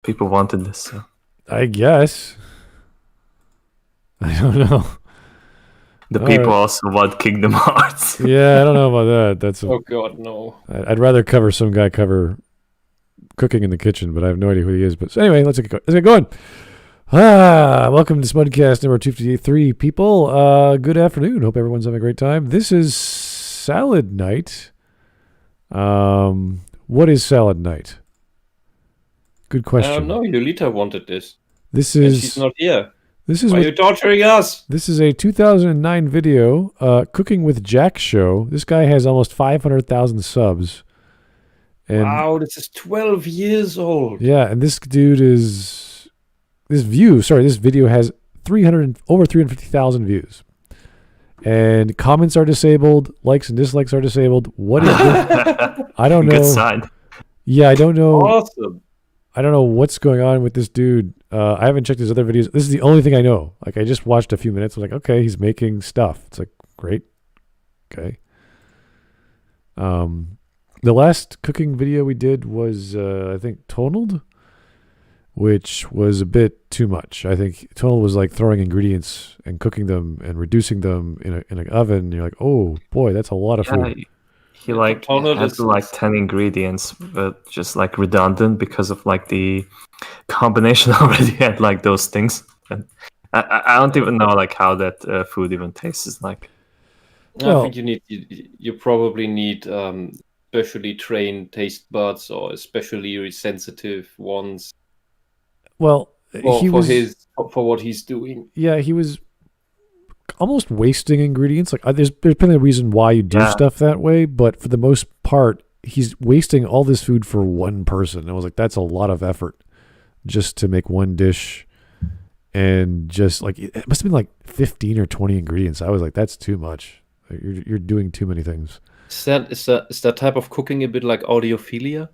People wanted this. So. I guess. I don't know. The people also want Kingdom Hearts. Yeah, I don't know about that. Oh God, no. I'd rather cover some guy cooking in the kitchen, but I have no idea who he is. But so anyway, let's get going. Welcome to Smudcast number 253, people. Good afternoon. Hope everyone's having a great time. This is Salad Night. What is Salad Night? Good question. No, Yulita wanted this. This And is she's not here. this is Why are you torturing us? This is a 2009 video, Cooking with Jack show. This guy has almost 500,000 subs. And Wow, this is 12 years old. yeah, and this dude this video has over 350,000 views. And comments are disabled, likes and dislikes are disabled. What is this? I don't know. Good sign. Yeah, I don't know. Awesome. I don't know what's going on with this dude. I haven't checked his other videos. This is the only thing I know. Like, I just watched a few minutes. I was like, okay, he's making stuff. It's like, great. Okay. The last cooking video we did was, I think, Tonald, which was a bit too much. I think Tonald was like throwing ingredients and cooking them and reducing them in an oven. And you're like, oh boy, that's a lot of food. He like Tonald had is- like 10 ingredients, but just like redundant because of like the combination already had like those things. And I don't even know like how that food even tastes like. Well- I think you probably need specially trained taste buds or especially sensitive ones Well, for what he's doing. yeah, he was almost wasting ingredients. Like, there's plenty of reason why you do stuff that way, but for the most part, he's wasting all this food for one person. And I was like, that's a lot of effort just to make one dish. And just like, it must have been like 15 or 20 ingredients. I was like, that's too much. Like, you're doing too many things. Is that type of cooking a bit like audiophilia?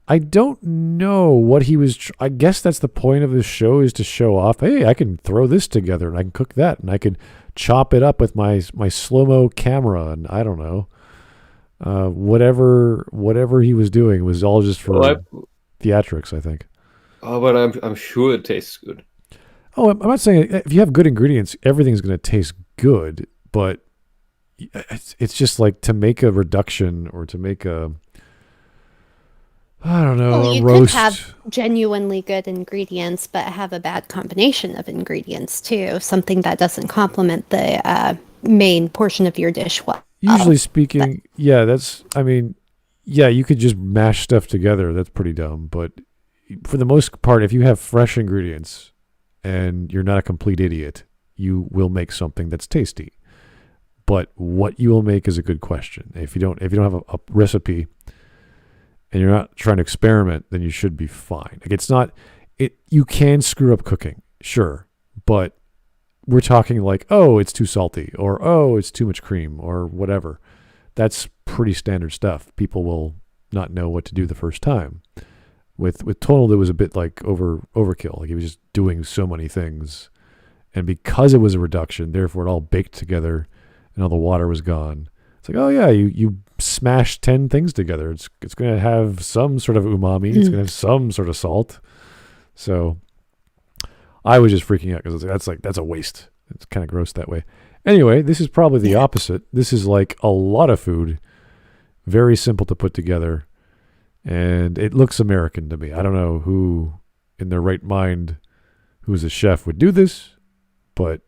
I don't know what he was. I guess that's the point of this show, is to show off. Hey, I can throw this together and I can cook that and I can chop it up with my slow-mo camera, and I don't know. Whatever he was doing was all just for theatrics, I think. Oh, but I'm sure it tastes good. Oh, I'm not saying if you have good ingredients, everything's going to taste good, but it's just like to make a reduction or to make a, I don't know, Well, a you roast. could have genuinely good ingredients, but have a bad combination of ingredients too. Something that doesn't complement the main portion of your dish well. Usually speaking, you could just mash stuff together. That's pretty dumb. But for the most part, if you have fresh ingredients and you're not a complete idiot, you will make something that's tasty. But what you will make is a good question. If you don't have a recipe and you're not trying to experiment, then you should be fine. Like, you can screw up cooking, sure, but we're talking like, oh, it's too salty, or oh, it's too much cream, or whatever. That's pretty standard stuff. People will not know what to do the first time. With Tonald, it was a bit like overkill. Like, he was just doing so many things, and because it was a reduction, therefore it all baked together, and all the water was gone. It's like, oh yeah, you smash 10 things together. It's going to have some sort of umami. It's going to have some sort of salt. So I was just freaking out because that's a waste. It's kind of gross that way. Anyway, this is probably the opposite. This is like a lot of food, very simple to put together, and it looks American to me. I don't know who in their right mind, who's a chef, would do this, but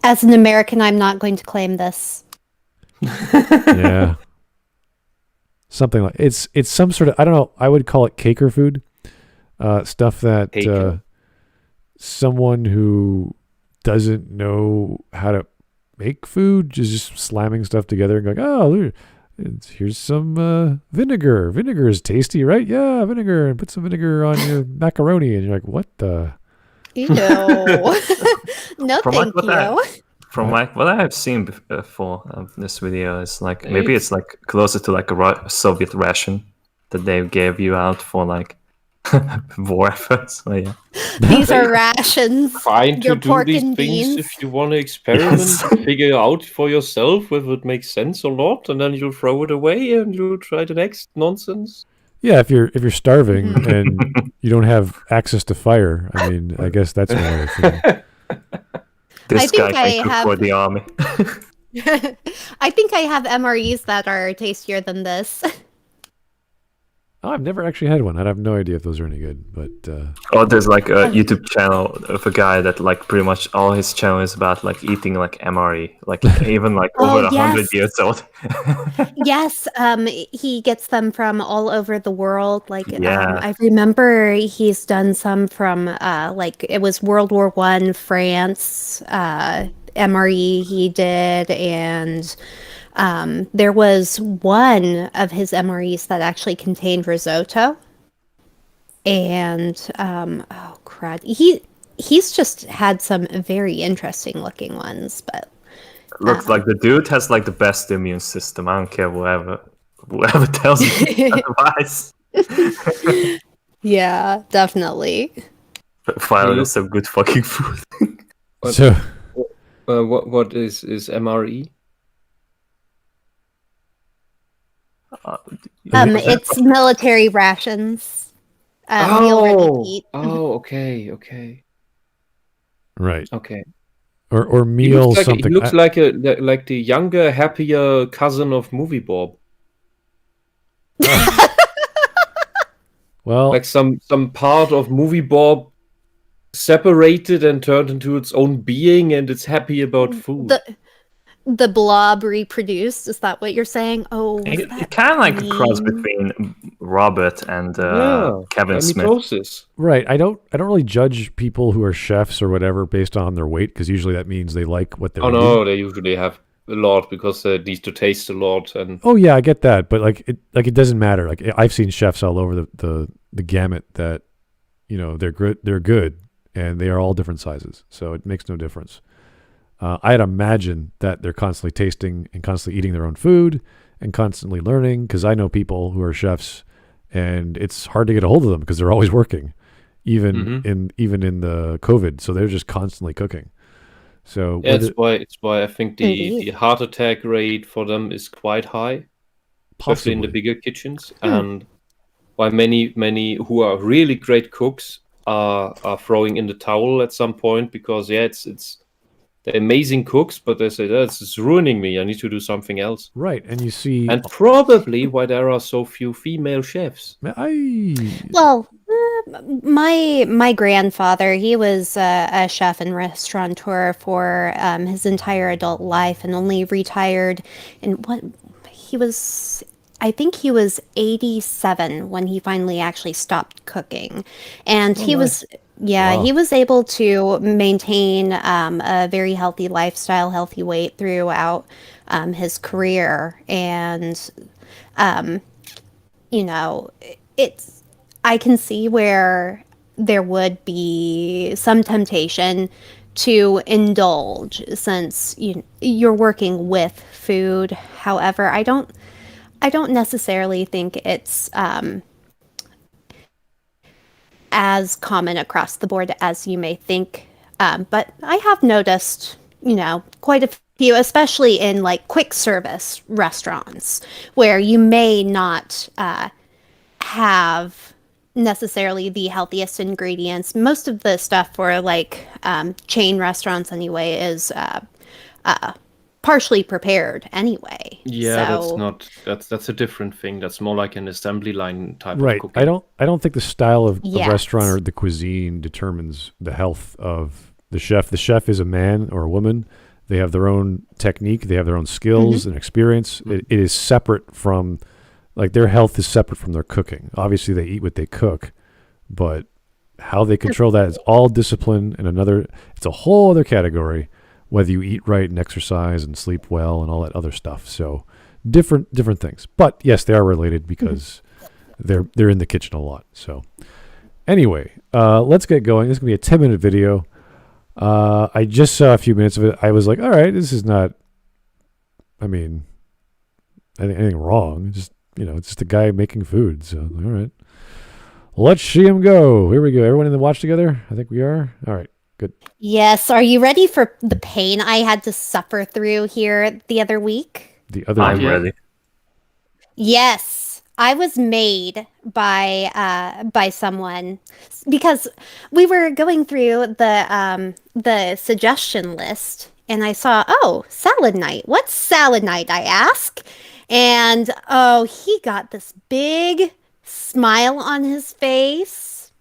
As an American, I'm not going to claim this. yeah. Something like it's some sort of, I don't know, I would call it caker food. Stuff that someone who doesn't know how to make food is just slamming stuff together and going, oh, here's some vinegar. Vinegar is tasty, right? Yeah, vinegar. And put some vinegar on your macaroni. And you're like, what the? Ew. No, thank you. From like what I have seen before of this video, is like maybe it's like closer to like a Soviet ration that they gave you out for like war efforts. So, yeah. These are rations. Fine to Your do pork these and things beans. if you want to experiment, figure out for yourself whether it makes sense or not, and then you'll throw it away and you'll try the next nonsense. Yeah, if you're starving and you don't have access to fire, I mean, I guess that's one way of thinking. This think guy I can cook have- for the army. I think I have MREs that are tastier than this. Oh, I've never actually had one. I have no idea if those are any good, but Or there's like a YouTube channel of a guy that like pretty much all his channel is about like eating like MRE, like even like Oh, over 100 yes. years old. Yes, he gets them from all over the world. Like, Yeah. I remember he's done some from like it was World War One France MRE he did, and there was one of his MREs that actually contained risotto. And oh crud, he's just had some very interesting looking ones, but Looks like the dude has like the best immune system. I don't care whoever tells me otherwise. yeah, definitely. Finally, there's some good fucking food. What- so What is MRE? It's military rations. Meal ready-to-eat. Okay. right, Okay. or He meal looks like something. he looks like the younger, happier cousin of Movie Bob. Well, Like some part of Movie Bob separated and turned into its own being, and it's happy about food. The blob reproduced. Is that what you're saying? Oh, was It that kind of like a cross mean? between Robert and Yeah, Kevin Smith. mitosis. right. I don't really judge people who are chefs or whatever based on their weight, because usually that means they like what they're Oh eating. no, they usually have a lot because they need to taste a lot, and Oh yeah, I get that, but it doesn't matter. Like I've seen chefs all over the gamut that, you know, they're good, and they are all different sizes, so it makes no difference. I'd imagine that they're constantly tasting and constantly eating their own food and constantly learning, because I know people who are chefs, and it's hard to get a hold of them because they're always working, even in the COVID. So they're just constantly cooking. So yeah, it's why I think the Indeed. heart attack rate for them is quite high, especially in the bigger kitchens, and why many who are really great cooks are throwing in the towel at some point, because it's they're amazing cooks, but they say it's ruining me. I need to do something else. right, and you see, And probably why there are so few female chefs. Well, my grandfather, he was a chef and restaurateur for his entire adult life, and only retired in I think he was 87 when he finally actually stopped cooking, and he was. Yeah, Wow. he was able to maintain a very healthy lifestyle, healthy weight throughout his career, and you know, I can see where there would be some temptation to indulge, since you're working with food. However, I don't necessarily think it's as common across the board as you may think. But I have noticed, quite a few, especially in like quick service restaurants, where you may not have necessarily the healthiest ingredients. Most of the stuff for like chain restaurants anyway is partially prepared anyway. Yeah, So, that's a different thing. That's more like an assembly line type Right. of cooking. I don't think the style of Yes. restaurant or the cuisine determines the health of the chef. The chef is a man or a woman. They have their own technique. They have their own skills and experience. It is separate from, like, their health is separate from their cooking. Obviously, they eat what they cook, but how they control that is all discipline and it's a whole other category, whether you eat right and exercise and sleep well and all that other stuff. So different things. But yes, they are related because they're in the kitchen a lot. So anyway, let's get going. This is going to be a 10-minute video. I just saw a few minutes of it. I was like, all right, this is not, anything wrong. Just, it's just a guy making food. So, all right. Let's see him go. Here we go. Everyone in the watch together? I think we are. All right. Good. yes, are you ready for the pain I had to suffer through here the other week? The other I'm Yeah. ready. Yes. I was made by someone because we were going through the suggestion list, and I saw, oh, salad night. What's salad night? I ask, and oh, he got this big smile on his face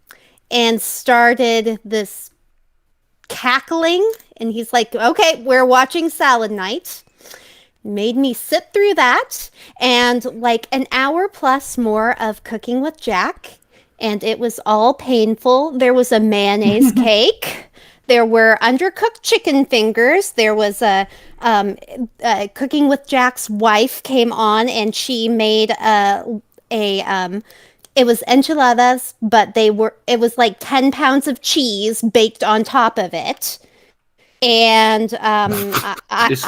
and started this cackling, and he's like, okay, we're watching salad night. Made me sit through that and like an hour plus more of cooking with Jack, and it was all painful. There was a mayonnaise cake. There were undercooked chicken fingers. There was a cooking with Jack's wife came on, and she made it was enchiladas, but it was like 10 pounds of cheese baked on top of it. And is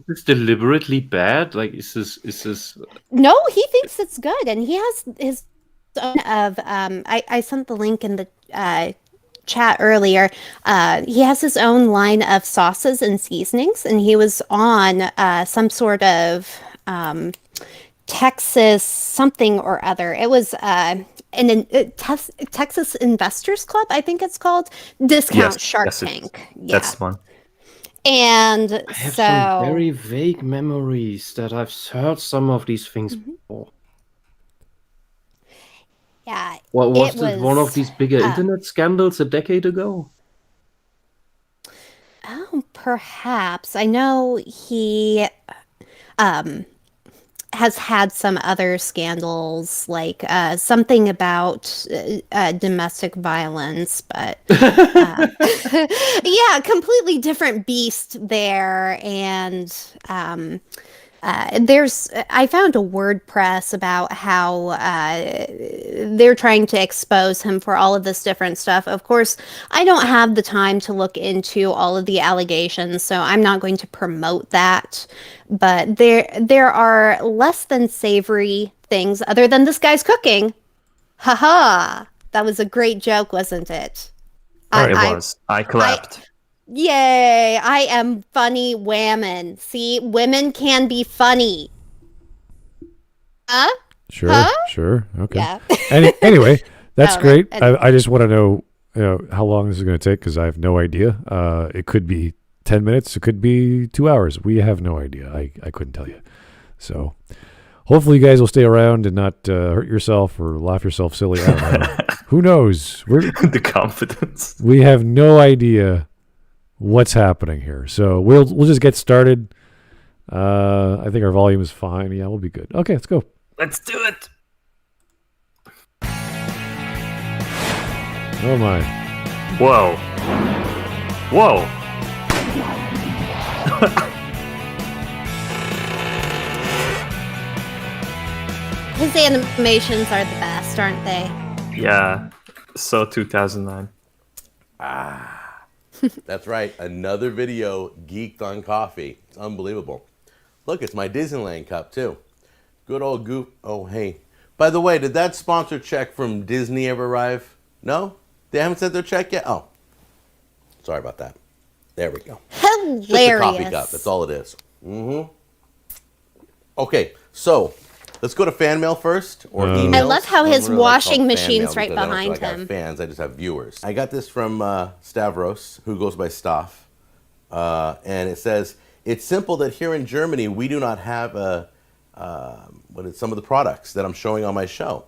this deliberately bad? Like, is this? No, he thinks it's good, and he has his own of. I sent the link in the chat earlier. He has his own line of sauces and seasonings, and he was on some sort of Texas something or other. It was Texas Investors Club, I think it's called, Discount Shark Tank. Yeah. That's one. And I have some very vague memories that I've heard some of these things before. Yeah. Well, was it one of these bigger internet scandals a decade ago? Oh, perhaps. I know he has had some other scandals, like something about domestic violence, but yeah, completely different beast there. And I found a WordPress about how they're trying to expose him for all of this different stuff. Of course, I don't have the time to look into all of the allegations, so I'm not going to promote that. But there are less than savory things other than this guy's cooking. Haha! That was a great joke, wasn't it? It was. I clapped. Yay! I am funny women. See, women can be funny. Huh? Sure, huh? Sure. Okay. Yeah. Anyway, that's great. I just want to know, how long this is going to take, because I have no idea. It could be 10 minutes. It could be 2 hours. We have no idea. I couldn't tell you. So hopefully you guys will stay around and not hurt yourself or laugh yourself silly. I don't know. Who knows? The confidence. We have no idea what's happening here. So we'll just get started. I think our volume is fine. Yeah, we'll be good. Okay, let's go. Let's do it. Oh my. Whoa. Whoa. His animations are the best, aren't they? Yeah. So 2009. That's right. Another video geeked on coffee. It's unbelievable. Look, it's my Disneyland cup, too. Good old Goof. Oh, hey. By the way, did that sponsor check from Disney ever arrive? No? They haven't sent their check yet? Oh. Sorry about that. There we go. Hilarious. Just a coffee cup. That's all it is. Okay, so let's go to fan mail first, or emails. I love how his I don't really washing call it fan machine's mail right because I don't behind feel like I him. have fans, I just have viewers. I got this from Stavros, who goes by Staff, and it says, it's simple that here in Germany we do not have some of the products that I'm showing on my show.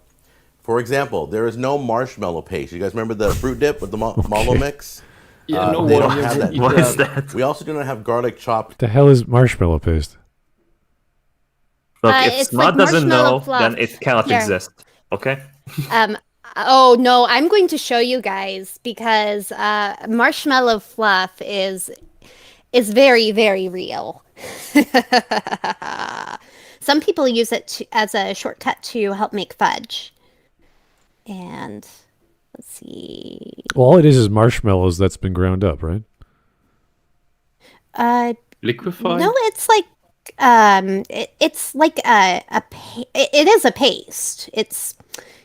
For example, there is no marshmallow paste. You guys remember the fruit dip with the mallow mix? Yeah, no they one don't have that. What is that? We also do not have garlic chopped. What the hell is marshmallow paste? Look, if it's Smart like doesn't marshmallow know, fluff. then it cannot Here. exist. Okay? Oh no, I'm going to show you guys because marshmallow fluff is very, very real. Some people use it as a shortcut to help make fudge. And let's see. Well, all it is marshmallows that's been ground up, right? Liquefied? No, it's like it's like it is a paste. It's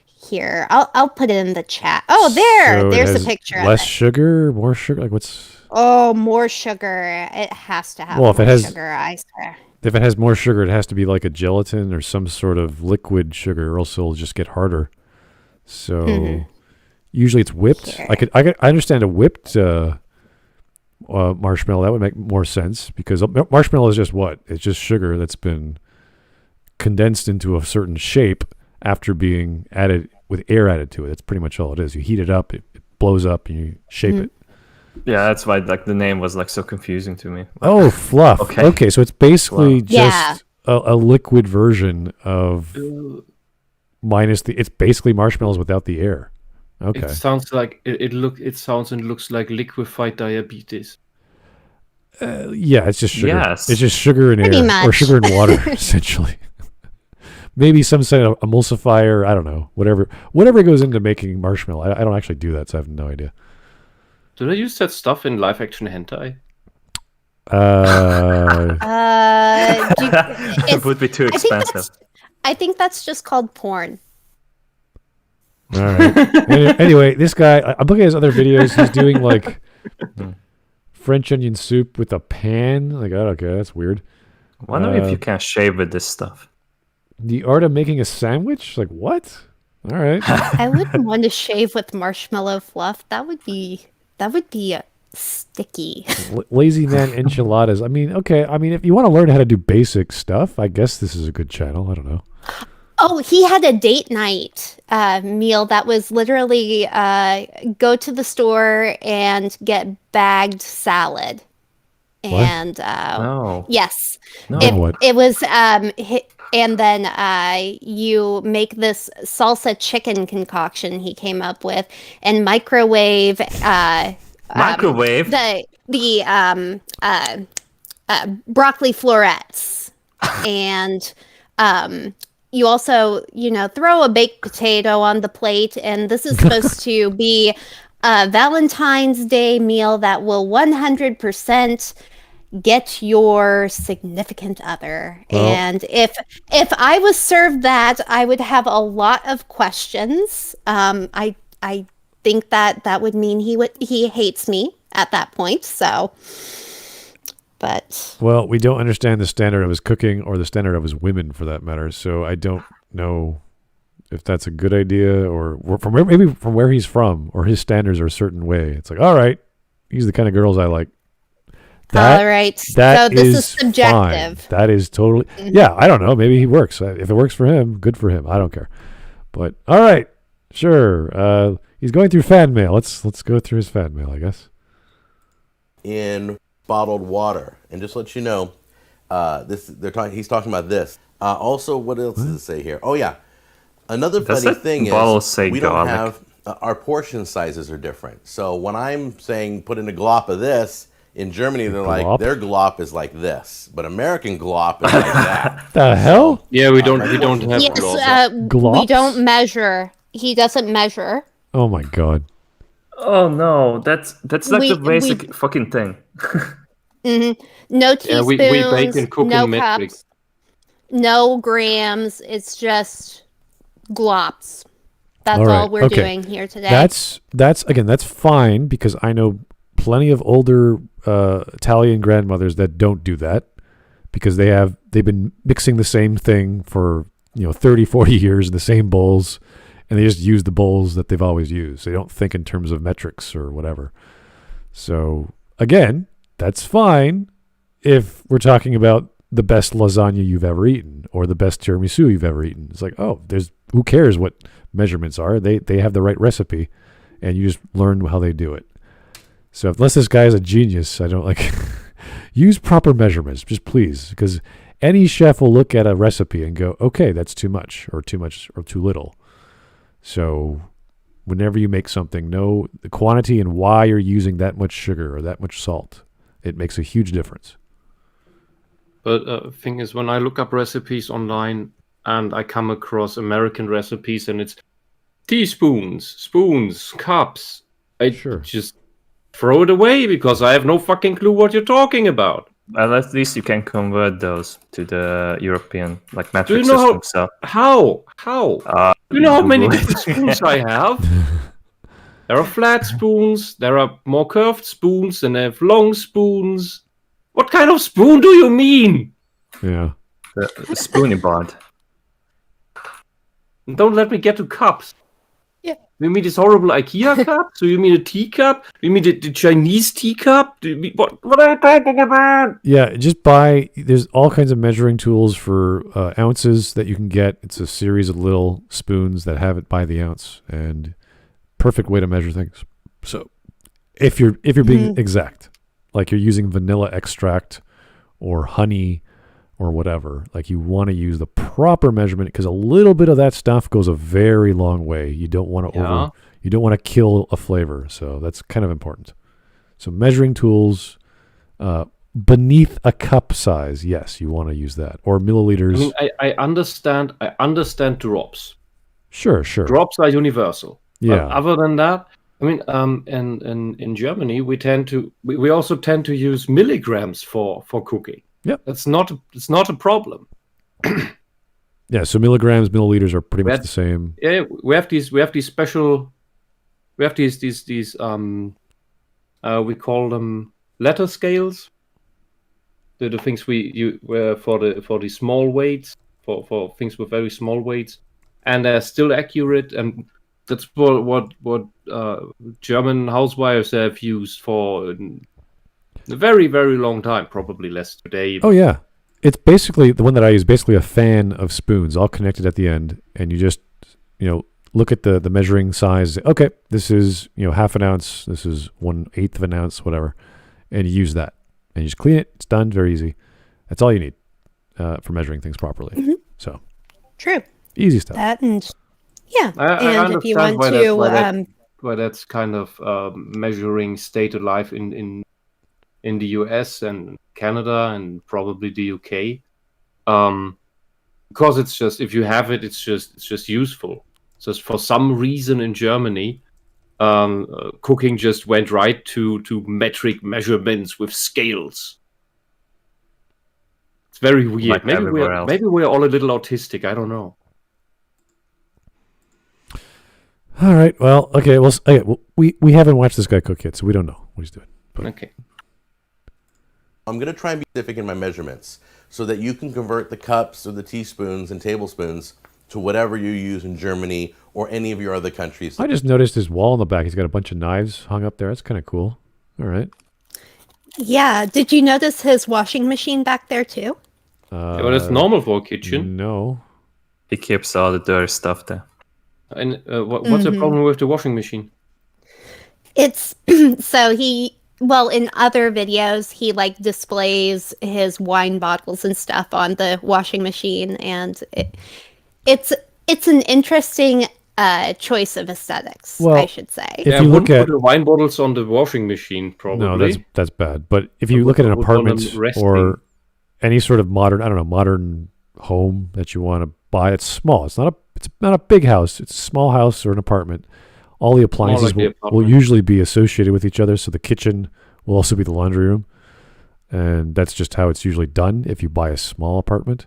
here. I'll put it in the chat. Oh, So there's it a has picture less of it. sugar, more sugar. Like what's? Oh, more sugar. It has to have Well, if more it has- sugar, I swear. If it has more sugar, it has to be like a gelatin or some sort of liquid sugar, or else it'll just get harder. So usually it's whipped. Sure. I understand a whipped marshmallow. That would make more sense because marshmallow is just what? It's just sugar that's been condensed into a certain shape after being added with air added to it. That's pretty much all it is. You heat it up, it blows up, and you shape it. Yeah, that's why like the name was like so confusing to me. Oh, fluff. Okay, so it's basically just a liquid version of minus the. It's basically marshmallows without the air. Okay. It sounds like it sounds and looks like liquefied diabetes. Yeah, it's just sugar. Yes. It's just sugar and Pretty air, or much. sugar and water, essentially. Maybe some sort of emulsifier. I don't know. Whatever goes into making marshmallow. I don't actually do that, so I have no idea. Do they use that stuff in live action hentai? It would be too expensive. I think that's just called porn. All right. Anyway, this guy, I'm looking at his other videos. He's doing like French onion soup with a pan. Like, okay, that's weird. Wondering if you can shave with this stuff. The art of making a sandwich? Like, what? All right. I wouldn't want to shave with marshmallow fluff. That would be sticky. Lazy man enchiladas. I mean, okay. I mean, if you want to learn how to do basic stuff, I guess this is a good channel. I don't know. Oh, he had a date night meal that was literally go to the store and get bagged salad. What? And No. yes, No. it was and then you make this salsa chicken concoction he came up with and microwave Microwave? the broccoli florets and you also, throw a baked potato on the plate, and this is supposed to be a Valentine's Day meal that will 100% get your significant other. Well, and if I was served that, I would have a lot of questions. I think that would mean he hates me at that point. So. But well, we don't understand the standard of his cooking or the standard of his women, for that matter. So I don't know if that's a good idea or maybe from where he's from or his standards are a certain way. It's like, all right, these are the kind of girls I like. All right, that so this is subjective. Fine. That is totally. Yeah, I don't know. Maybe he works. If it works for him, good for him. I don't care. But all right, sure. He's going through fan mail. Let's go through his fan mail, I guess. In bottled water, and just to let you know, he's talking about this. Also, what else does it say here? Oh yeah, another funny thing is we don't have our portion sizes are different. So when I'm saying put in a glop of this, in Germany they're like their glop is like this, but American glop is like that. The hell? Yeah, we don't have glops. We don't measure. He doesn't measure. Oh my god. Oh no, that's like the basic fucking thing. Mm-hmm. No teaspoons, we bake and cook no in metric. cups, no grams. It's just glops. That's all we're doing here today. That's fine because I know plenty of older Italian grandmothers that don't do that because they've been mixing the same thing for 30, 40 years in the same bowls, and they just use the bowls that they've always used. They don't think in terms of metrics or whatever. So again, that's fine if we're talking about the best lasagna you've ever eaten or the best tiramisu you've ever eaten. It's like, who cares what measurements are? They have the right recipe, and you just learn how they do it. So unless this guy is a genius, I don't use proper measurements, just please, because any chef will look at a recipe and go, okay, that's too much or too little. So whenever you make something, know the quantity and why you're using that much sugar or that much salt. It makes a huge difference. But the thing is, when I look up recipes online and I come across American recipes and it's teaspoons, spoons, cups, I just throw it away because I have no fucking clue what you're talking about. Well, at least you can convert those to the European metric system. How? Do you know how many different spoons I have? There are flat spoons, there are more curved spoons, and I have long spoons. What kind of spoon do you mean? Yeah. The spoony bod. Don't let me get to cups. Yeah. You mean this horrible IKEA cup? So you mean a teacup? You mean the Chinese teacup? What are you talking about? Yeah, just buy. There's all kinds of measuring tools for ounces that you can get. It's a series of little spoons that have it by the ounce, and perfect way to measure things. So, if you're being exact, like you're using vanilla extract or honey or whatever, like you want to use the proper measurement because a little bit of that stuff goes a very long way. You don't want to you don't want to kill a flavor, so that's kind of important. So measuring tools beneath a cup size, yes, you want to use that, or milliliters. I mean, I understand drops. Sure. Drops are universal. Yeah. But other than that, I mean, in Germany, we also tend to use milligrams for cooking. Yep. It's not a problem. Yeah, so milligrams, milliliters are pretty much the same. Yeah, we have these special. We have these we call them letter scales. They're the things for the small weights, for things with very small weights, and they're still accurate. And that's what German housewives have used for a very, very long time, probably less today. Oh yeah, it's basically the one that I use. Basically, a fan of spoons, all connected at the end, and you just look at the measuring size. Okay, this is half an ounce. This is 1/8 of an ounce, whatever, and you use that, and you just clean it. It's done. Very easy. That's all you need for measuring things properly. Mm-hmm. So true. Easy stuff. That and yeah, I and if you want to, why that's kind of measuring state of life in the US and Canada and probably the UK, because it's just, if you have it, it's just useful. So for some reason in Germany, cooking just went right to metric measurements with scales. It's very weird. Like maybe we're all a little autistic. I don't know. All right. Well, okay. Well, we haven't watched this guy cook yet, so we don't know what he's doing. But. Okay. I'm going to try and be specific in my measurements so that you can convert the cups or the teaspoons and tablespoons to whatever you use in Germany or any of your other countries. I just noticed his wall in the back. He's got a bunch of knives hung up there. That's kind of cool. All right. Yeah. Did you notice his washing machine back there too? Well, that's normal for a kitchen. No. He keeps all the dirty stuff there. And what's the problem with the washing machine? It's so in other videos he displays his wine bottles and stuff on the washing machine, and it's an interesting choice of aesthetics, I should say. If you look at put the wine bottles on the washing machine, probably. No, that's bad. But if you look at an apartment or any sort of modern home that you want to buy, it's small. It's not a big house. It's a small house or an apartment. All the appliances will usually be associated with each other, so the kitchen will also be the laundry room, and that's just how it's usually done if you buy a small apartment.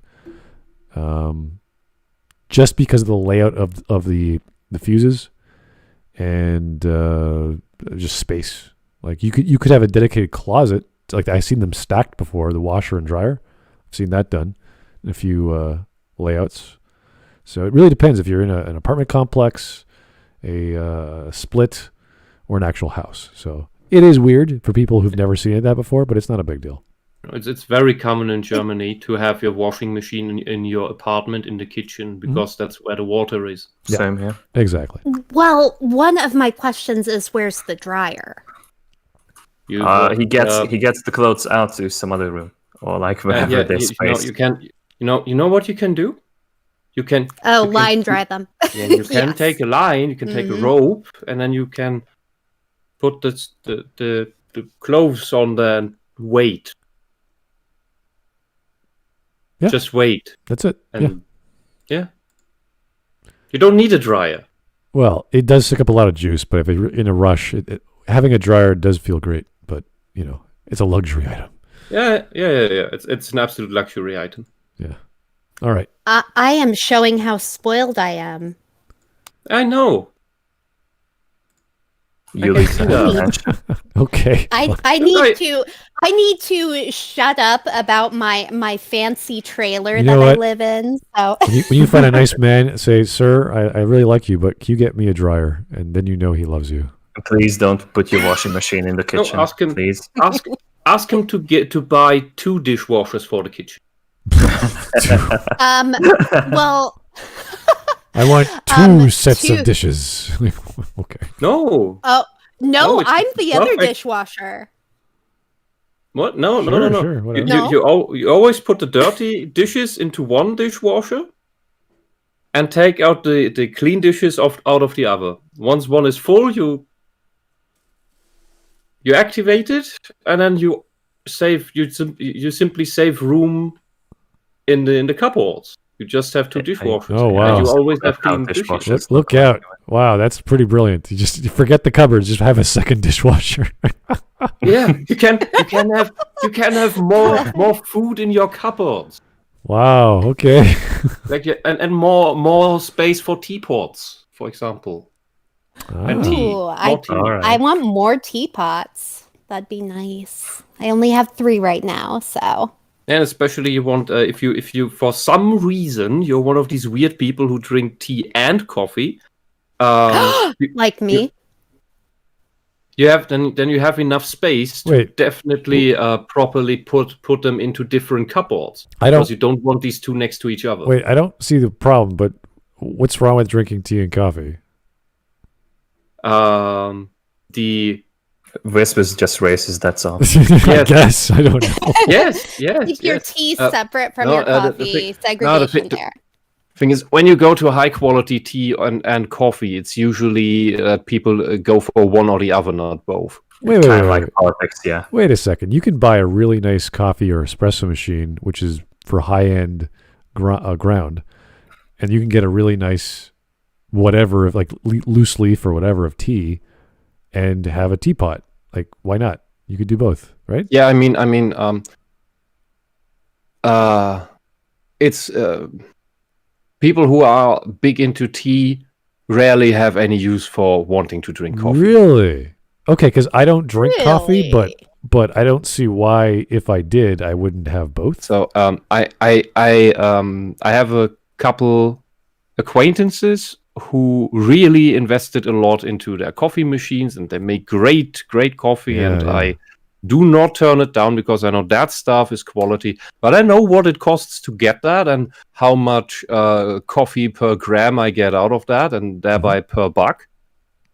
Just because of the layout of the fuses and just space. Like you could have a dedicated closet. Like I've seen them stacked before, the washer and dryer. I've seen that done in a few layouts. So it really depends if you're in an apartment complex, a split, or an actual house. So it is weird for people who've never seen that before, but it's not a big deal. It's very common in Germany to have your washing machine in your apartment in the kitchen because that's where the water is. Yeah, same here. Exactly. Well, one of my questions is, where's the dryer? He gets the clothes out to some other room or wherever there's space. You know what you can do? You can line dry them. Yeah, you can take a line, you can take a rope, and then you can put the clothes on there and wait. Yeah. Just wait. That's it. And yeah. You don't need a dryer. Well, it does suck up a lot of juice, but if you're in a rush, having a dryer does feel great. But it's a luxury item. Yeah. It's an absolute luxury item. Yeah. All right. I am showing how spoiled I am. I know. Yuli's ranch. Okay. I need to shut up about my fancy trailer You know that I what? live in. So When you find a nice man, say, "Sir, I really like you, but can you get me a dryer?" And then you know he loves you. Please don't put your washing machine in the No, kitchen. ask him. Please. Ask him to buy 2 dishwashers for the kitchen. well, I want 2 sets 2 of dishes. Okay. No. oh no, it's I'm the other perfect. dishwasher. What? No. Sure, You, whatever. you always put the dirty dishes into one dishwasher and take out the clean dishes out of the other. Once one is full, you activate it, and then you simply save room in the cupboards. You just have 2 dishwashers. Oh, wow. And you always have clean Dishwashers. dishes. Look out. Wow, that's pretty brilliant. You forget the cupboards, just have a second dishwasher. Yeah, you can have more food in your cupboards. Wow, okay. Like and more space for teapots, for example. And tea. Ooh, More tea. All right. I want more teapots. That'd be nice. I only have 3 right now, so. And especially you want if you for some reason you're one of these weird people who drink tea and coffee, Like me. you have then you have enough space to Wait. definitely properly put them into different cupboards. I don't- because you don't want these 2 next to each other. Wait, I don't see the problem, but what's wrong with drinking tea and coffee? The Wisp is just racist, that's all. I guess. I don't know. yes. Keep your yes. tea Uh, separate from no, your the coffee. thing- no, the Segregation thing- there. Thing is, when you go to a high quality tea and coffee, it's usually people go for one or the other, not both. Wait, Kind of like politics, yeah. Wait a second. You can buy a really nice coffee or espresso machine, which is for high-end ground, and you can get a really nice whatever, like loose leaf or whatever of tea, and have a teapot. Like, why not? You could do both, right? Yeah, I mean, it's people who are big into tea rarely have any use for wanting to drink coffee. Really? Okay, because I don't drink coffee, Really? but I don't see why if I did, I wouldn't have both. So I have a couple acquaintances who really invested a lot into their coffee machines, and they make great coffee. Yeah, and yeah. I do not turn it down because I know that stuff is quality. But I know what it costs to get that and how much coffee per gram I get out of that, and thereby per buck.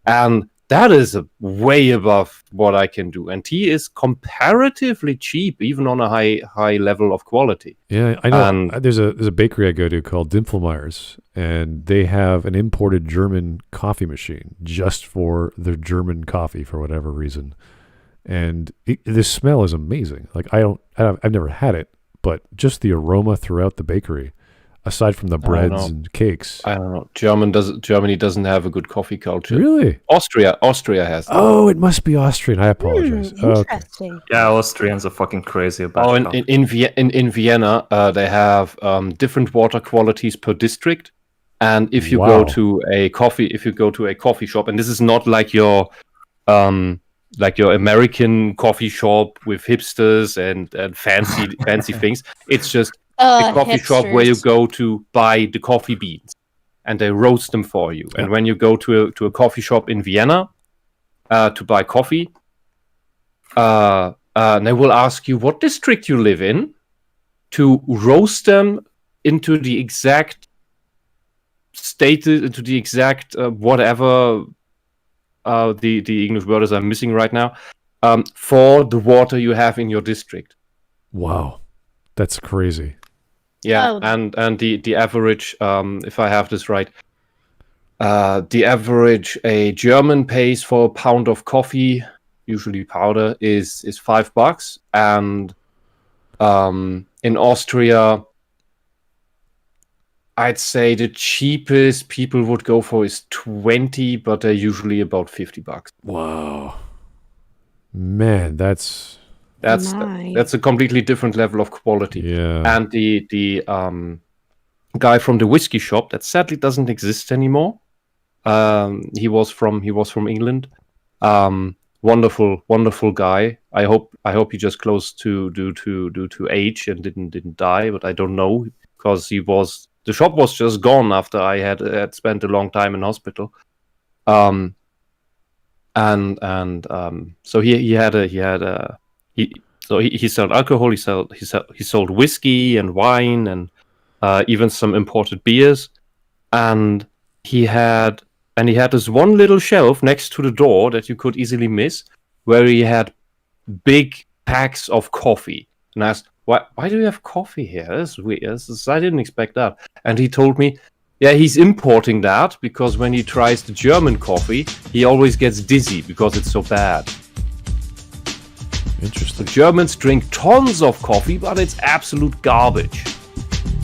And that is way above what I can do. And tea is comparatively cheap, even on a high level of quality. Yeah, I know. And- There's a bakery I go to called Dinfelmeyer's, and they have an imported German coffee machine just for their German coffee for whatever reason. And the smell is amazing. Like I've never had it, but just the aroma throughout the bakery, aside from the breads know. and cakes. I don't know. Germany doesn't have a good coffee culture. Really? Austria has that. Oh, it must be Austrian. I apologize. Okay. Interesting. Yeah, Austrians are fucking crazy about Oh, coffee. in Vienna, they have different water qualities per district. And if you Wow. go to a coffee shop, and this is not like your American coffee shop with hipsters and fancy things. It's just a coffee shop where you hipsters. go to buy the coffee beans, and they roast them for you. And when you go to a coffee shop in Vienna to buy coffee, and they will ask you what district you live in to roast them into the exact whatever the English word is I'm missing right now, for the water you have in your district. Wow, that's crazy. Yeah, Oh. and the average, if I have this right, the average a German pays for a pound of coffee, usually powder, is $5, and in Austria, I'd say the cheapest people would go for is 20, but they're usually about $50. Wow, man, that's Nice. a completely different level of quality. yeah. And the guy from the whiskey shop that sadly doesn't exist anymore. He was from England. Wonderful guy. I hope he just close due to age and didn't die, but I don't know, because the shop was just gone after I had spent a long time in hospital. So he sold alcohol, he sold whiskey and wine and even some imported beers, and he had this one little shelf next to the door that you could easily miss, where he had big packs of coffee. And I asked, why do you have coffee here? That's weird. I didn't expect that. And he told me, yeah, he's importing that because when he tries the German coffee, he always gets dizzy because it's so bad. Interesting. The Germans drink tons of coffee, but it's absolute garbage.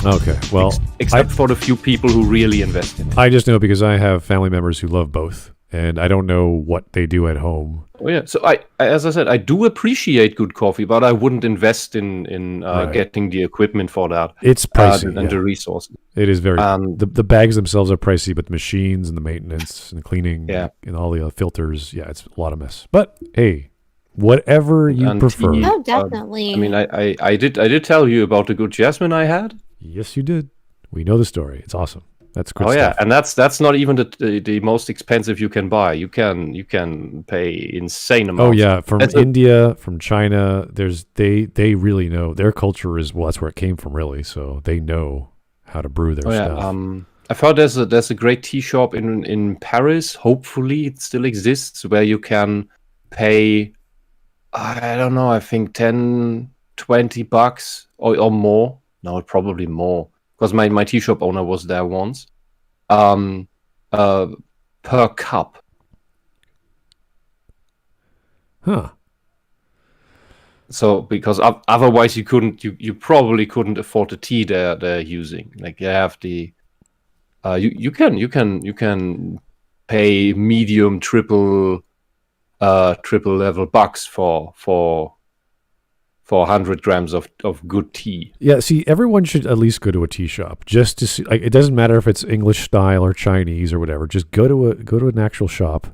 Okay, well, except for the few people who really invest in it. I just know because I have family members who love both, and I don't know what they do at home. Oh yeah, so as I said, I do appreciate good coffee, but I wouldn't invest in getting the equipment for that. It's pricey, and the resources. It is very. The bags themselves are pricey, but the machines and the maintenance and cleaning, and all the filters, it's a lot of mess. But hey, whatever you prefer. Oh, definitely. I mean, I did tell you about the good jasmine I had. Yes, you did. We know the story. It's awesome. That's good stuff. Yeah, and that's not even the most expensive you can buy. You can pay insane amounts. Oh yeah, from India, from China. They really know their culture is that's where it came from really. So they know how to brew their stuff. I've heard there's a great tea shop in Paris. Hopefully, it still exists where you can pay. I don't know. I think $10-20 or more. No, probably more, because my tea shop owner was there once. Per cup. Huh. So because otherwise you probably couldn't afford the tea they're using. Like you have the you can pay medium triple level bucks for 100 grams of good tea. Yeah, see, everyone should at least go to a tea shop just to see. Like, it doesn't matter if it's English style or Chinese or whatever. Just go to an actual shop,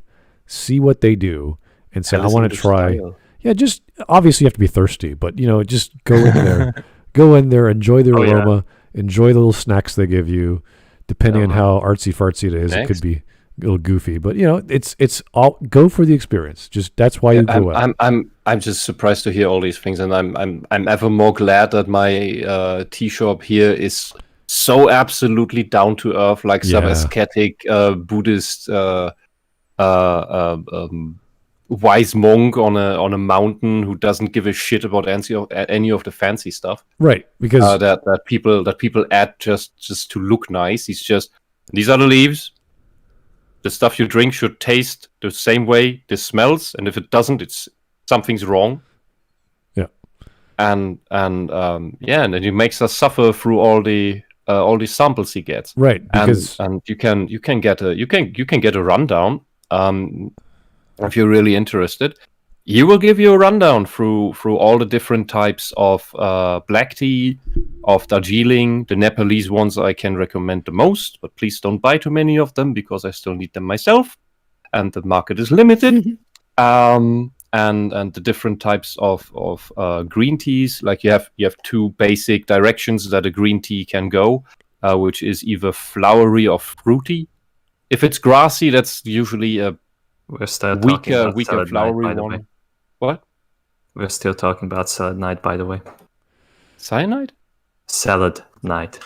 see what they do, and say, I want to try. Style. Yeah, just obviously you have to be thirsty, but just go in there, enjoy the aroma, enjoy the little snacks they give you. Depending on how artsy fartsy it is, it could be a little goofy, but it's all go for the experience. Just that's why you go out. I'm just surprised to hear all these things, and I'm ever more glad that my tea shop here is so absolutely down to earth, like some ascetic Buddhist wise monk on a mountain who doesn't give a shit about any of the fancy stuff. Right, because that people add just to look nice. He's just, these are the leaves. The stuff you drink should taste the same way this smells, and if it doesn't, something's wrong. Yeah. And then he makes us suffer through all the samples he gets. Right. Because and you can get a rundown. If you're really interested, he will give you a rundown through all the different types of black tea, of Darjeeling. The Nepalese ones I can recommend the most, but please don't buy too many of them because I still need them myself, and the market is limited. And the different types of green teas, like you have two basic directions that a green tea can go, which is either flowery or fruity. If it's grassy, that's usually a weaker flowery one. What? We're still talking about salad night, by the way. Cyanide? Salad night.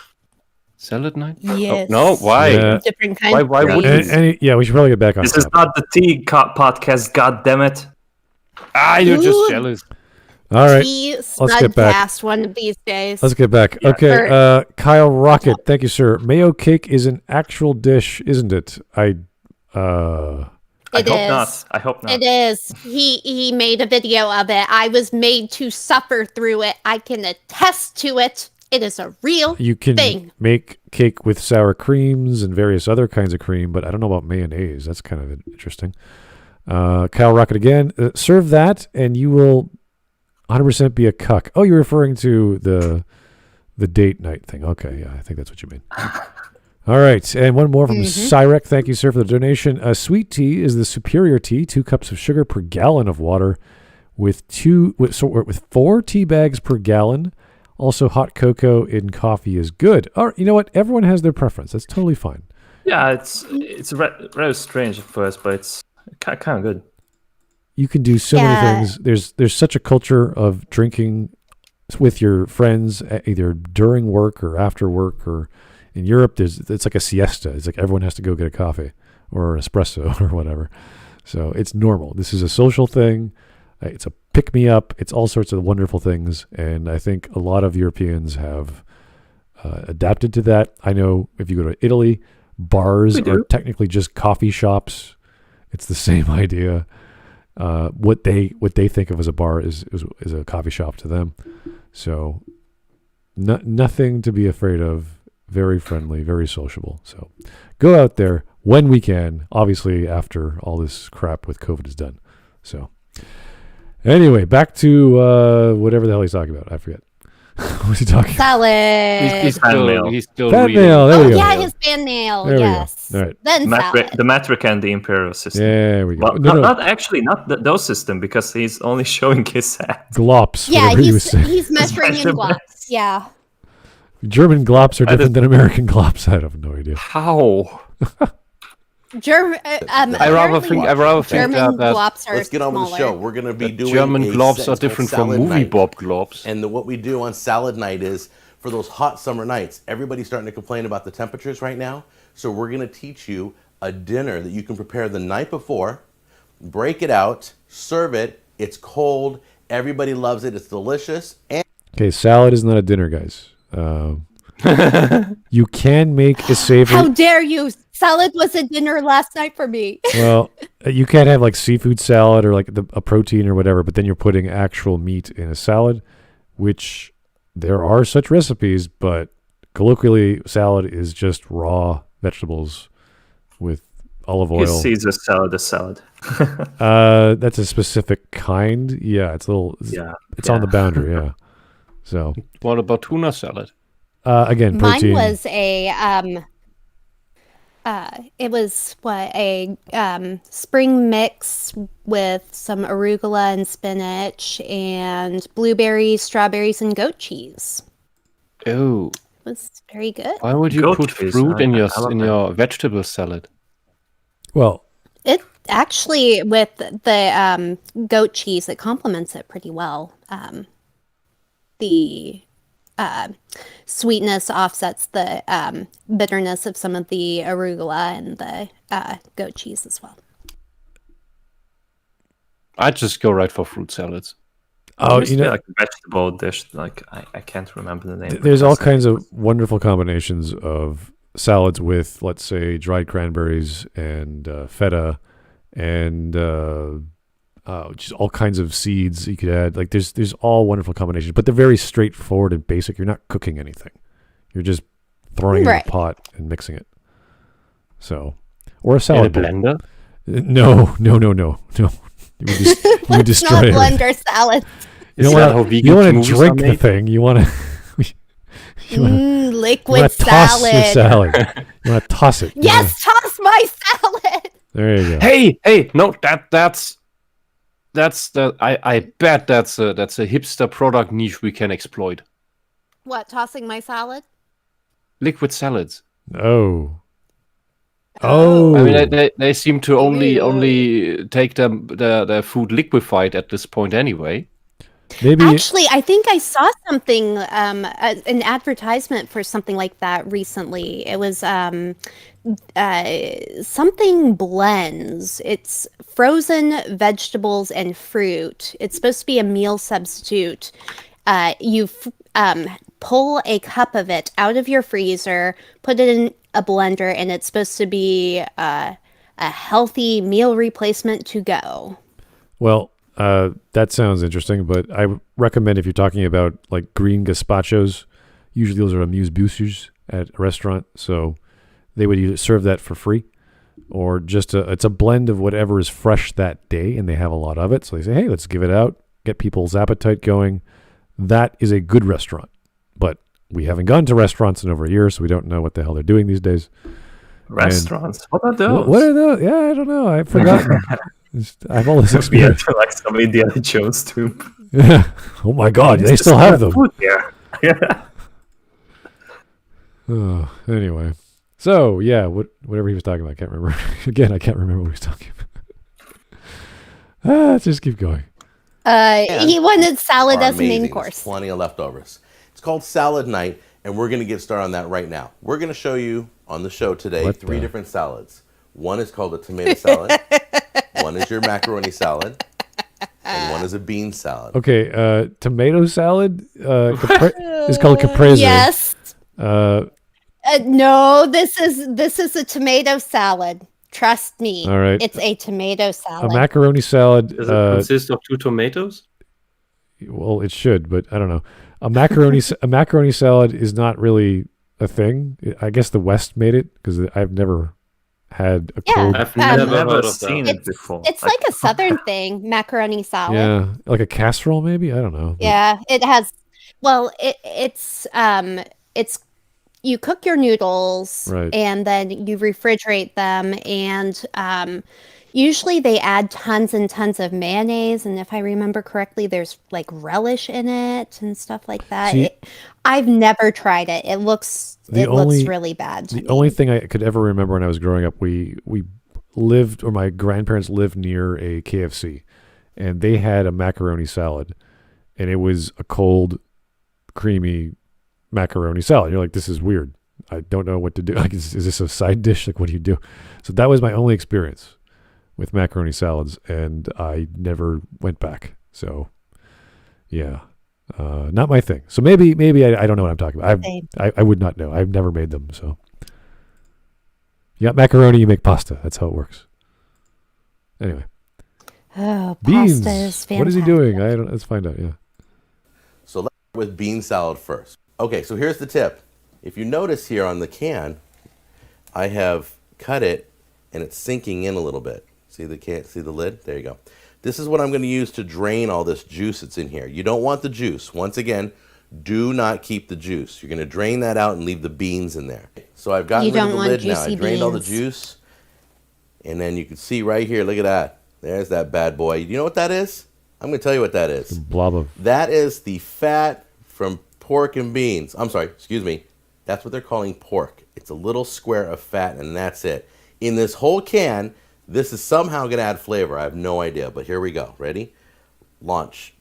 Salad night? Yes. Oh, no, why? Yeah. Different kinds. Why would you? We should probably get back on. This is not the tea podcast. God damn it! You're just jealous. All right, let's get back. One of these days. Let's get back. Okay, Kyle Rocket, thank you, sir. Mayo cake is an actual dish, isn't it? I hope not. It is. He made a video of it. I was made to suffer through it. I can attest to it. It is a real You can thing. make cake with sour creams and various other kinds of cream, but I don't know about mayonnaise. That's kind of interesting. Kyle Rocket again. Serve that, and you will 100% be a cuck. Oh, you're referring to the date night thing. Okay, yeah, I think that's what you mean. All right, and one more from Cyrek. Thank you, sir, for the donation. Sweet tea is the superior tea. 2 cups of sugar per gallon of water, with 4 tea bags per gallon. Also, hot cocoa in coffee is good. All right, you know what? Everyone has their preference. That's totally fine. Yeah, it's rather strange at first, but it's kind of good. You can do so many things. There's such a culture of drinking with your friends, either during work or after work, or in Europe, it's like a siesta. It's like everyone has to go get a coffee or an espresso or whatever. So it's normal. This is a social thing. It's a pick-me-up. It's all sorts of wonderful things. And I think a lot of Europeans have adapted to that. I know if you go to Italy, bars are technically just coffee shops. It's the same idea. What they think of as a bar is a coffee shop to them. So nothing to be afraid of. Very friendly, very sociable. So go out there when we can, obviously after all this crap with COVID is done. So anyway, back to whatever the hell he's talking about. I forget. What's he talking about? Salad. He's still Fan reading. mail. There we go. Yeah, his fan mail. There Yes. we go. All right. Then salad. The metric and the imperial system. There we go. Well, not those system, because he's only showing his hand. Glops. Yeah, whatever he was saying. he's measuring in measurement. glops. Yeah. German glops are different than American glops. I have no idea. How? German. I rather think German that glops are Let's get on with the smaller. show. We're going to be doing German a globs set are called different from Salad movie Night. Bob globs. And what we do on Salad Night is, for those hot summer nights, everybody's starting to complain about the temperatures right now. So we're going to teach you a dinner that you can prepare the night before, break it out, serve it. It's cold. Everybody loves it. It's delicious. And Okay, salad is not a dinner, guys. You can make a savory. How dare you? Salad was a dinner last night for me. Well, you can't have like seafood salad or like a protein or whatever, but then you're putting actual meat in a salad, which there are such recipes, but colloquially, salad is just raw vegetables with olive oil. He sees a salad. That's a specific kind. Yeah, it's a little. It's on the boundary. Yeah. So. What about tuna salad? Again, protein. Mine was it was a spring mix with some arugula and spinach and blueberries, strawberries, and goat cheese. Oh, It was very good. why would you Goat put cheese, fruit in I your love your vegetable salad? Well, It actually, with the goat cheese, it complements it pretty well. The sweetness offsets the bitterness of some of the arugula and the goat cheese as well. I'd just go right for fruit salads. oh, Used you to be know, like a vegetable dish. Like I can't remember the name. there's all kinds of wonderful combinations of salads with, let's say, dried cranberries and feta and just all kinds of seeds you could add. Like there's all wonderful combinations, but they're very straightforward and basic. You're not cooking anything. You're just throwing it in Right. a pot and mixing it. So, or a In a salad bowl. blender? No. You would, you would Let's destroy not it. blender salad. You Is don't that how want vegan to movies are drink the made? thing. You want to. You want Liquid to toss salad. your salad. You want to toss it. You Yes, toss my salad. wanna- there you go. Hey, no, that's the I bet that's a hipster product niche we can exploit. What, tossing my salad? Liquid salads. Oh. I mean, they seem to only Really? take their food liquefied at this point anyway. Maybe. Actually, I think I saw something, an advertisement for something like that recently. It was something blends. It's frozen vegetables and fruit. It's supposed to be a meal substitute. You pull a cup of it out of your freezer, put it in a blender, and it's supposed to be a healthy meal replacement to go. Well, that sounds interesting, but I would recommend if you're talking about like green gazpachos, usually those are amuse-bouches at a restaurant, so they would either serve that for free or just it's a blend of whatever is fresh that day, and they have a lot of it. So they say, hey, let's give it out, get people's appetite going. That is a good restaurant. But we haven't gone to restaurants in over a year, so we don't know what the hell they're doing these days. Restaurants? What are those? What are those? Yeah, I don't know. I've forgotten. I have all this Must be experience. into, like some Indiana Jones tomb. Yeah. Oh my God, they still have them. Food here. Yeah. Oh, anyway. So, yeah, whatever he was talking about, I can't remember. Again, I can't remember what he was talking about. Let's just keep going. He wanted salad as a main There's course. plenty of leftovers. It's called Salad Night, and we're going to get started on that right now. We're going to show you on the show today three different salads. One is called a tomato salad. One is your macaroni salad. And one is a bean salad. Okay, tomato salad is called caprese. Yes. No, this is a tomato salad. Trust me. All right. It's a tomato salad. A macaroni salad. Does it consist of 2 tomatoes? Well, it should, but I don't know. A macaroni salad is not really a thing. I guess the West made it because I've never had a cold. I've I've never heard never of seen that. it before. It's like a southern thing, macaroni salad. Yeah, like a casserole, maybe. I don't know. Yeah, it has. Well, it's you cook your noodles Right. and then you refrigerate them, and usually they add tons and tons of mayonnaise, and if I remember correctly, there's like relish in it and stuff like that. See, I've never tried it. It looks really bad. To The me. only thing I could ever remember when I was growing up, we lived, or my grandparents lived near a KFC, and they had a macaroni salad, and it was a cold, creamy macaroni salad. You're like, this is weird. I don't know what to do. Like, is this a side dish? Like, what do you do? So that was my only experience with macaroni salads, and I never went back. So, yeah, not my thing. So maybe I don't know what I'm talking about. I would not know. I've never made them. So, you got macaroni, you make pasta. That's how it works. Anyway, Oh, beans. pasta is fantastic. What is he doing? Let's find out. Yeah. So let's start with bean salad first. Okay, so here's the tip. If you notice here on the can, I have cut it and it's sinking in a little bit. See the lid? There you go. This is what I'm going to use to drain all this juice that's in here. You don't want the juice. Once again, do not keep the juice. You're going to drain that out and leave the beans in there. So I've gotten rid of the lid now. I drained all the juice. And then you can see right here, look at that. There's that bad boy. You know what that is? I'm going to tell you what that is. A blob of. That is the fat from pork and beans. I'm sorry, excuse me. That's what they're calling pork. It's a little square of fat, and that's it. In this whole can, this is somehow going to add flavor. I have no idea, but here we go. Ready? Launch.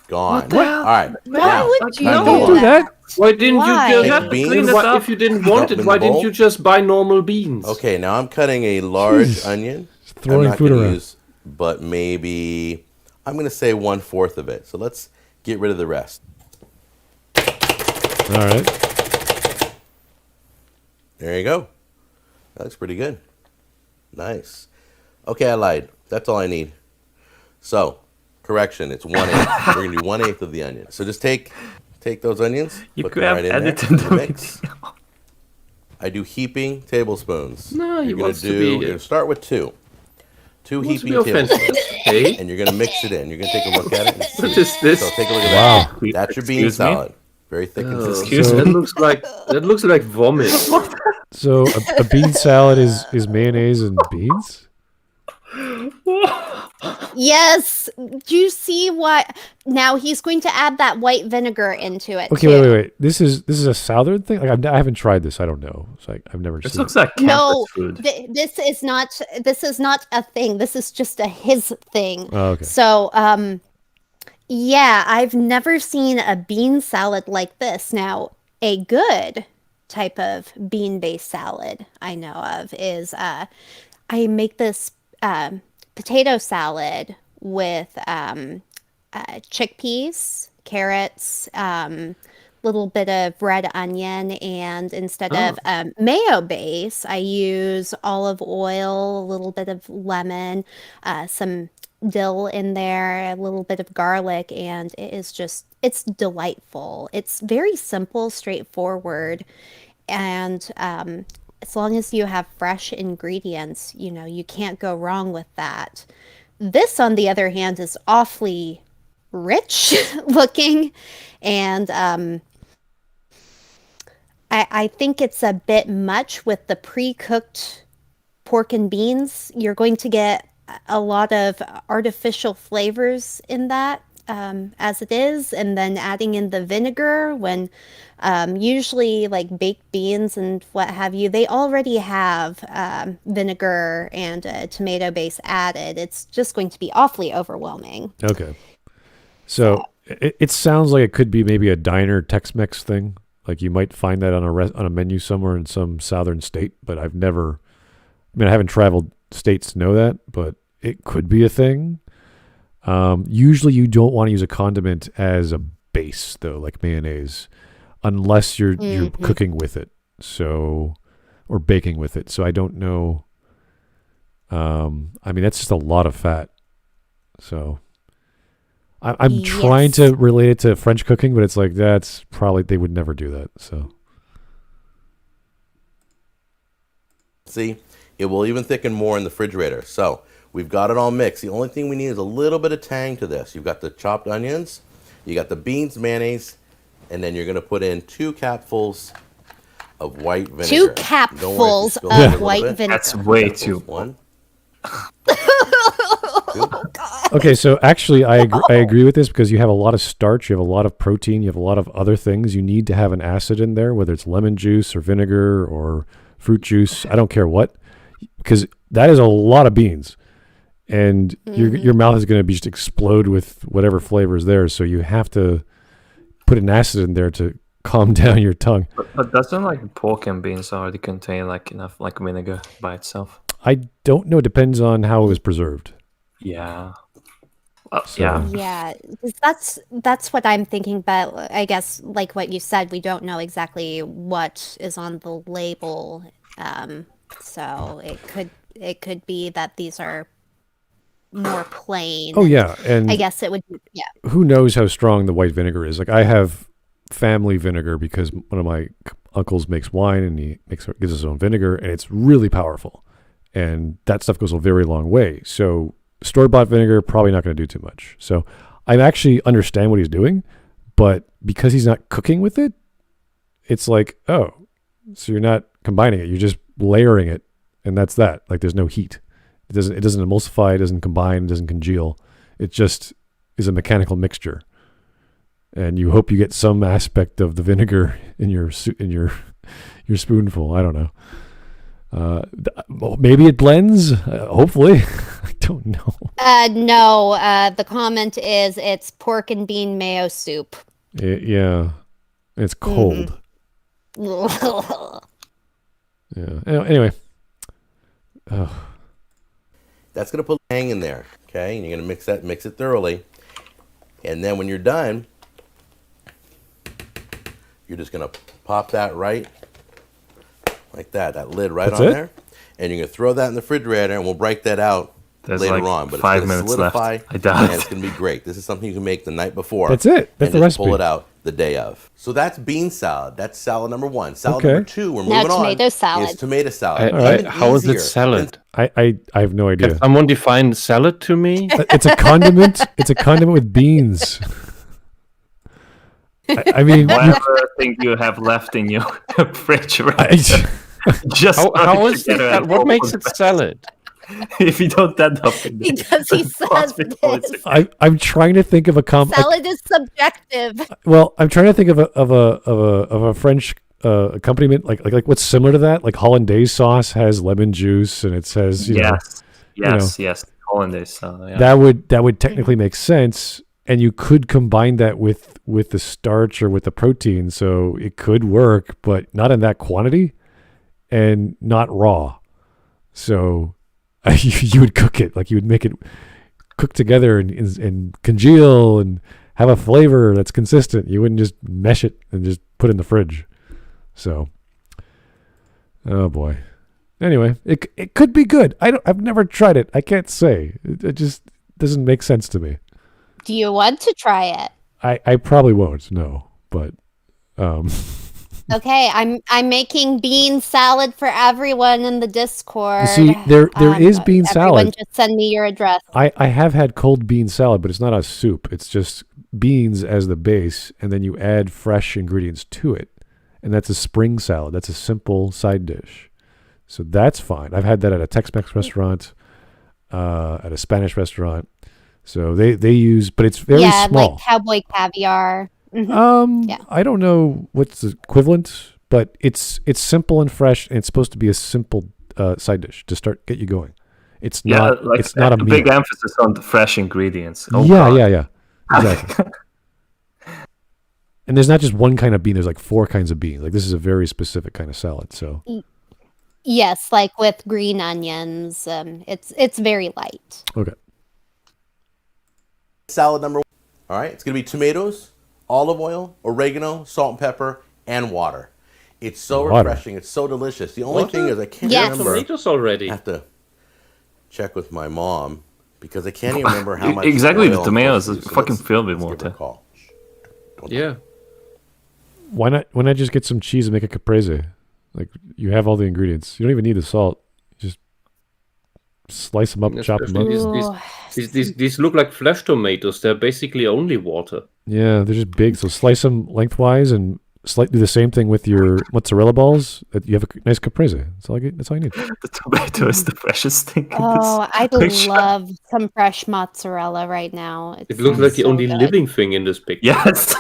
Gone. All right. Why would you do that? Why didn't Why? you Take just the beans, clean it up? If you didn't want Dump it, in why the didn't bowl. you just buy normal beans? Okay, now I'm cutting a large Jeez. onion. Throwing I'm not food gonna around. use, but maybe I'm going to say 1/4 of it. So let's get rid of the rest. All right. There you go. That looks pretty good. Nice. Okay, I lied. That's all I need. So, correction, it's 1/8. We're going to do 1/8 of the onion. So just take those onions, You put could them have right in there, edited in the them. mix. I do heaping tablespoons. No, he you're wants to you're be- going to start with 2. 2 Wants to be heaping offensive. tablespoons. Hey, And you're going to mix it in. You're going to take a look at it and see. what is this? So take a look at that. Wow. That's your bean Excuse me? salad. Very thick and Oh, Excuse me? that looks like vomit. So a bean salad is mayonnaise and beans? Yes. Do you see what? Now he's going to add that white vinegar into it. Okay, too. wait. This is a southern thing. Like I haven't tried this. I don't know. It's like I've never This seen. looks like campus No, food. this is not a thing. This is just a his thing. Oh, okay. So, yeah, I've never seen a bean salad like this. Now, a good type of bean-based salad I know of is I make this potato salad with chickpeas, carrots, little bit of red onion, and instead of mayo base, I use olive oil, a little bit of lemon, some dill in there, a little bit of garlic, and it's delightful. It's very simple, straightforward, and as long as you have fresh ingredients, you can't go wrong with that. This, on the other hand, is awfully rich looking, and I think it's a bit much with the pre-cooked pork and beans. You're going to get a lot of artificial flavors in that as it is, and then adding in the vinegar when usually like baked beans and what have you, they already have vinegar and tomato base added. It's just going to be awfully overwhelming. Okay. So it sounds like it could be maybe a diner Tex-Mex thing. Like you might find that on a menu somewhere in some southern state, but I haven't traveled states to know that, but it could be a thing. Usually you don't want to use a condiment as a base though, like mayonnaise, unless you're cooking with it. So, or baking with it. So I don't know. That's just a lot of fat. So I'm trying to relate it to French cooking, but it's like, that's probably, they would never do that. So. See, it will even thicken more in the refrigerator. So we've got it all mixed. The only thing we need is a little bit of tang to this. You've got the chopped onions, you got the beans, mayonnaise, and then you're going to put in 2 capfuls of white vinegar. 2 capfuls of white vinegar. That's way too. 1. Okay, so actually I agree with this because you have a lot of starch, you have a lot of protein, you have a lot of other things. You need to have an acid in there, whether it's lemon juice or vinegar or fruit juice. I don't care what, because that is a lot of beans. And your mouth is going to just explode with whatever flavor is there. So you have to put an acid in there to calm down your tongue. But doesn't like pork and beans already contain like enough like vinegar by itself? I don't know. It depends on how it was preserved. Yeah. Yeah, 'cause that's what I'm thinking. But I guess, like what you said, we don't know exactly what is on the label. So it could be that these are more plain. Oh yeah, and I guess it would. Yeah. Who knows how strong the white vinegar is? Like I have family vinegar because one of my uncles makes wine and he gives his own vinegar, and it's really powerful. And that stuff goes a very long way. So store-bought vinegar, probably not going to do too much. So I actually understand what he's doing, but because he's not cooking with it, it's like, oh, so you're not combining it. You're just layering it, and that's that. Like there's no heat. It doesn't emulsify, it doesn't combine, it doesn't congeal. It just is a mechanical mixture. And you hope you get some aspect of the vinegar in your spoonful. I don't know. Maybe it blends. Hopefully, I don't know. No. The comment is it's pork and bean mayo soup. Yeah, it's cold. Yeah. Anyway. Oh. That's gonna put tang in there, okay? And you're gonna mix it thoroughly, and then when you're done, you're just gonna pop that right. Like that lid right on there. And you're going to throw that in the refrigerator, and we'll break that out later on. But 5 it's minutes solidify, left. I doubt and it's going to be great. This is something you can make the night before. That's it. That's and the just recipe. pull it out the day of. So that's bean salad. That's salad number 1. Salad number 2, we're moving on. Tomato salad. Is tomato salad. How is it salad? I have no idea. Can someone define salad to me? It's a condiment. It's a condiment with beans. I mean, whatever thing you have left in your refrigerator. Just how is it? What makes it salad? If you don't end up in because he says this. I'm trying to think of a salad is subjective. Well, I'm trying to think of a French accompaniment like what's similar to that. Like hollandaise sauce has lemon juice, and it says yes, hollandaise sauce. Yeah. That would technically make sense, and you could combine that with the starch or with the protein, so it could work, but not in that quantity. And not raw. So you would cook it, like you would make it cook together and congeal and have a flavor that's consistent. You wouldn't just mesh it and just put it in the fridge. So, oh boy. Anyway, it could be good. I've never tried it. I can't say. It just doesn't make sense to me. Do you want to try it? I probably won't. No, but Okay, I'm making bean salad for everyone in the Discord. See, there is bean salad. Everyone just send me your address. I have had cold bean salad, but it's not a soup. It's just beans as the base, and then you add fresh ingredients to it. and that's a spring salad. That's a simple side dish. So that's fine. I've had that at a Tex-Mex restaurant, at a Spanish restaurant. So they use, but it's very small. Like cowboy caviar. I don't know what's the equivalent, but it's simple and fresh, and it's supposed to be a simple side dish to get you going. It's not. Like it's not a big meal. emphasis on the fresh ingredients. Oh, yeah, God. yeah, exactly. And there's not just one kind of bean. There's like 4 kinds of beans. Like this is a very specific kind of salad. So Yes, like with green onions. It's very light. okay. Salad number 1. All right, it's going to be tomatoes, olive oil, oregano, salt and pepper, and water. It's so refreshing. It's so delicious. The only thing is I can't remember. Tomatoes already. I have to check with my mom because I can't even remember how much. Exactly, oil the tomatoes I'm is supposed to use. fucking So filled with let's give her a water. call. Yeah. Why not just get some cheese and make a caprese? Like you have all the ingredients. You don't even need the salt. Just slice them up, chop them up. These look like flesh tomatoes. They're basically only water. Yeah, they're just big. So slice them lengthwise and do the same thing with your mozzarella balls. You have a nice caprese. That's all you need. The tomato is the freshest thing. Oh, I'd picture. love some fresh mozzarella right now. It looks like the so only good. living thing in this picture. Yes.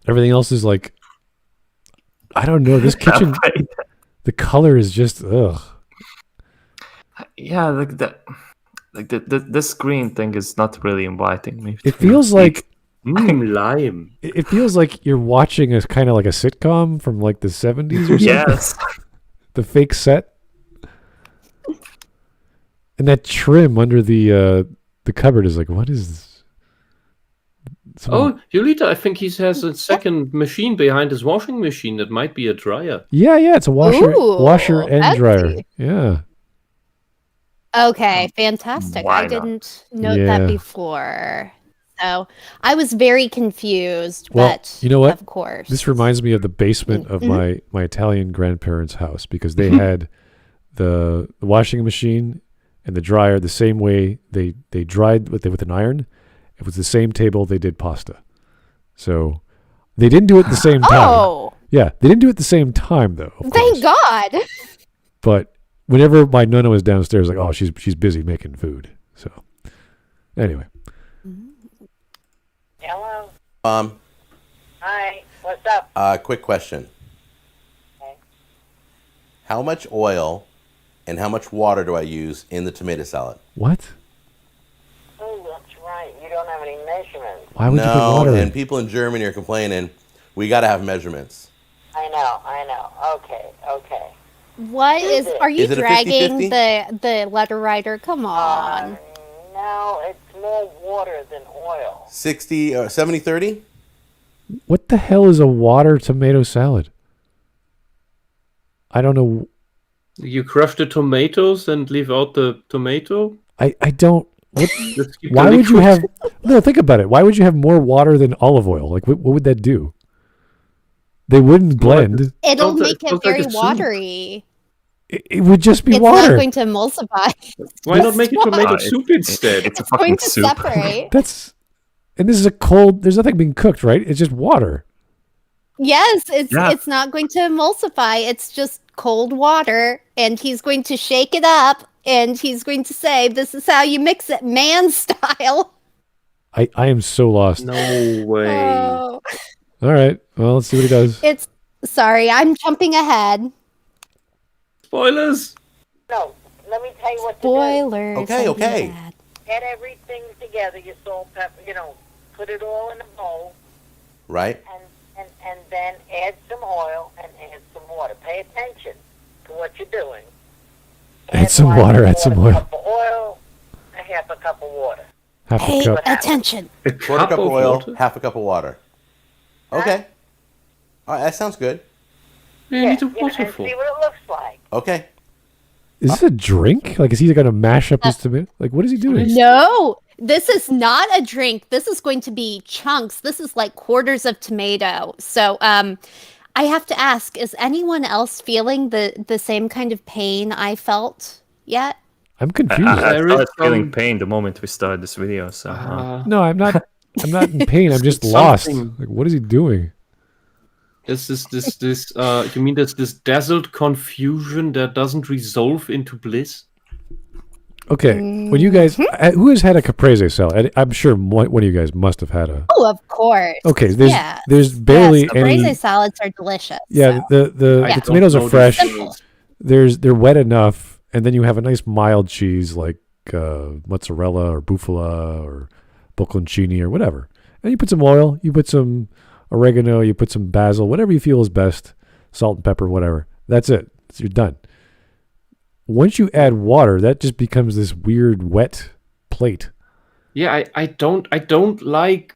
Everything else is like, I don't know. This kitchen, the color is just ugh. Yeah, like that. Like this green thing is not really inviting me. It feels like Lime. it feels like you're watching a kind of like a sitcom from like the 70s or something. Yes. The fake set. And that trim under the cupboard is like, what is this? Oh, Yulita, I think he has a second machine behind his washing machine that might be a dryer. Yeah, it's a washer and fancy. dryer. Yeah. Okay, fantastic. Why I not? didn't note Yeah. that before. So I was very confused, Well, but you know what? of course. This reminds me of the basement of my Italian grandparents' house because they had the washing machine and the dryer the same way they dried with an iron. It was the same table they did pasta. So they didn't do it at the same time. Oh, Yeah, they didn't do it at the same time though. Of thank course. God. But whenever my nonna was downstairs, like, oh, she's busy making food. So anyway, Hello. Hi. What's up? Quick question. Okay. How much oil and how much water do I use in the tomato salad? what? Oh, that's right. You don't have any measurements. Why would you put water and in? people in Germany are complaining. We got to have measurements. I know. Okay. What is? Are you Is it a dragging 50-50? the letter writer? Come on. No, it's more water than oil. 60 or 70 30? What the hell is a water tomato salad? I don't know. You crush the tomatoes and leave out the tomato? I don't. What? Just keep Why the would you liquid. have? No, think about it. Why would you have more water than olive oil? Like, what would that do? They wouldn't blend. It'll Sounds like- make it sounds like very a soup. watery. It would just be It's water. not going to emulsify. Why not make it tomato It- soup instead? It's a It's going fucking to soup. separate. And this is a cold. There's nothing being cooked, right? It's just water. Yes, Yeah. it's not going to emulsify. It's just cold water, and he's going to shake it up, and he's going to say, "This is how you mix it, man style." I am so lost. No way. Oh, All right. Well, let's see what he does. it's sorry, I'm jumping ahead. Spoilers! No, let me tell you what to do. Spoilers. Okay, I'm okay. bad. Get everything together, your salt, pepper, put it all in a bowl, Right? and then add some oil and add some water. Pay attention to what you're doing. Add some water, add some oil. A cup of oil, a half a cup of water. Half a Pay cup. attention. A Quarter cup of oil, water? half a cup of water. Okay. All right, that sounds good. Yeah, you need a and water for. see what it looks like. Okay. Is this a drink? Like, is he going to mash up his tomato? Like, what is he doing? No, this is not a drink. This is going to be chunks. This is like quarters of tomato. So, I have to ask: is anyone else feeling the same kind of pain I felt yet? I'm confused. I There started is feeling some- pain the moment we started this video. So No, I'm not. I'm not in pain. I'm just lost. Something- Like, what is he doing? Is this you mean there's this dazzled confusion that doesn't resolve into bliss? Okay, when you guys, who has had a caprese salad? I'm sure one of you guys must have had a. Oh, of course. Okay, Yes. there's barely yes, any. caprese salads are delicious. Yeah, so. the tomatoes are fresh. Simple. They're wet enough, and then you have a nice mild cheese like mozzarella or bufala or bocconcini or whatever, and you put some oil, you put some oregano, you put some basil, whatever you feel is best, salt and pepper, whatever. That's it. You're done. Once you add water, that just becomes this weird wet plate. Yeah, I don't like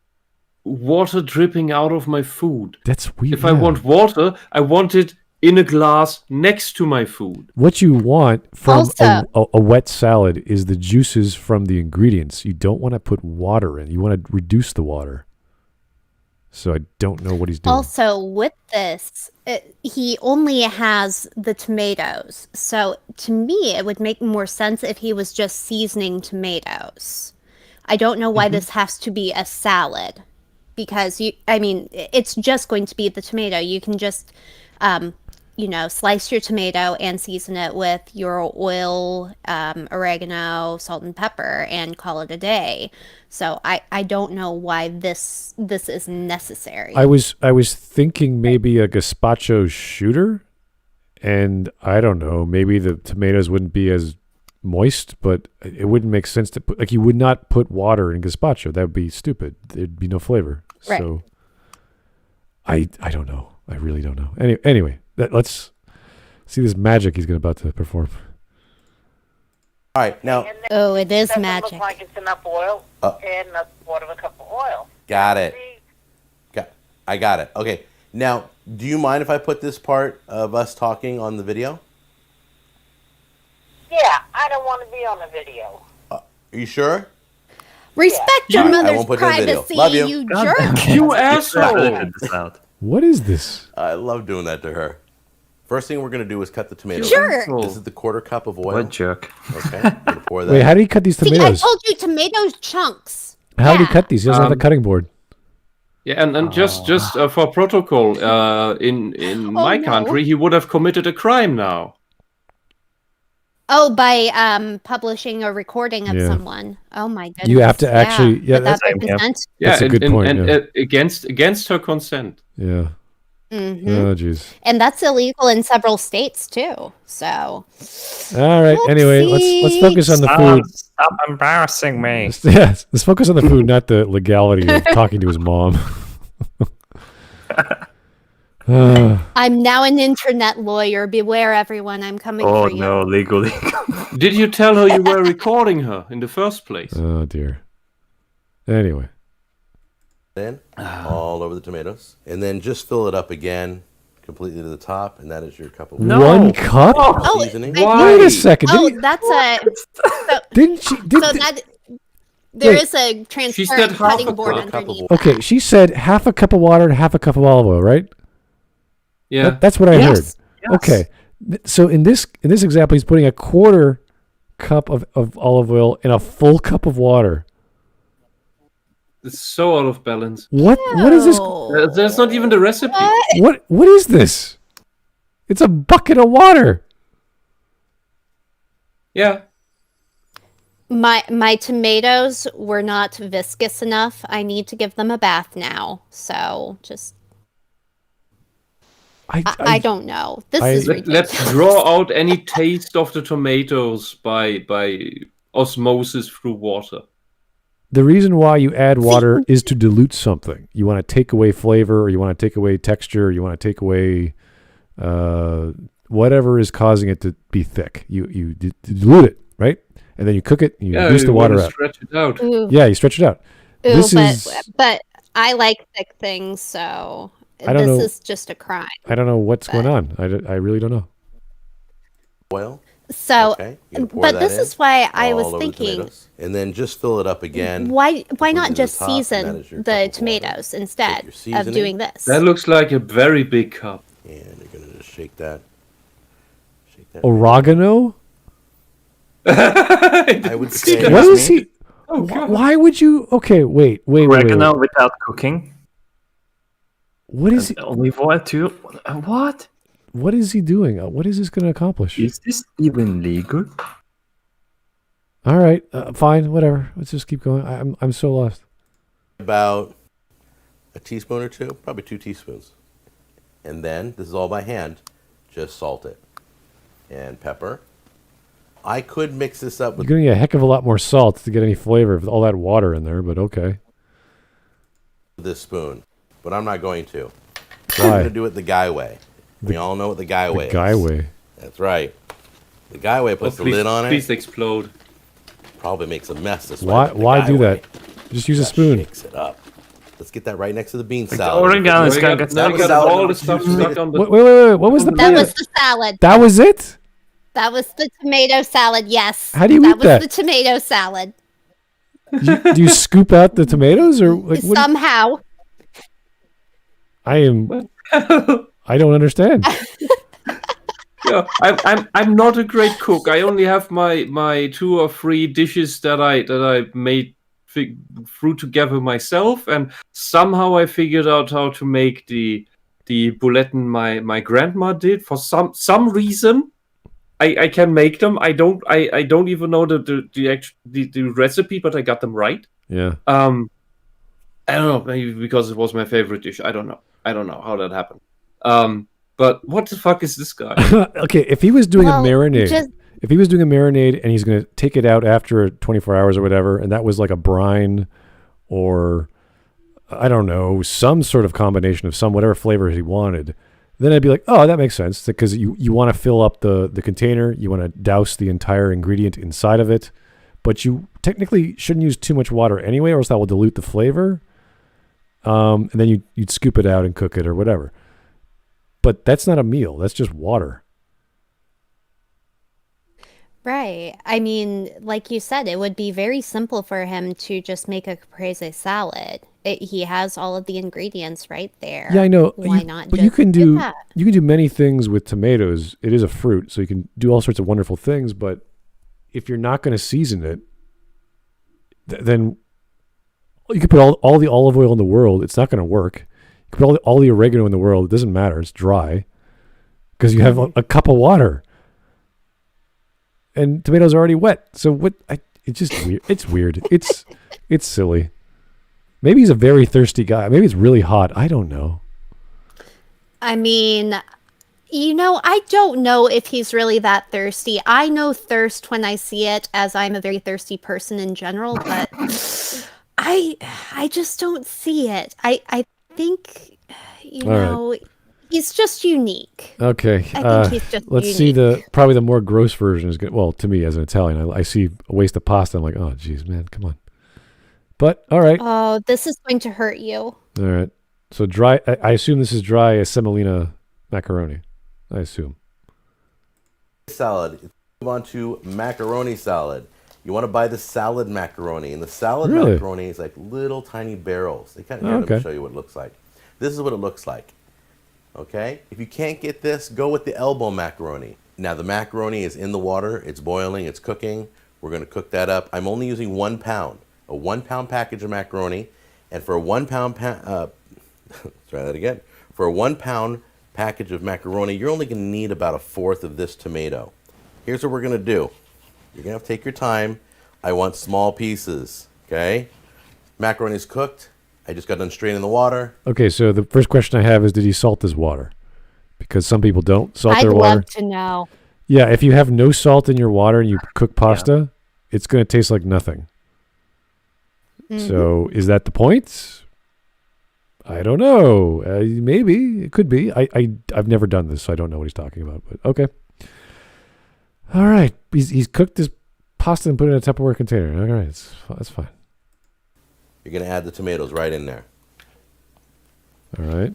water dripping out of my food. That's weird. If I want water, I want it in a glass next to my food. What you want from Also- a wet salad is the juices from the ingredients. You don't want to put water in. You want to reduce the water. So I don't know what he's doing. Also, with this, he only has the tomatoes. So to me, it would make more sense if he was just seasoning tomatoes. I don't know why this has to be a salad. Because, it's just going to be the tomato. You can just, slice your tomato and season it with your oil, oregano, salt, and pepper, and call it a day. So I don't know why this is necessary. I was thinking maybe a gazpacho shooter, and I don't know, maybe the tomatoes wouldn't be as moist, but it wouldn't make sense to put, like, you would not put water in gazpacho. That would be stupid. There'd be no flavor. Right. So I don't know. I really don't know. Anyway, let's see this magic he's about to perform. All right, now Oh, it is doesn't magic. look like it's enough oil. Add a quarter of a cup of oil. got it. See? I got it. Okay, now do you mind if I put this part of us talking on the video? Yeah, I don't want to be on the video. Are you sure? Respect Yeah. your I mother's won't put it in the video. privacy, Love you. you God jerk. damn it. You asshole! Edited this out. What is this? I love doing that to her. First thing we're gonna do is cut the tomatoes. Sure. This is the quarter cup of oil. What jerk. Okay, I'm gonna pour that. Wait, how do you cut these See, I tomatoes? told you tomatoes chunks. How do you Yeah. cut these? He doesn't have a cutting board. Yeah, and just for protocol, in my no. country, he would have committed a crime now. Oh, by publishing a recording of Yeah. someone. Oh my goodness. You have to actually- yeah, without that's- their consent. Yeah, That's a good point, And yeah. against her consent. Yeah. Mhm. Oh, jeez. And that's illegal in several states too. So All right. Anyway, let's focus on the food. Stop embarrassing me. Let's focus on the food, not the legality of talking to his mom. I'm now an internet lawyer. Beware, everyone. I'm coming Oh for you. no, legally. Did you tell her you were recording her in the first place? Oh dear. Anyway, in all over the tomatoes, and then just fill it up again, completely to the top, and that is your cup of No. 1 cup. Oh, seasoning. Why? Wait a second. Oh, Didn't, that's a. didn't she? So that there Wait. is a said transparent half cutting a board cup of underneath. oil. Okay, she said half a cup of water and half a cup of olive oil, right? Yeah. That's what I Yes. heard. Okay, so in this example, he's putting a quarter cup of olive oil in a full cup of water. It's so out of balance. What is this? Oh. That's not even the recipe. What is this? It's a bucket of water. Yeah. My tomatoes were not viscous enough. I need to give them a bath now. So just I don't know. This is ridiculous. Let's draw out any taste of the tomatoes by osmosis through water. The reason why you add water is to dilute something. You want to take away flavor, or you want to take away texture, or you want to take away whatever is causing it to be thick. You dilute it, right? And then you cook it, and you reduce the you water wanna out. stretch it out. Ooh, Yeah, you stretch it out. ooh, This is but I like thick things, so I don't this know. is just a crime. I don't know what's going on. I really don't know. Oil. So, Okay, you can pour but that this in is why I all was over the thinking, tomatoes. And then just fill it up again. why completely not to just the top, and that season is your the cup of tomatoes water. instead Take your of seasoning. doing this? That looks like a very big cup. And you're gonna just shake that. Shake that. Oregano? I would say. What is he? Oh, God. Why would you? Okay, wait. Oregano without cooking. What is he? Olive oil too? What? What is he doing? What is this going to accomplish? Is this even legal? All right, fine, whatever. Let's just keep going. I'm so lost. About a teaspoon or two, probably 2 teaspoons. And then, this is all by hand, just salt it. And pepper. I could mix this up You're with going to need a heck of a lot more salt to get any flavor with all that water in there, but okay. this spoon, but I'm not going to. Why? I'm going to do it the guy way. We all know what the guy way is. The guy way. That's right. The guy way puts the lid on it. Please explode. Probably makes a mess. That's Why do that? Just use a spoon. Shakes it up. Let's get that right next to the bean The salad. oregano is gonna get Now you was got salad. all the stuff stuck on the... Wait. What was the That was the salad. That was it? That was the tomato salad. Yes. How do you eat that? That was the tomato salad. Do you scoop out the tomatoes or like what? Somehow. I don't understand. Yeah, I'm not a great cook. I only have my 2 or 3 dishes that I made threw together myself, and somehow I figured out how to make the bulletin my grandma did. For some reason, I can make them. I don't even know the recipe, but I got them right. Yeah. I don't know, maybe because it was my favorite dish. I don't know how that happened. But what the fuck is this guy? Okay, if he was doing a Well, marinade, if he was doing a marinade and he's going to take it out after 24 hours or whatever, and that was like a brine or I don't know, some sort of combination of whatever flavor he wanted, then I'd be like, oh, that makes sense because you want to fill up the container, you want to douse the entire ingredient inside of it, but you technically shouldn't use too much water anyway, or else that will dilute the flavor. And then you'd scoop it out and cook it or whatever. But that's not a meal. That's just water. Right. I mean, like you said, it would be very simple for him to just make a caprese salad. He has all of the ingredients right there. Yeah, I know. Why not? But just you can do that? many things with tomatoes. It is a fruit, so you can do all sorts of wonderful things. But if you're not going to season it, then you can put all the olive oil in the world. It's not going to work. You can put all the oregano in the world. It doesn't matter. It's dry because you have a cup of water, and tomatoes are already wet. So what? It's just weird. It's weird. It's silly. Maybe he's a very thirsty guy. Maybe it's really hot. I don't know. I mean, I don't know if he's really that thirsty. I know thirst when I see it, as I'm a very thirsty person in general, but I just don't see it. I think, he's just unique. Okay. I think he's just let's unique. see probably the more gross version is good. Well, to me as an Italian, I see a waste of pasta. I'm like, oh, geez, man, come on. But all right. Oh, this is going to hurt you. All right. So dry. I assume this is dry semolina macaroni. I assume. Salad. Move on to macaroni salad. You want to buy the salad macaroni, and the salad Really? macaroni is like little tiny barrels. They kind of Okay. Let me show you what it looks like. This is what it looks like. Okay. If you can't get this, go with the elbow macaroni. Now the macaroni is in the water. It's boiling. It's cooking. We're going to cook that up. I'm only using 1 pound. A 1 pound package of macaroni, and for a 1 pound try that again. For a 1 pound package of macaroni, you're only going to need about 1/4 of this tomato. Here's what we're going to do. You're going to have to take your time. I want small pieces, okay? Macaroni's cooked. I just got done straining the water. Okay. So the first question I have is, did he salt his water? Because some people don't salt I'd their water. love to know. Yeah. If you have no salt in your water and you cook pasta, it's going to taste like nothing. So is that the point? I don't know. Maybe it could be. I've never done this, so I don't know what he's talking about. But okay. All right. He's cooked his pasta and put it in a Tupperware container. All right, that's fine. You're going to add the tomatoes right in there. All right.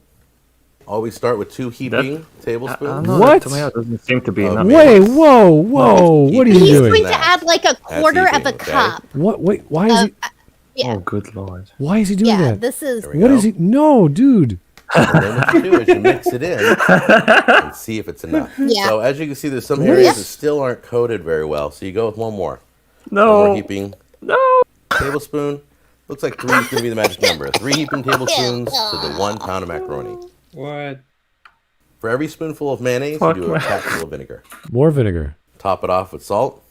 Always start with 2 heaping tablespoons. What? The tomato doesn't seem to be Oh, enough. Wait! Whoa! What are you He's doing? going to add like a quarter of heaping, a okay? cup. What? Wait! Why is he? Yeah. Oh, good lord. Why is he doing Yeah, that? this is. There we What go. is he? No, dude. And then what you do is you mix it in and see if it's enough. Yeah. So as you can see, there's some What areas is- that still aren't coated very well. So you go with one more. One No. more heaping. No. Tablespoon. Looks like 3 is going to be the magic number. 3 heaping tablespoons to the 1 pound of macaroni. What? For every spoonful of mayonnaise, you do a capful of vinegar. More vinegar. Top it off with salt.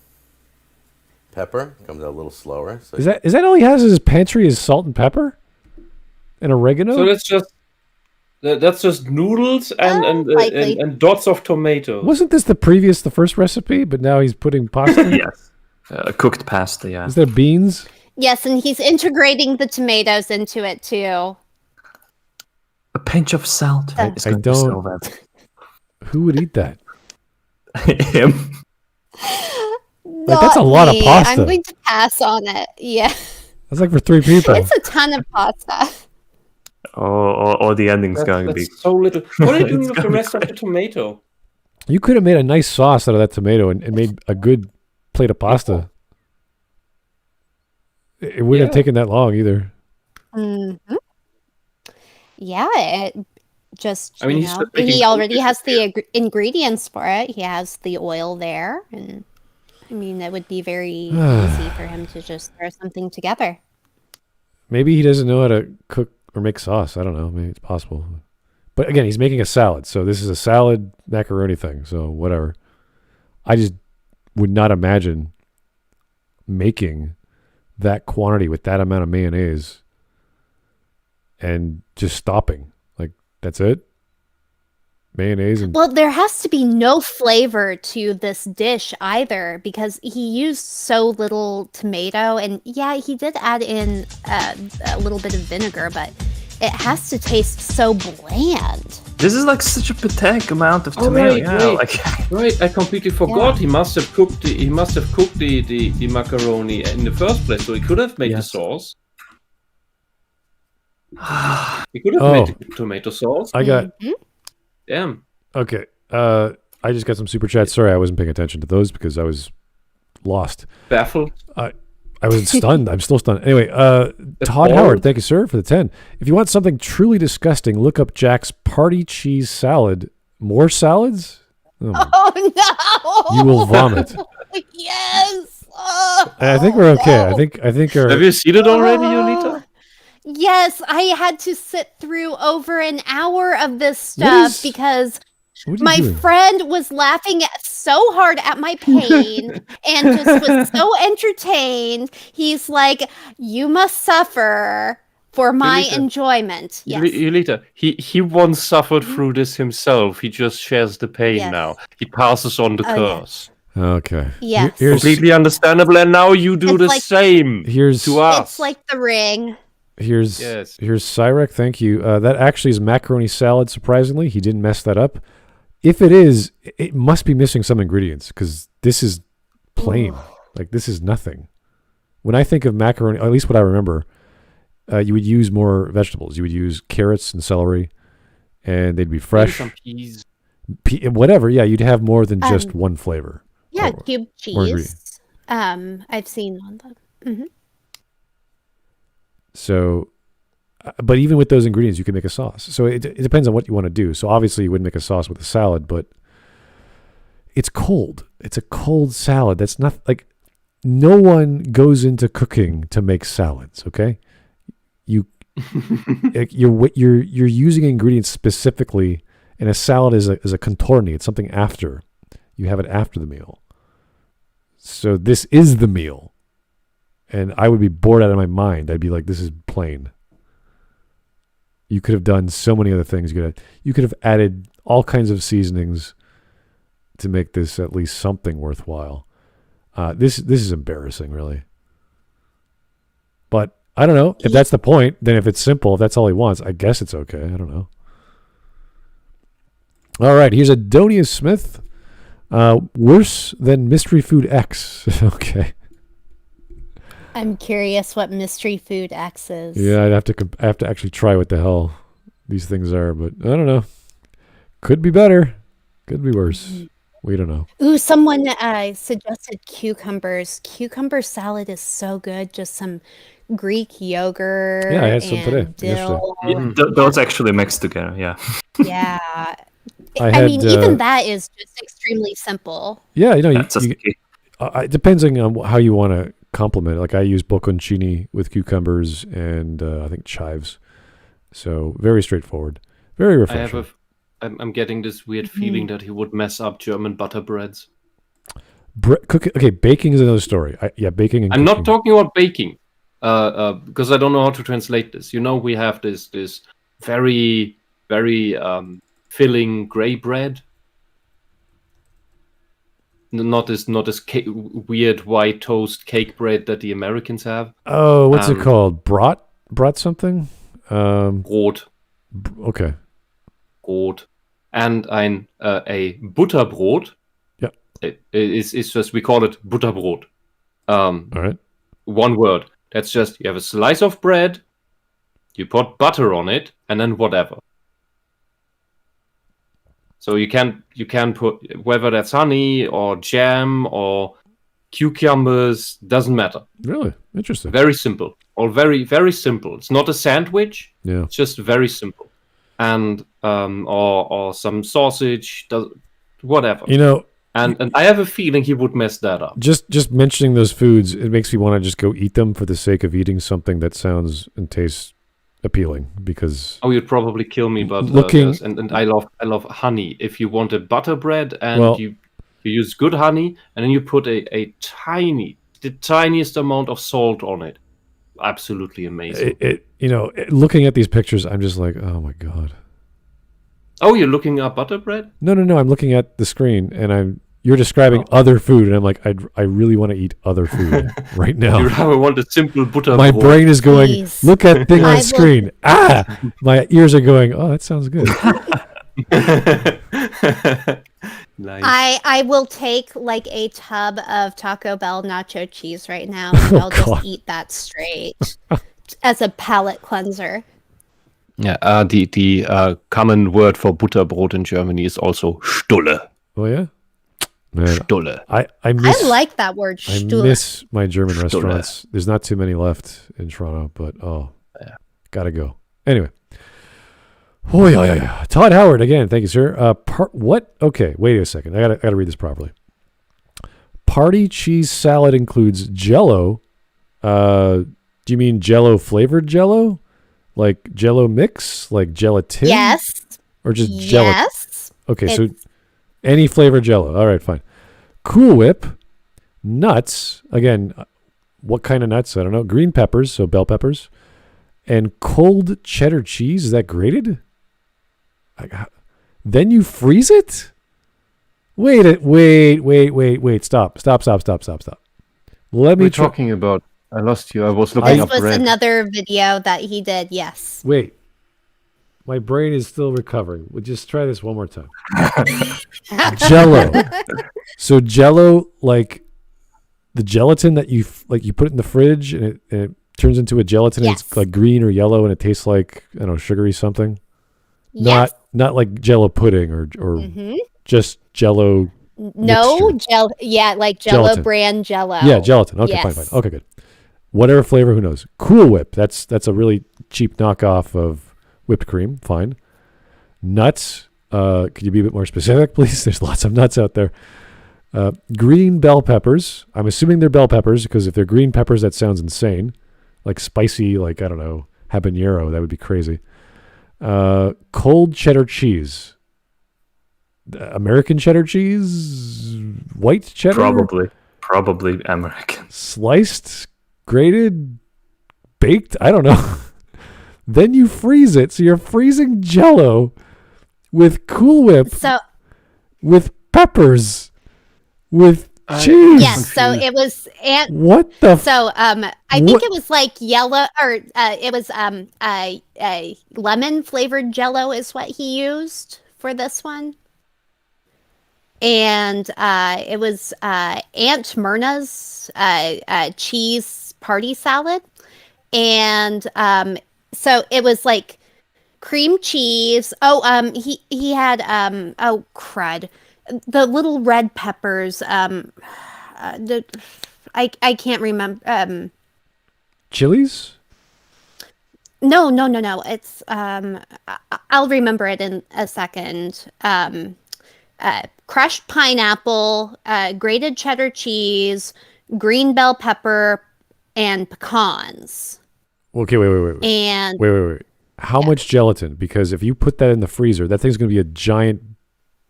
Pepper comes out a little slower. So Is that all he has in his pantry is salt and pepper? And oregano? So that's just noodles and dots of tomatoes. Wasn't this the first recipe, but now he's putting pasta? Yes. Cooked pasta, yeah. Is there beans? Yes, and he's integrating the tomatoes into it too. A pinch of salt. I don't. Who would eat that? Him. That's a lot of pasta. I'm going to pass on it. Yeah. That's like for 3 people. It's a ton of pasta. Or the ending's going to be so little. What are you doing with the rest of the tomato? You could have made a nice sauce out of that tomato and made a good plate of pasta. It wouldn't have taken that long either. Mm-hmm. Yeah, it just, I mean, he already has the ingredients for it. He has the oil there. And I mean, it would be very easy for him to just throw something together. Maybe he doesn't know how to cook or make sauce. I don't know. Maybe it's possible. But again, he's making a salad. So this is a salad macaroni thing. So whatever. I just would not imagine making that quantity with that amount of mayonnaise and just stopping. Like, that's it? Mayonnaise and... Well, there has to be no flavor to this dish either because he used so little tomato. And yeah, he did add in a little bit of vinegar, but it has to taste so bland. This is like such a pathetic amount of tomato. Right, I completely forgot. Yeah. He must have cooked the macaroni in the first place, so he could have made the sauce. He could have made the tomato sauce. I got... Damn. Okay. I just got some super chats. Sorry, I wasn't paying attention to those because I was lost. Baffled. I was stunned. I'm still stunned. Anyway, Todd Howard, thank you, sir, for the 10. If you want something truly disgusting, look up Jack's party cheese salad. More salads? Oh no! You will vomit. Yes. I think we're okay. I think. Have you seen it already, Yolita? Yes, I had to sit through over an hour of this stuff because my friend was laughing so hard at my pain and just was so entertained. He's like, "You must suffer for my enjoyment." Yes. Yolita, he once suffered through this himself. He just shares the pain now. He passes on the curse. Okay. Yeah. Completely understandable. And now you do the same to us. It's like The Ring. Here's Cyrek, thank you. That actually is macaroni salad, surprisingly. He didn't mess that up. If it is, it must be missing some ingredients because this is plain. Like, this is nothing. When I think of macaroni, at least what I remember, you would use more vegetables. You would use carrots and celery, and they'd be fresh. Some peas. Whatever, yeah, you'd have more than just one flavor. Yeah, cube cheese. I've seen on them. Mm-hmm. So, but even with those ingredients, you can make a sauce. So it depends on what you want to do. So obviously you wouldn't make a sauce with a salad, but it's cold. It's a cold salad. That's not like, no one goes into cooking to make salads. Okay. You're using ingredients specifically, and a salad is a contorni. It's something after. You have it after the meal. So this is the meal. And I would be bored out of my mind. I'd be like, this is plain. You could have done so many other things. You could have added all kinds of seasonings to make this at least something worthwhile. This is embarrassing, really. But I don't know. If that's the point, then if it's simple, if that's all he wants, I guess it's okay. I don't know. All right, here's Adonia Smith. Worse than Mystery Food X. Okay. I'm curious what Mystery Food X is. Yeah, I have to actually try what the hell these things are, but I don't know. Could be better. Could be worse. We don't know. Ooh, someone suggested cucumbers. Cucumber salad is so good. Just some Greek yogurt. Yeah, I had some today. Dill. Yeah, those actually mixed together. Yeah. Yeah. I mean, even that is just extremely simple. Yeah, that's it depends on how you want to complement. Like I use bocconcini with cucumbers and I think chives. So very straightforward, very refreshing. I'm getting this weird feeling that he would mess up German butter breads. Okay, baking is another story. Baking. And I'm cooking. not talking about baking, because I don't know how to translate this. We have this very very filling gray bread. Not this weird white toast cake bread that the Americans have. Oh, what's it called? Brat something? Brot. Okay. Brot. And a Butterbrot. Yeah. It's just, we call it Butterbrot. All right. One word. That's just, you have a slice of bread, you put butter on it, and then whatever. So you can put, whether that's honey or jam or cucumbers, doesn't matter. Really? Interesting. Very simple. Or very, very simple. It's not a sandwich. Yeah. It's just very simple. And or some sausage, whatever. And I have a feeling he would mess that up. Just mentioning those foods, it makes me want to just go eat them for the sake of eating something that sounds and tastes appealing, because you'd probably kill me, but and I love honey. If you want a butter bread and you use good honey, and then you put the tiniest amount of salt on it, absolutely amazing. Looking at these pictures, I'm just like, oh my god. Oh, you're looking at butter bread? No, I'm looking at the screen and you're describing other food, and I'm like, I really want to eat other food right now. I want a simple butter. My brain is going, look at thing on screen. My ears are going, oh, that sounds good. Nice. I will take like a tub of Taco Bell nacho cheese right now, and I'll just eat that straight as a palate cleanser. Yeah, the common word for Butterbrot in Germany is also Stulle. Oh yeah. Man, Stulle. I like that word. Stulle. I miss my German restaurants. There's not too many left in Toronto, but gotta go. Anyway. Oh yeah. Todd Howard again. Thank you, sir. What? Okay, wait a second. I gotta read this properly. Party cheese salad includes Jell-O. Do you mean Jell-O flavored Jell-O? Like Jell-O mix? Like gelatin? Yes. Or just Jell-O? Yes. Okay, so any flavored Jell-O. All right, fine. Cool Whip, nuts. Again, what kind of nuts? I don't know. Green peppers, so bell peppers, and cold cheddar cheese. Is that grated? Then you freeze it? Wait. Stop. Let me talking about. I lost you. I was looking up bread. This was another video that he did. Yes. Wait. My brain is still recovering. We'll just try this one more time. Jell-O. So Jell-O, like the gelatin that you put it in the fridge and it turns into a gelatin. Yes. And it's like green or yellow and it tastes like, I don't know, sugary something. Yes. Not like Jell-O pudding or just Jell-O. No, like Jell-O Gelatin. brand Jell-O. Yeah, gelatin. Okay, Yes. fine. Okay, good. Whatever flavor, who knows? Cool Whip. That's a really cheap knockoff of whipped cream. Fine. Nuts. Could you be a bit more specific, please? There's lots of nuts out there. Green bell peppers. I'm assuming they're bell peppers, because if they're green peppers, that sounds insane. Like spicy, like, I don't know, habanero. That would be crazy. Cold cheddar cheese. American cheddar cheese? White cheddar? Probably American. Sliced, grated, baked? I don't know. Then you freeze it. So you're freezing Jell-O with Cool Whip, with peppers, with cheese. Yes, so it was what the so I think it was like yellow, or it was lemon flavored Jell-O is what he used for this one. And it was Aunt Myrna's cheese party salad. And so it was like cream cheese. He had oh crud, the little red peppers. I can't remember. Chilies? No. It's I'll remember it in a second. Crushed pineapple, grated cheddar cheese, green bell pepper, and pecans. Okay, wait. And Wait. How much gelatin? Because if you put that in the freezer, that thing's going to be a giant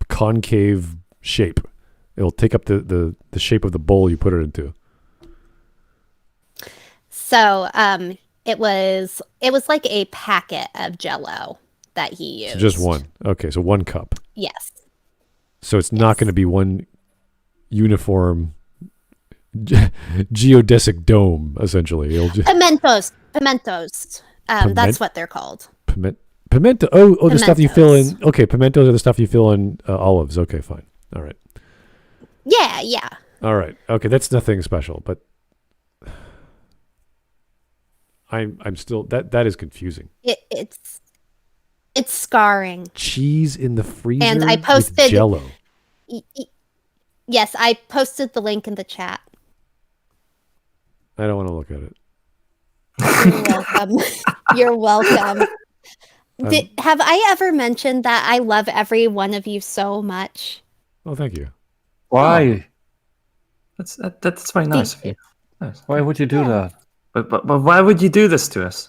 concave shape. It'll take up the shape of the bowl you put it into. so it was like a packet of Jell-O that he used. So just one. Okay, so 1 cup. Yes. So it's not going to be one uniform geodesic dome, essentially. It'll just Pimentos. That's what they're called. Pimento. Oh, the stuff you fill in. Okay, pimentos are the stuff you fill in olives. Okay, fine. All right. Yeah. All right. Okay, that's nothing special, but I'm still that is confusing. It's scarring. Cheese in the freezer And I posted with Jell-O. Yes, I posted the link in the chat. I don't want to look at it. You're welcome. You're welcome. Have I ever mentioned that I love every one of you so much? Oh, thank you. Why? That's very nice of you. Nice. Why would you do that? But why would you do this to us?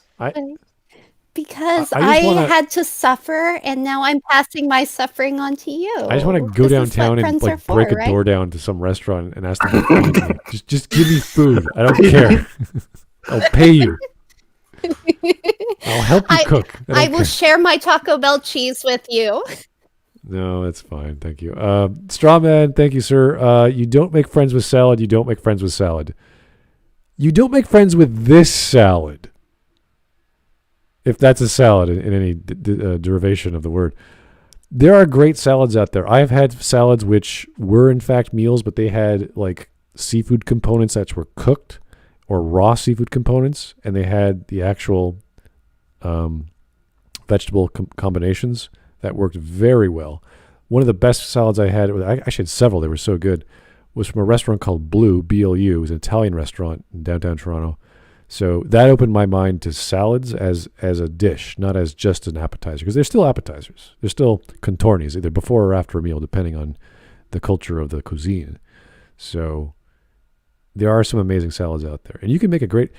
Because I just wanna- had to suffer, and now I'm passing my suffering on to you. I just want to go This is what downtown and friends like are for, break a right? door down to some restaurant and ask them to feed me. Just give me food. I don't care. I'll pay you. I'll help you cook. I don't will care. share my Taco Bell cheese with you. No, that's fine. Thank you. Strawman, thank you, sir. You don't make friends with salad. You don't make friends with salad. You don't make friends with this salad. If that's a salad in any derivation of the word. There are great salads out there. I've had salads which were in fact meals, but they had like seafood components that were cooked or raw seafood components, and they had the actual vegetable combinations that worked very well. One of the best salads I had, I actually had several, they were so good, was from a restaurant called Blue, B-L-U. It was an Italian restaurant in downtown Toronto. So that opened my mind to salads as a dish, not as just an appetizer, because they're still appetizers. They're still contornis, either before or after a meal, depending on the culture of the cuisine. So there are some amazing salads out there. And you can make a great,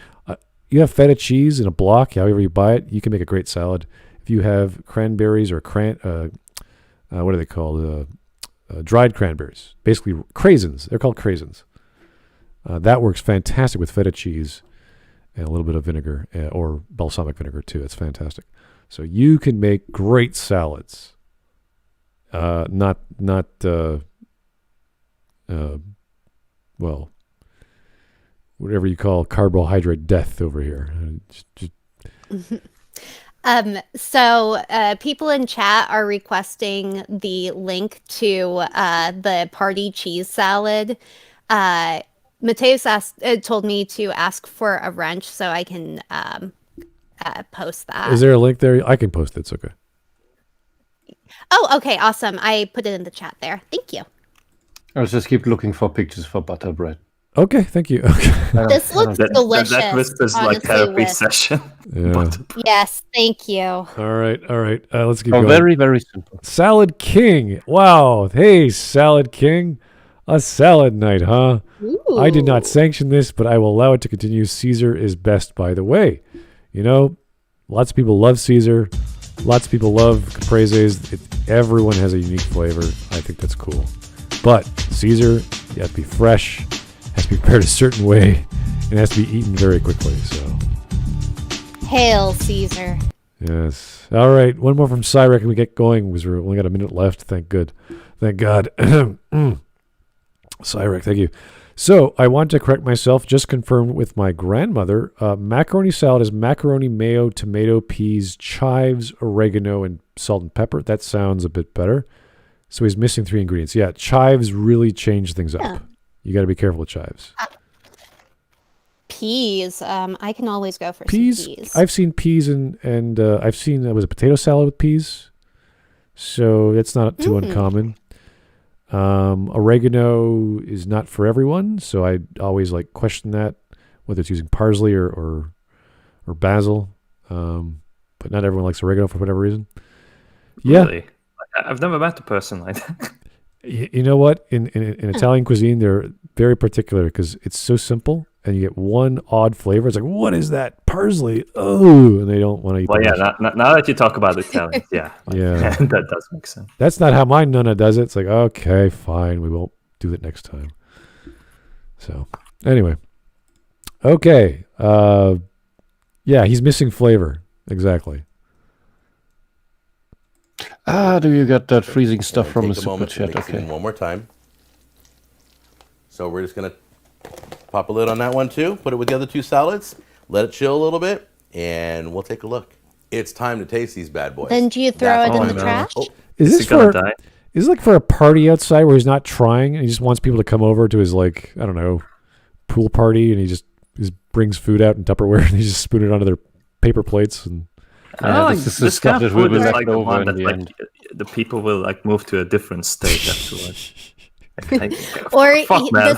you have feta cheese in a block, however you buy it, you can make a great salad. If you have cranberries or what are they called? Dried cranberries, basically craisins. They're called craisins. That works fantastic with feta cheese and a little bit of vinegar or balsamic vinegar too. It's fantastic. So you can make great salads. Not well, whatever you call carbohydrate death over here. So people in chat are requesting the link to the party cheese salad. Mateus told me to ask for a wrench so I can post that. Is there a link there? I can post it. It's okay. Oh, okay, awesome. I put it in the chat there. Thank you. I'll just keep looking for pictures for butter bread. Okay, thank you. Okay. This looks delicious. That whispers like honestly, therapy with- session. Yeah. Yes, thank you. All right. Let's keep Oh, going. very, very simple. Salad King. Wow. Hey, Salad King. A salad night, huh? Ooh. I did not sanction this, but I will allow it to continue. Caesar is best, by the way. You know, lots of people love Caesar. Lots of people love capreses. Everyone has a unique flavor. I think that's cool. But Caesar, you have to be fresh, has to be prepared a certain way, and has to be eaten very quickly. So, Hail Caesar. yes. All right. One more from Cyrek and we get going because we've only got a minute left. Thank God. Cyrek, thank you. So I want to correct myself, just confirmed with my grandmother. Macaroni salad is macaroni, mayo, tomato, peas, chives, oregano, and salt and pepper. That sounds a bit better. So he's missing 3 ingredients. Yeah, chives really change things up. Yeah. You got to be careful with chives. Peas. I can always go for Peas, some peas. I've seen peas and I've seen there was a potato salad with peas. So that's not too uncommon. Oregano is not for everyone, so I always like question that, whether it's using parsley or basil. But not everyone likes oregano for whatever reason. Yeah, Really? I've never met a person like that. you know what? In Italian cuisine, very particular because it's so simple, and you get one odd flavor. It's like, what is that? Parsley. Oh, and they don't want to eat. Well, the yeah. rest. Now that you talk about Italians, yeah, Yeah. that does make sense. That's not how my nonna does it. It's like, okay, fine, we won't do it next time. So anyway, okay. Yeah, he's missing flavor. Exactly. Do you get that freezing stuff from the Take a super moment to chat? mix it in Okay. one more time. So we're just gonna pop a lid on that one too. Put it with the other two salads. Let it chill a little bit, and we'll take a look. It's time to taste these bad boys. Then do you throw That's it in all the I know. trash? Oh, Is Is this he gonna for? die? Is it like for a party outside where he's not trying and he just wants people to come over to his, like, I don't know, pool party, and he just brings food out in Tupperware and he just spoon it onto their paper plates and. This is the stuff that will be left over one in that the like end. the people will like move to a different state afterwards. Or Fuck, man.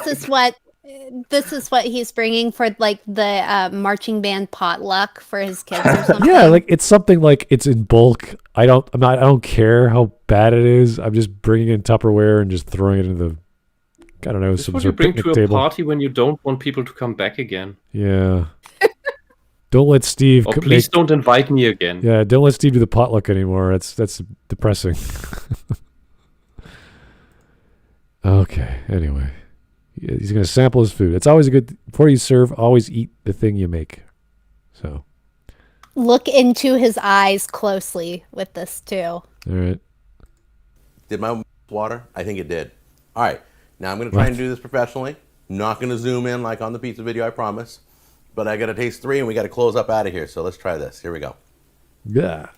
this is what he's bringing for like the marching band potluck for his kids or something. Yeah, like it's something like it's in bulk. I don't care how bad it is. I'm just bringing in Tupperware and just throwing it into the, I don't know, This is some what you sort of bring picnic to a table. party when you don't want people to come back again. Yeah. Don't let Steve. Or please don't invite me again. Yeah, don't let Steve do the potluck anymore. That's depressing. Okay. Anyway, he's gonna sample his food. It's always a good before you serve. Always eat the thing you make. So. Look into his eyes closely with this too. All right. did my water? I think it did. All right. Now I'm gonna try and do this professionally. Not gonna zoom in like on the pizza video, I promise. But I gotta taste 3 and we gotta close up out of here. So let's try this. Here we go. Yeah.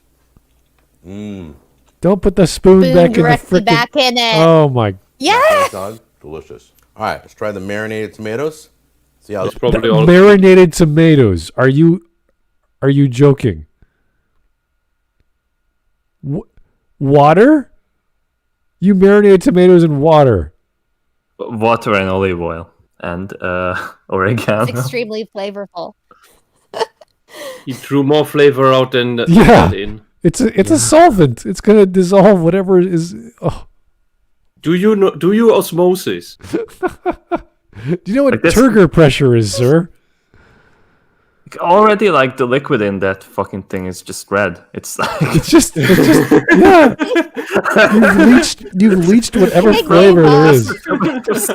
Don't put the spoon back in the directly frickin'. back in it. Oh my. Yeah. Hot dog, delicious. All right, let's try the marinated tomatoes. See how It's probably all. Marinated tomatoes. Are you joking? Water? You marinated tomatoes in water. Water and olive oil and oregano. It's extremely flavorful. He drew more flavor out than Yeah. than in. It's a solvent. It's gonna dissolve whatever is. Oh. Do you osmosis? Do you know what Like this- turgor pressure is, sir? Already, like the liquid in that fucking thing is just red. It's like It's just yeah. You've leached whatever Hey, flavor there Grandpa. is.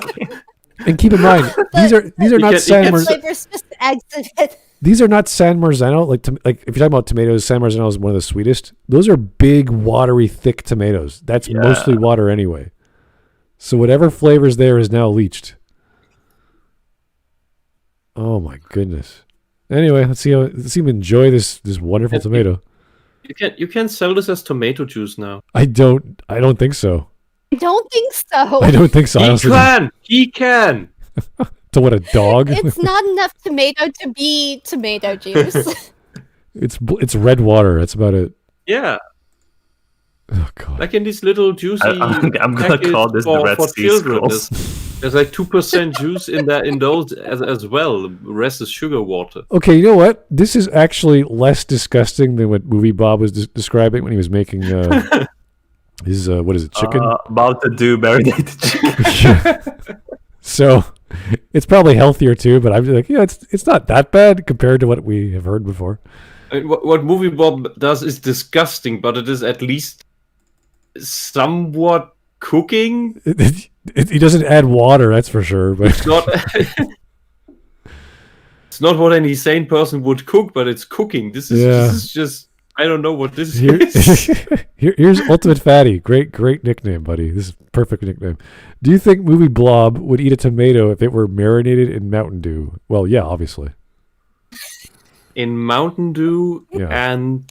And keep in mind, these are not get- San you Mar- Flavors just exited. These are not San Marzano. Like if you're talking about tomatoes, San Marzano is one of the sweetest. Those are big, watery, thick tomatoes. That's mostly water anyway. So whatever flavor's there is now leached. Oh my goodness. Anyway, let's see him enjoy this wonderful tomato. You can sell this as tomato juice now. I don't think so. I don't think so. I don't think so. I He honestly can. He can. to what, a dog? It's not enough tomato to be tomato juice. It's red water. That's about it. Yeah, Oh god. like in these little juicy. I'm gonna packets call this the Red for Sea children. Scrolls. There's like 2% juice in those as well. The rest is sugar water. Okay, you know what? This is actually less disgusting than what Movie Bob was describing when he was making his what is it, chicken? About to do marinated chicken. So it's probably healthier too, but I'm just like, yeah, it's not that bad compared to what we have heard before. I mean, what Movie Bob does is disgusting, but it is at least somewhat cooking. He doesn't add water, that's for sure. But It's not. It's not what any sane person would cook, but it's cooking. This is just. I don't know what this is. Here's Ultimate Fatty. Great nickname, buddy. This is perfect nickname. Do you think Movie Blob would eat a tomato if it were marinated in Mountain Dew? Well, yeah, obviously. In Mountain Dew Yeah. and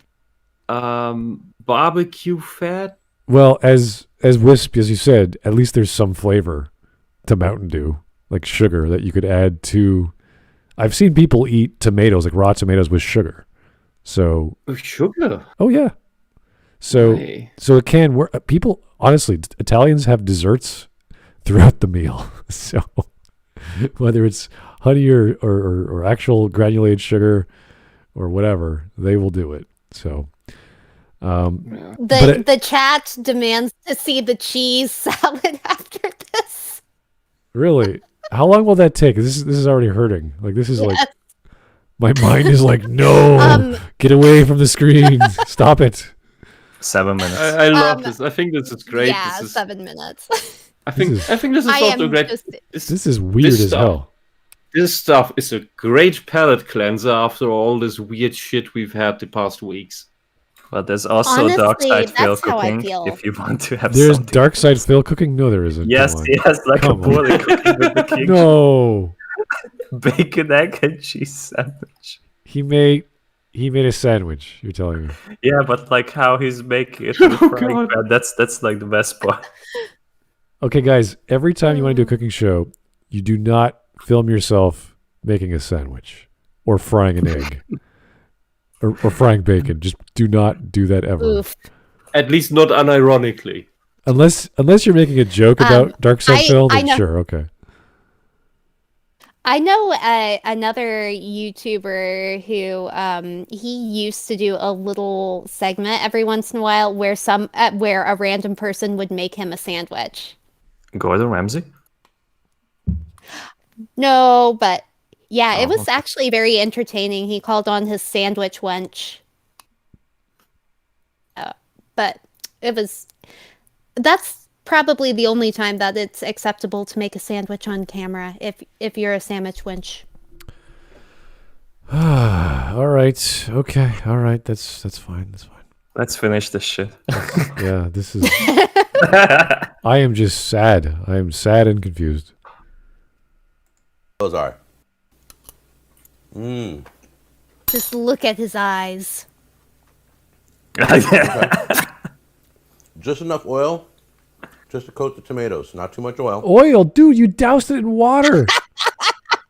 barbecue fat. Well, as Wisp, as you said, at least there's some flavor to Mountain Dew, like sugar that you could add to. I've seen people eat tomatoes, like raw tomatoes, with sugar. So, Sugar. oh yeah. So, Why? so it can work. People, honestly, Italians have desserts throughout the meal. So, whether it's honey or actual granulated sugar or whatever, they will do it. So, The chat demands to see the cheese salad after this. really, How long will that take? This is already hurting. Like this is like my mind is like, no, get away from the screen. Stop it. 7 minutes. I love this. I think this is great. Yeah, this is, 7 minutes. I think this is also great. This is weird as hell. This stuff is a great palate cleanser after all this weird shit we've had the past weeks. But there's also Honestly, dark side fail that's how I cooking feel. if you want to have There's something. dark side fail cooking? No, there isn't. Yes, he has like Come a poorly cooking with the king. No. Bacon, egg, and cheese sandwich. He made a sandwich, you're telling me. Yeah, but like how he's making it with the frying pan, that's like the best part. Okay, guys, every time you want to do a cooking show, you do not film yourself making a sandwich or frying an egg or frying bacon. Just do not do that ever. Oof. At least not unironically. Unless you're making a joke about dark side fail, then sure, okay. I know another YouTuber who he used to do a little segment every once in a while where where a random person would make him a sandwich. Gordon Ramsay? No, but yeah, it was actually very entertaining. He called on his sandwich wench. But that's probably the only time that it's acceptable to make a sandwich on camera if you're a sandwich wench. All right. Okay. All right. That's fine. That's fine. Let's finish this shit. Yeah, this is I am just sad. I am sad and confused. Those are. Just look at his eyes. Just enough oil, just to coat the tomatoes. Not too much oil. Oil, dude, you doused it in water.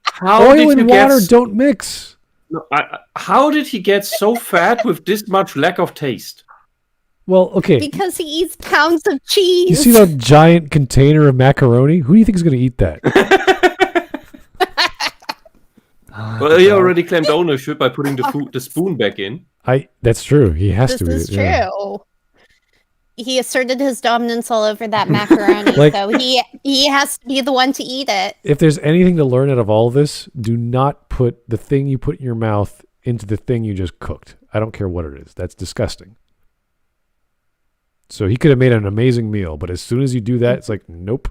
How Oil did and you water don't mix. No, how did he get so fat with this much lack of taste? Well, okay. Because he eats pounds of cheese. You see that giant container of macaroni? Who do you think is going to eat that? Well, he already claimed ownership by putting the spoon back in. That's true. He has to. This is true. He asserted his dominance all over that macaroni, so he has to be the one to eat it. If there's anything to learn out of all this, do not put the thing you put in your mouth into the thing you just cooked. I don't care what it is. That's disgusting. So he could have made an amazing meal, but as soon as you do that, it's like, nope,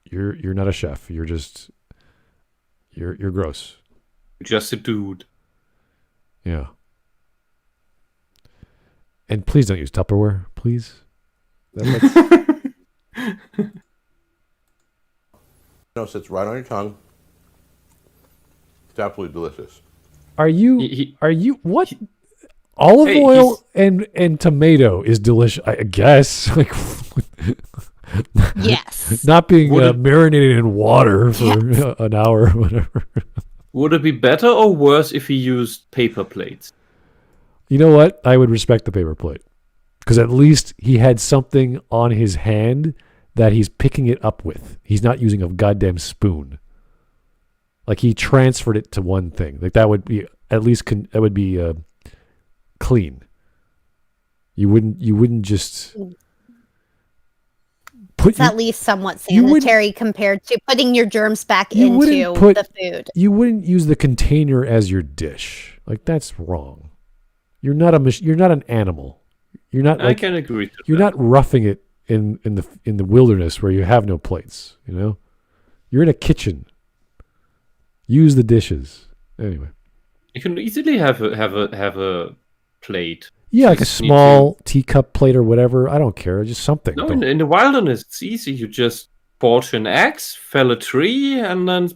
you're not a chef. You're just you're gross. Just a dude. Yeah. And please don't use Tupperware, please. It sits right on your tongue. It's absolutely delicious. Are you what? Olive oil and tomato is delicious, I guess. Like, yes. Not being marinated in water for an hour or whatever. Would it be better or worse if he used paper plates? You know what? I would respect the paper plate. Because at least he had something on his hand that he's picking it up with. He's not using a goddamn spoon. Like, he transferred it to one thing. Like, that would be at least that would be clean. You wouldn't just put. It's at least somewhat sanitary compared to putting your germs back into the food. You wouldn't use the container as your dish. Like, that's wrong. You're not an animal. You're not. I can agree. You're not roughing it in the wilderness where you have no plates. You know, you're in a kitchen. Use the dishes anyway. You can easily have a plate. Yeah, like a small teacup plate or whatever. I don't care. Just something. No, in the wilderness, it's easy. You just portion eggs, fell a tree, and then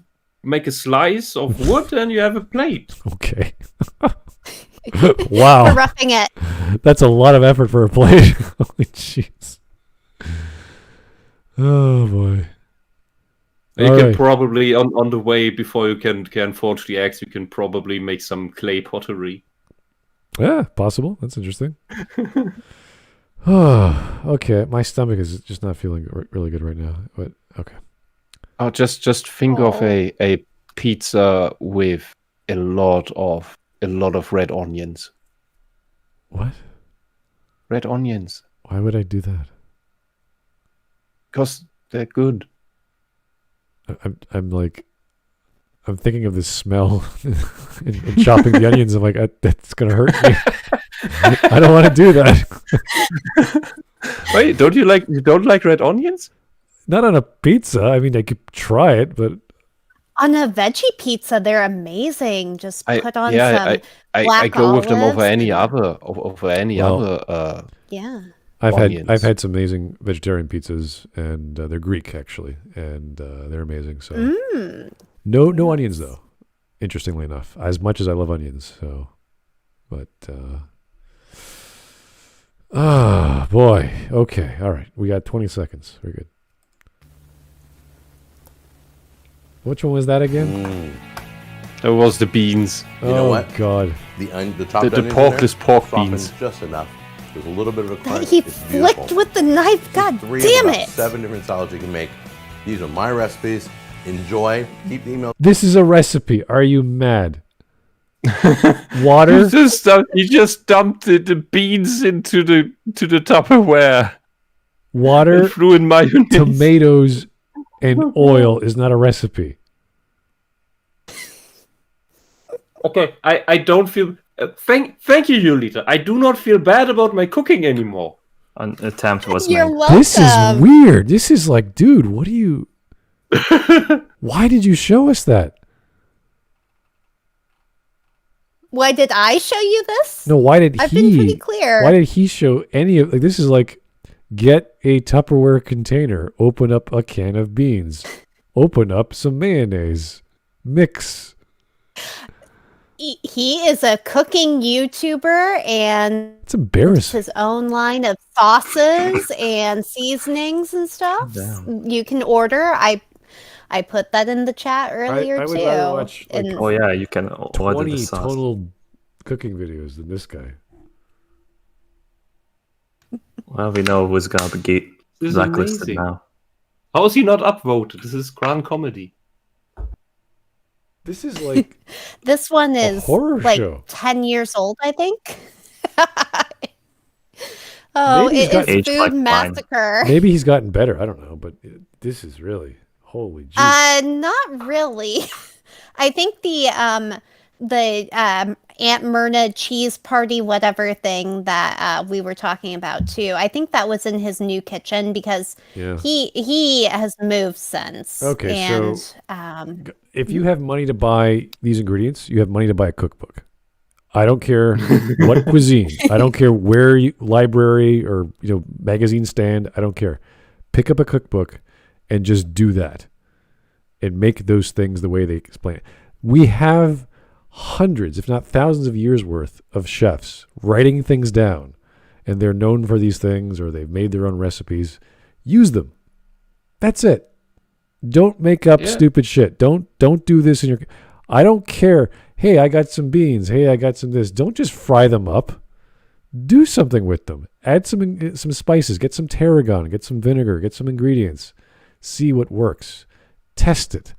make a slice of wood, and you have a plate. Okay. Wow. For roughing it. That's a lot of effort for a plate. Holy jeez. Oh boy. You can probably on the way before you can forge the eggs, you can probably make some clay pottery. Yeah, possible. That's interesting. Oh, okay. My stomach is just not feeling really good right now. But okay. Oh, just think of a pizza with a lot of red onions. What? Red onions. Why would I do that? Because they're good. I'm like, I'm thinking of the smell and chopping the onions. I'm like, that's gonna hurt me. I don't want to do that. Wait, you don't like red onions? Not on a pizza. I mean, I could try it, but On a veggie pizza, they're amazing. Just put on some I black go with them over olives any and- other. Yeah. I've onions. had some amazing vegetarian pizzas, and they're Greek actually, and they're amazing. So no onions though. Interestingly enough, as much as I love onions, so but boy. Okay, all right. We got 20 seconds. We're good. Which one was that again? It was the beans. You know what? God. The chopped The onions in porkless there pork softens beans. just enough. There's a little bit of a crunch. He It's beautiful. flicked with the knife. God Three damn of about it. 7 different salads you can make. These are my recipes. Enjoy. Keep the email. This is a recipe. Are you mad? Water. You just dumped the beans into the Tupperware. Water, And threw in mayonnaise. tomatoes, and oil is not a recipe. Okay, I don't feel. Thank you, Julita. I do not feel bad about my cooking anymore. An attempt was You're made. welcome. This is weird. This is like, dude, what do you... Why did you show us that? Why did I show you this? No, why did I've he... been pretty clear. Why did he show any of... Like, this is like, get a Tupperware container, open up a can of beans, open up some mayonnaise, mix... He is a cooking YouTuber and It's embarrassing. his own line of sauces and seasonings and stuff. You can order. I put that in the chat earlier I would too. rather watch, like, And Oh yeah, you can order 20 the sauce. total cooking videos than this guy. Well, we know who's gonna be This is blacklisted amazing. now. How is he not upvoted? This is grand comedy. This is like... this one is horror like show. 10 years old, I think. Oh, Maybe he's it got is aged Food like wine. Massacre. Maybe he's gotten better. I don't know, but this is really... Holy jeez. Not really. I think the Aunt Myrna cheese party whatever thing that we were talking about too. I think that was in his new kitchen because Yeah. he has moved since. Okay, and, so if you have money to buy these ingredients, you have money to buy a cookbook. I don't care what cuisine. I don't care where you library or magazine stand. I don't care. Pick up a cookbook and just do that, and make those things the way they explain it. We have hundreds, if not thousands, of years worth of chefs writing things down, and they're known for these things or they've made their own recipes. Use them. That's it. Don't make up stupid shit. Don't do this in your... I don't care. Hey, I got some beans. Hey, I got some this. Don't just fry them up. Do something with them. Add some spices. Get some tarragon. Get some vinegar. Get some ingredients. See what works. Test it.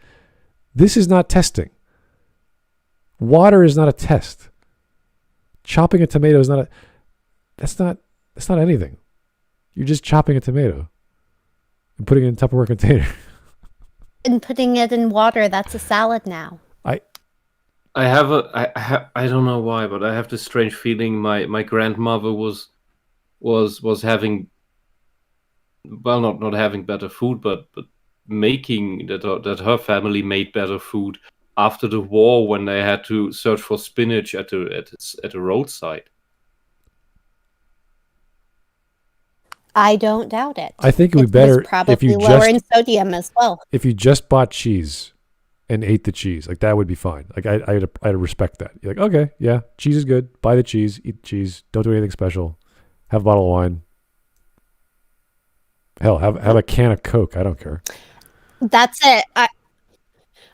This is not testing. Water is not a test. Chopping a tomato is not a... That's not anything. You're just chopping a tomato and putting it in a Tupperware container. and putting it in water, that's a salad now. I don't know why, but I have this strange feeling my grandmother was having, well, not having better food, but making that her family made better food after the war when they had to search for spinach at the roadside. I don't doubt it. I think it would be was better probably if you lower in sodium as well. If you just bought cheese and ate the cheese, like that would be fine. Like I'd respect that. You're like, okay, yeah, cheese is good. Buy the cheese, eat the cheese. Don't do anything special. Have a bottle of wine. Hell, have a can of Coke. I don't care. That's it.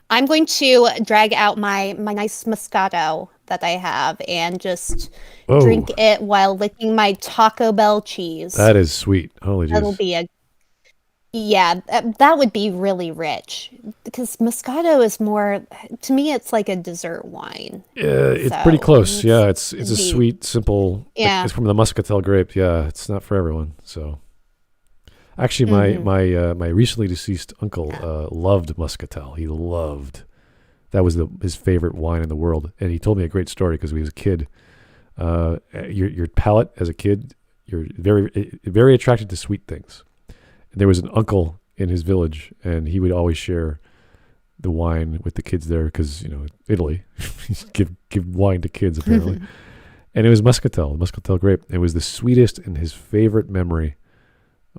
I'm going to drag out my nice Moscato that I have and just drink it while licking my Taco Bell cheese. That is sweet. Holy jeez. That'll be that would be really rich because Moscato is more, to me, it's like a dessert wine. It's pretty close. Yeah, it's a sweet, simple. Yeah, it's from the Muscatel grape. Yeah, it's not for everyone. So, Actually, my recently deceased uncle loved muscatel. He loved that was his favorite wine in the world, and he told me a great story because when he was a kid. Your palate as a kid, you're very attracted to sweet things. And there was an uncle in his village, and he would always share the wine with the kids there because Italy, give wine to kids apparently. And it was muscatel grape. It was the sweetest, and his favorite memory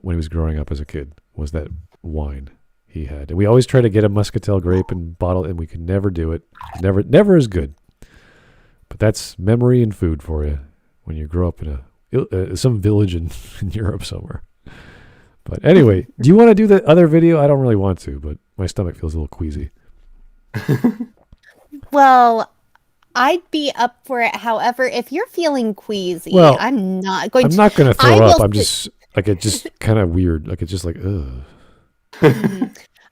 when he was growing up as a kid was that wine he had. And we always try to get a muscatel grape and bottle, and we could never do it. Never as good. But that's memory and food for you when you grow up in some village in Europe somewhere. But anyway, do you want to do the other video? I don't really want to, but my stomach feels a little queasy. Well, I'd be up for it. However, if you're feeling queasy, Well, I'm not going I'm to. not going to throw I up. will I'm just it's just kind of weird. Like it's just like ugh.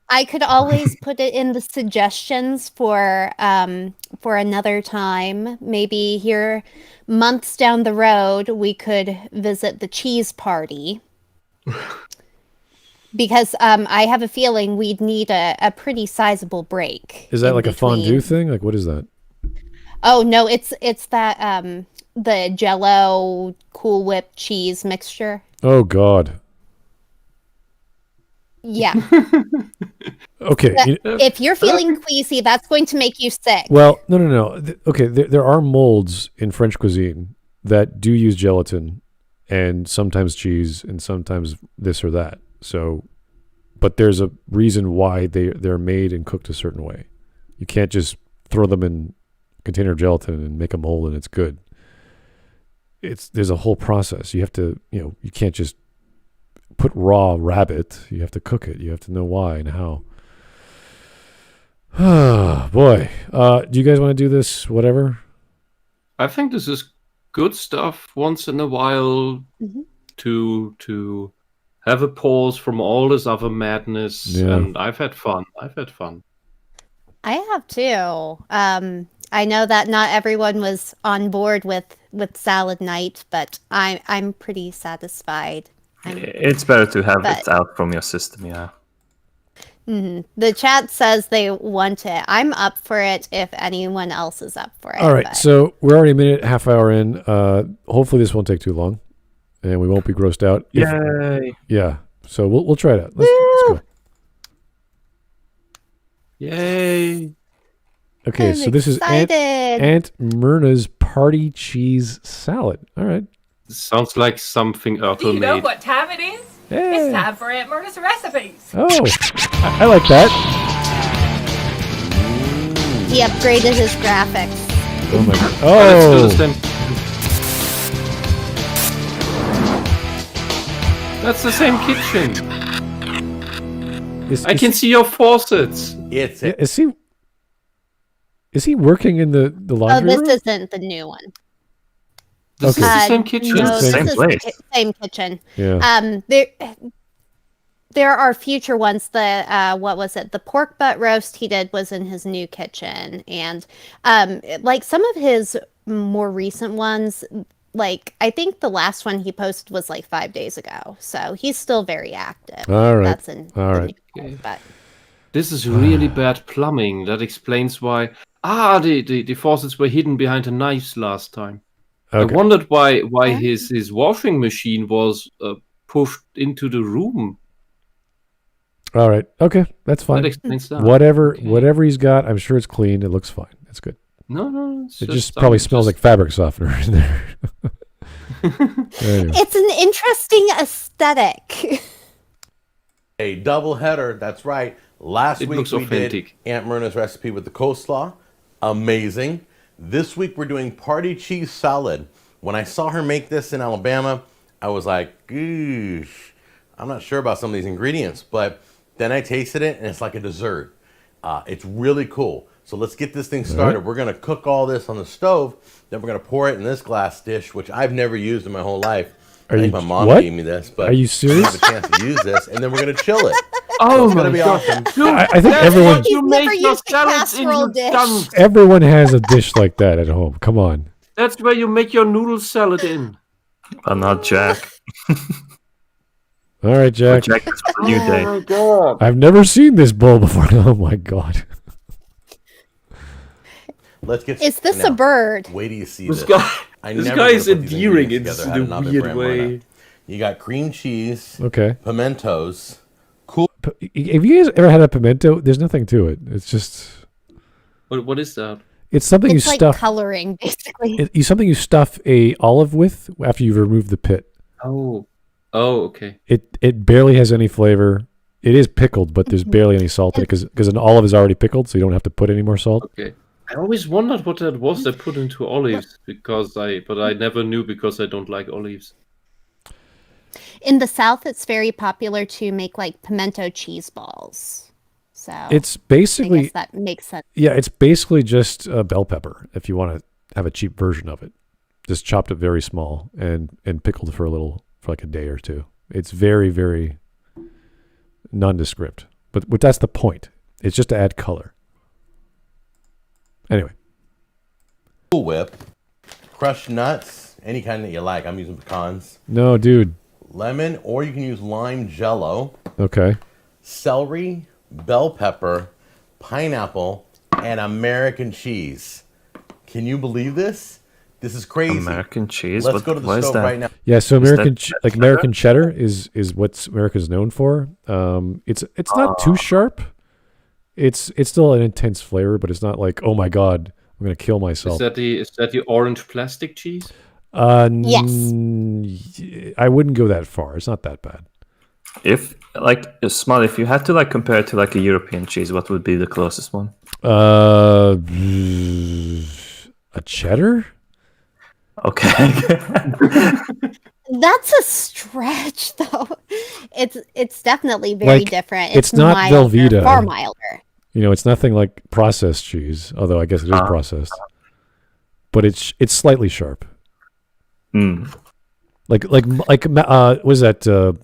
I could always put it in the suggestions for another time. Maybe here, months down the road, we could visit the cheese party. Because I have a feeling we'd need a pretty sizable break. Is that in like a between. fondue thing? Like what is that? Oh no, it's that the Jell-O Cool Whip cheese mixture. Oh God. Yeah. Okay. If you're feeling queasy, that's going to make you sick. Well, no. Okay, there are molds in French cuisine that do use gelatin and sometimes cheese and sometimes this or that. So, but there's a reason why they're made and cooked a certain way. You can't just throw them in a container of gelatin and make a mold and it's good. There's a whole process. You have to, you can't just put raw rabbit. You have to cook it. You have to know why and how. Oh, boy. Do you guys want to do this, whatever? I think this is good stuff once in a while to have a pause from all this other madness. Yeah. And I've had fun. I have too. I know that not everyone was on board with Salad Night, but I'm pretty satisfied. It's better to have it out from your system, yeah. The chat says they want it. I'm up for it if anyone else is up for it. All right, but... so we're already a minute, half hour in. Hopefully this won't take too long, and we won't be grossed out. Yay! Yeah, so we'll try it out. Let's go. Yay! Okay, so this is Aunt Myrna's party cheese salad. All right. Sounds like something Urkel Do you know made. what time it is? Hey. It's time for Aunt Myrna's recipes. Oh, I like that. He upgraded his graphics. Oh my god. Let's do Oh, the same. That's the same kitchen. I can see your faucets. Is he working in the laundry room? This isn't the new one. This is the same kitchen. No, this Same is place. the same kitchen. Yeah. There are future ones. What was it? The pork butt roast he did was in his new kitchen, and like some of his more recent ones, like I think the last one he posted was like 5 days ago. So he's still very active. All right. That's in All the right. new one, but This is really bad plumbing. That explains why. The faucets were hidden behind the knives last time. Okay. I wondered why his washing machine was pushed into the room. All right. Okay, that's fine. That explains that. Whatever he's got, I'm sure it's clean. It looks fine. It's good. No. It just probably smells like fabric softener in there. Anyway. it's an interesting aesthetic. A double header, that's right. Last It week looks we authentic. did Aunt Myrna's recipe with the coleslaw. Amazing. This week we're doing party cheese salad. When I saw her make this in Alabama, I was like, gosh, I'm not sure about some of these ingredients, but then I tasted it and it's like a dessert. It's really cool. So let's get this thing started. We're going to cook all this on the stove. Then we're going to pour it in this glass dish, which I've never used in my whole life. I think my mom gave me this, but Are you serious? I have a chance to use this, and then we're going to chill it. Oh, it's going to be God. awesome. I think everyone He's never used a casserole dish. everyone has a dish like that at home. Come on. That's where you make your noodle salad in. But not Jack. All right, Jack. Jack, it's a new day. Oh my god! I've never seen this bowl before. Oh my god. Let's get. Is this now, a bird? Wait till you see This this. guy, I this never guy would've is put these endearing ingredients in together a had it not been weird for Amrina. way. You got cream cheese, Okay. pimentos. Have you guys ever had a pimento? There's nothing to it. It's just. What is that? It's something It's you like stuff. coloring, basically. Something you stuff a olive with after you've removed the pit. Oh, okay. It barely has any flavor. It is pickled, but there's barely any salt in it because an olive is already pickled, so you don't have to put any more salt. Okay. I always wondered what that was they put into olives but I never knew because I don't like olives. In the South, it's very popular to make like pimento cheese balls. So It's I basically guess that makes sense. yeah, it's basically just a bell pepper if you want to have a cheap version of it. Just chopped it very small and pickled for like a day or two. It's very, very nondescript. But that's the point. It's just to add color. Anyway. Cool Whip, crushed nuts, any kind that you like. I'm using pecans. No, dude. Lemon, or you can use lime jello. Okay. Celery, bell pepper, pineapple, and American cheese. Can you believe this? This is crazy. American cheese? Let's go to the what is stove that? right now. Yeah, so American that American cheddar is what America's known for. It's not too sharp. It's still an intense flavor, but it's not like, oh my god, I'm gonna kill myself. Is that the orange plastic cheese? Yes. I wouldn't go that far. It's not that bad. If if you had to like compare it to like a European cheese, what would be the closest one? A cheddar? Okay. That's a stretch, though. It's definitely very Like, different. it's not milder, Velveeta. far milder. You know, it's nothing like processed cheese, although I guess it is processed. But it's slightly sharp. Mm. Like what is that?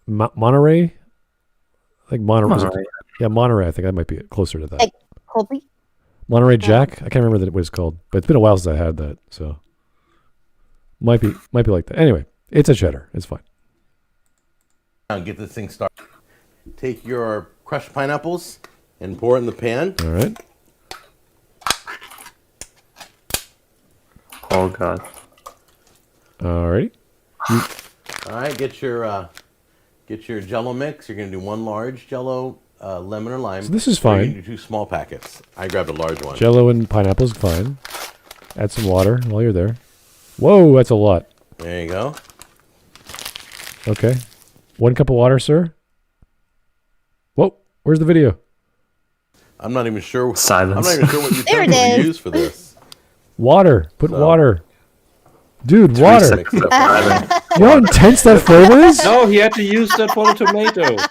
Monterey? Like Monterey. Yeah, Monterey. I think that might be closer to that. Like Colby? Monterey Jack. I can't remember what it's called, but it's been a while since I had that, so might be like that. Anyway, it's a cheddar. It's fine. Now get this thing started. Take your crushed pineapples and pour it in the pan. All right. Oh god. All right. All right, get your Jello mix. You're gonna do one large Jello, lemon or lime. So this is Or you're fine. gonna do 2 small packets. I grabbed a large one. Jello and pineapple's fine. Add some water while you're there. Whoa, that's a lot. There you go. Okay. 1 cup of water, sir. Whoa, where's the video? I'm not even sure. Silence. I'm not even sure what you There it think we is. use for this. Water. Put So- water. Dude, water. Mix it up. You know how intense that flavor is? No, he had to use that for the tomatoes.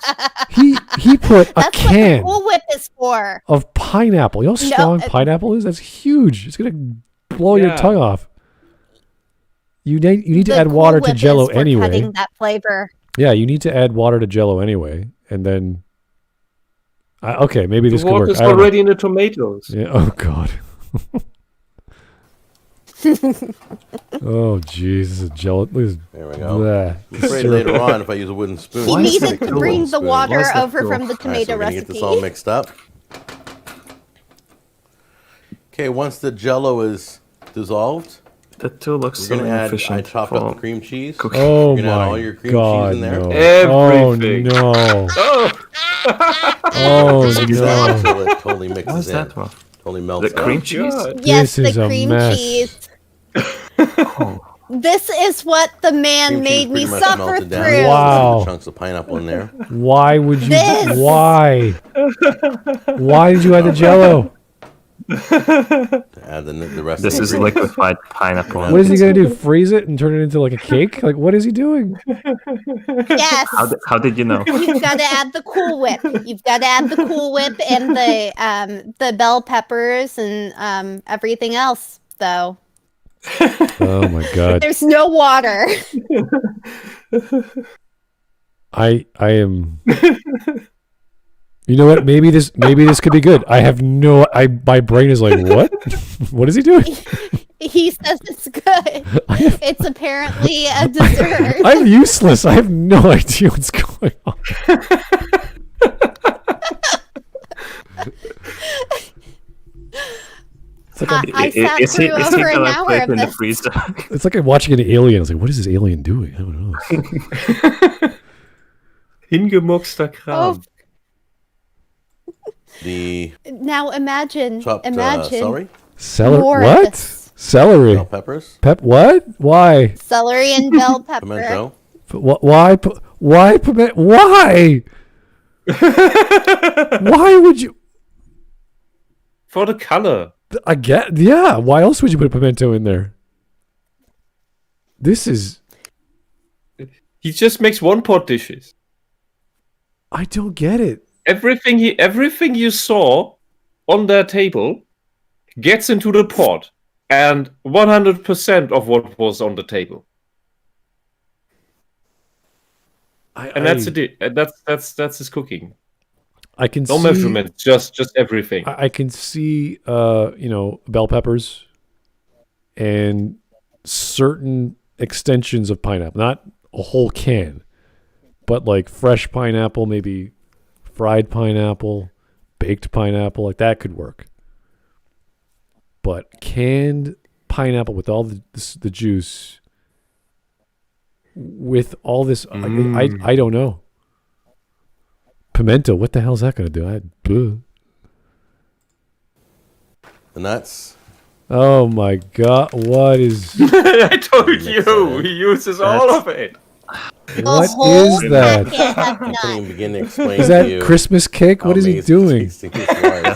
He put a That's can what the Cool Whip is for. of pineapple. You know how strong pineapple is? That's huge. It's gonna blow your Yeah. tongue off. You need to The add Cool water to Whip Jello is for anyway. cutting that flavor. Yeah, you need to add water to Jello anyway, and then. Okay, maybe this The could work. water's I don't know. already in the tomatoes. Yeah. Oh God. Oh Jesus, Jello. There we go. Bleh. I'm afraid later on, if I use a wooden spoon. He Why is needed that to cool? bring the Why water is that over cool? from the All right, tomato so we're gonna get recipe. this all mixed up. Okay, once the Jello is dissolved, The two looks we're so gonna add. I inefficient. chopped up the cream cheese. cooking. Oh You're gonna add all my your cream God! cheese in there. No. Everything. Oh no! Oh, Oh Mix that no! until it totally mixes What's in. that one? Totally melts The cream up. cheese? God. Yes, This is the a cream mess. cheese. Oh. This is what the man Cream cheese made me pretty much suffer melted down. through. Wow. Chunks of pineapple in there. Why would you? This- Why? Why did you add the Jello? To add the rest This of is the liquefied pineapple. What is he gonna do? Freeze it and turn it into like a cake? Like what is he doing? Yes. How did you know? You've got to add the Cool Whip. You've got to add the Cool Whip and the bell peppers and everything else, though. Oh my God! There's no water. I am. You know what? Maybe this could be good. I have my brain is like, what? What is he doing? He says it's good. I It's apparently a dessert. I'm useless. I have no idea what's going on. It's like I sat is he through over an gonna hour put of in the this. freezer? it's like I'm watching an alien. I was like, what is this alien doing? I don't know. Hingemoxter Kram. The Now imagine, chopped imagine celery, more of What? this. Celery. bell peppers, What? Why? Celery and bell pepper. pimento. Why? Why? Why? Why would you? For the color. I get. Yeah. Why else would you put pimento in there? This is. He just makes one pot dishes. I don't get it. Everything you saw on that table gets into the pot, and 100% of what was on the table. And that's it. That's his cooking. I can No see, measurements, just everything. I can see, bell peppers and certain extensions of pineapple. Not a whole can, but like fresh pineapple, maybe fried pineapple, baked pineapple, like that could work. But canned pineapple with all the juice, with all this, I don't know. Pimento, what the hell's that going to do? The nuts. Oh my god, what is I told you, he uses all of it. what whole is that? packet of I nuts. can't even begin to explain Is to that you Christmas cake? how What is he amazing doing? tasting this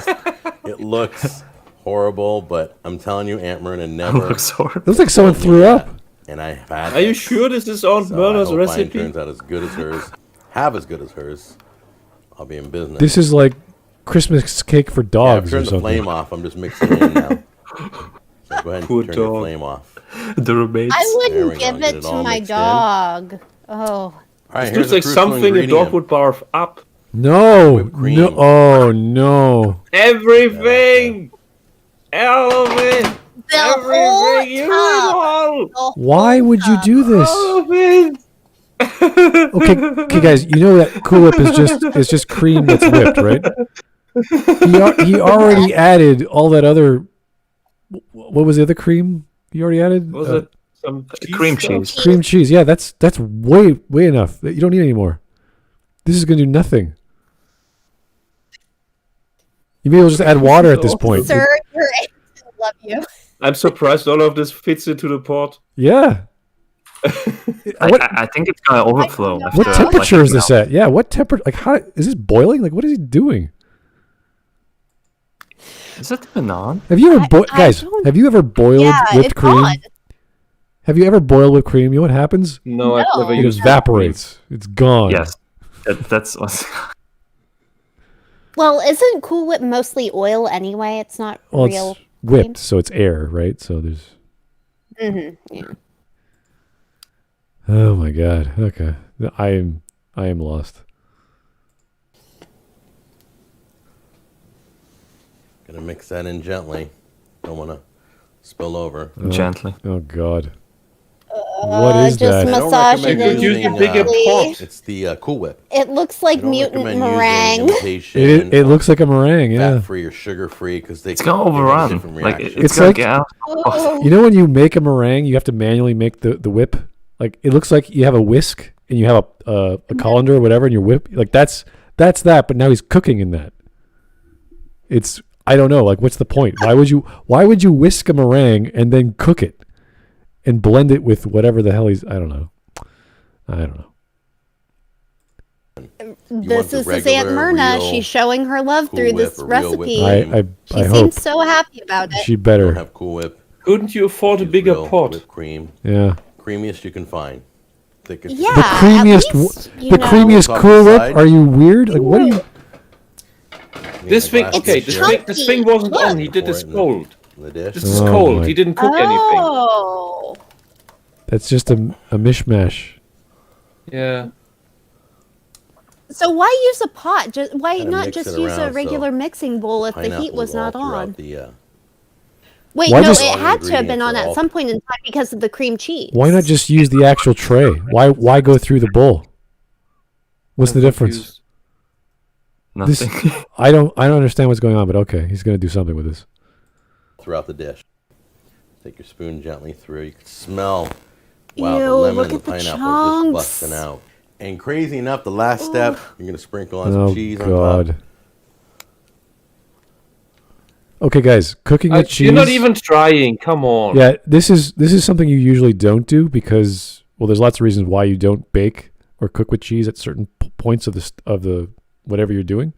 was. It looks horrible, but I'm telling you, Aunt Myrna never. Looks horrible. It looks like someone threw up. And I have had. Are you it. sure this is Aunt So Myrna's I hope mine recipe? turns out as good as hers. Have as good as hers. I'll be in business. This is like Christmas cake for Yeah, I've dogs or turned the something. flame off. I'm just mixing it in now. So go ahead and Poor turn your dog. flame off. The roommates. I There we wouldn't go, give get it it to all my mixed in. dog. Oh. All right, It here's looks a like crucial something a ingredient. dog would barf up. No, Whipped cream. no, oh no. Everything! All of it! The whole Everything! You tub. eat all! Why would you do this? All of it! Okay, guys, you know that Cool Whip is just cream that's whipped, right? He already added all that other. What was the other cream he already added? Was it some cream stuff? cheese. Cream cheese. Yeah, that's way enough. You don't need any more. This is gonna do nothing. You may as well just add water at this point. Sir, your agents love you. I'm surprised all of this fits into the pot. Yeah. I think it's gonna overflow. What What after, temperature like, is this at? Yeah, what temperature? Like, how is this boiling? Like, what is he doing? Is that the banana? Have you ever, I guys? don't- Have you ever boiled Yeah, whipped it's cream? on. Have you ever boiled whipped cream? You know what happens? No, I've never No. It used evaporates. It's gone. Yes. That's what's. Well, isn't Cool Whip mostly oil anyway? It's not Well, real it's whipped, so it's air, right? So there's. cream. Yeah. Oh my god. Okay, I am lost. Gonna mix that in gently. Don't want to spill over. Gently. Oh god. What is just that? I don't massage recommend it in Use the using, bigger gently. pot. It's the Cool Whip. It looks I like don't mutant recommend meringue. using imitation. It looks like a meringue. Yeah. fat-free or sugar-free because they It's gonna they have a overrun. different Like reaction. it's It's gonna like- get out. Oh. You know when you make a meringue, you have to manually make the whip. Like it looks like you have a whisk and you have a colander or whatever, and your whip. Like that's that. But now he's cooking in that. It's I don't know. Like what's the point? Why would you whisk a meringue and then cook it and blend it with whatever the hell he's? I don't know. This the is his Aunt regular, Myrna. real She's showing her love Cool through Whip this or real whipped recipe. cream. I She hope seems so happy about it. she Don't better. have Cool Whip. Couldn't you afford a Use bigger real pot? whipped cream. Yeah. Creamiest you can find. Thickest. Yeah, The creamiest, at least, you the know. creamiest Top Cool Whip. side. Are you weird? Like what are you? This thing, Glass of okay, syrup this thing wasn't Look. on. He did this Pour it in cold. the dish. This is Oh cold. my- He didn't cook anything. Oh. That's just a mishmash. Yeah. So why use a pot? Why Gotta not mix just it use a around regular so mixing bowl if the Pineapple heat was is all not on? throughout the Wait, Why no, just- it had to have been on Ingredients are at all- some point in time because of the cream cheese. Why not just use the actual tray? Why go through the bowl? What's the difference? Nothing. I don't understand what's going on, but okay, he's gonna do something with this. throughout the dish. Take your spoon gently through. You can smell, wow, Ew, the lemon look and the at the pineapple chunks. just busting out. And crazy enough, the last step, you're going to sprinkle on some Oh cheese on God. top. Okay, guys, cooking with cheese. You're not even trying. Come on. Yeah, this is something you usually don't do because there's lots of reasons why you don't bake or cook with cheese at certain points of the whatever you're doing.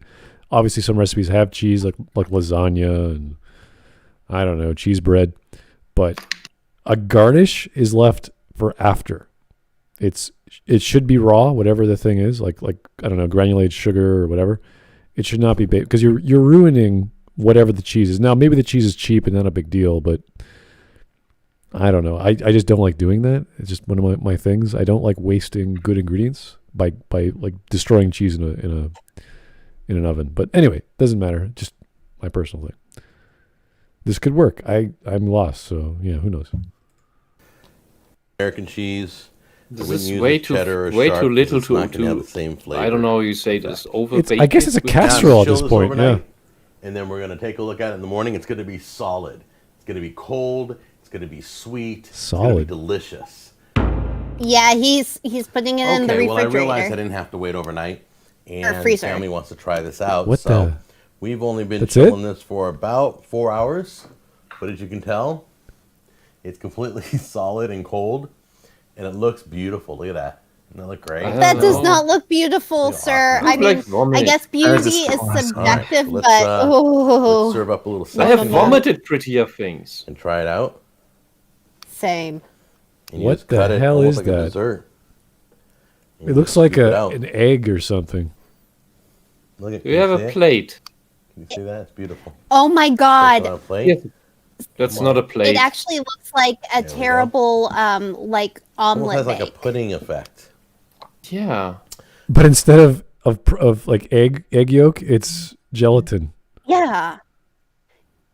Obviously, some recipes have cheese, like lasagna and I don't know, cheese bread, but a garnish is left for after. It should be raw, whatever the thing is, like I don't know, granulated sugar or whatever. It should not be baked because you're ruining whatever the cheese is. Now, maybe the cheese is cheap and not a big deal, but I don't know. I just don't like doing that. It's just one of my things. I don't like wasting good ingredients by like destroying cheese in an oven. But anyway, doesn't matter. Just my personal thing. This could work. I'm lost, so yeah, who knows? American cheese. This wouldn't is use way a too cheddar or way sharp too 'cause little it's not gonna have to. the same flavor. I don't know. You say this overbaked. I guess it's a with- casserole at Chill this point. overnight, Yeah. And then we're going to take a look at it in the morning. It's going to be solid. It's going to be cold. It's going to be sweet. It's going to Solid. be delicious. Yeah, he's putting it in the Okay, well, I refrigerator. realized I didn't have to wait overnight. And freezer. family wants to try this out. What so the- we've only been That's chilling it? this for about 4 hours. But as you can tell, it's completely solid and cold. And it looks beautiful. Look at that. Doesn't that look great? I That don't does know. not look beautiful, They sir. are. I Look mean, like vomit. I guess beauty is awesome. subjective, All right, but let's serve up a little I have section vomited prettier things. and try it out. same. And you What just cut the it hell almost is like a that? dessert. And It you looks just like scoop it out. an egg or something. Look at, Do you have can you a see it? plate? Can you see that? It's beautiful. Oh my Place it god. on a plate. Yes. That's Come not a on. plate. It actually looks like a There we go. terrible like Almost omelet has like a bake. pudding effect. Yeah. But instead of like egg yolk, it's gelatin. Yeah.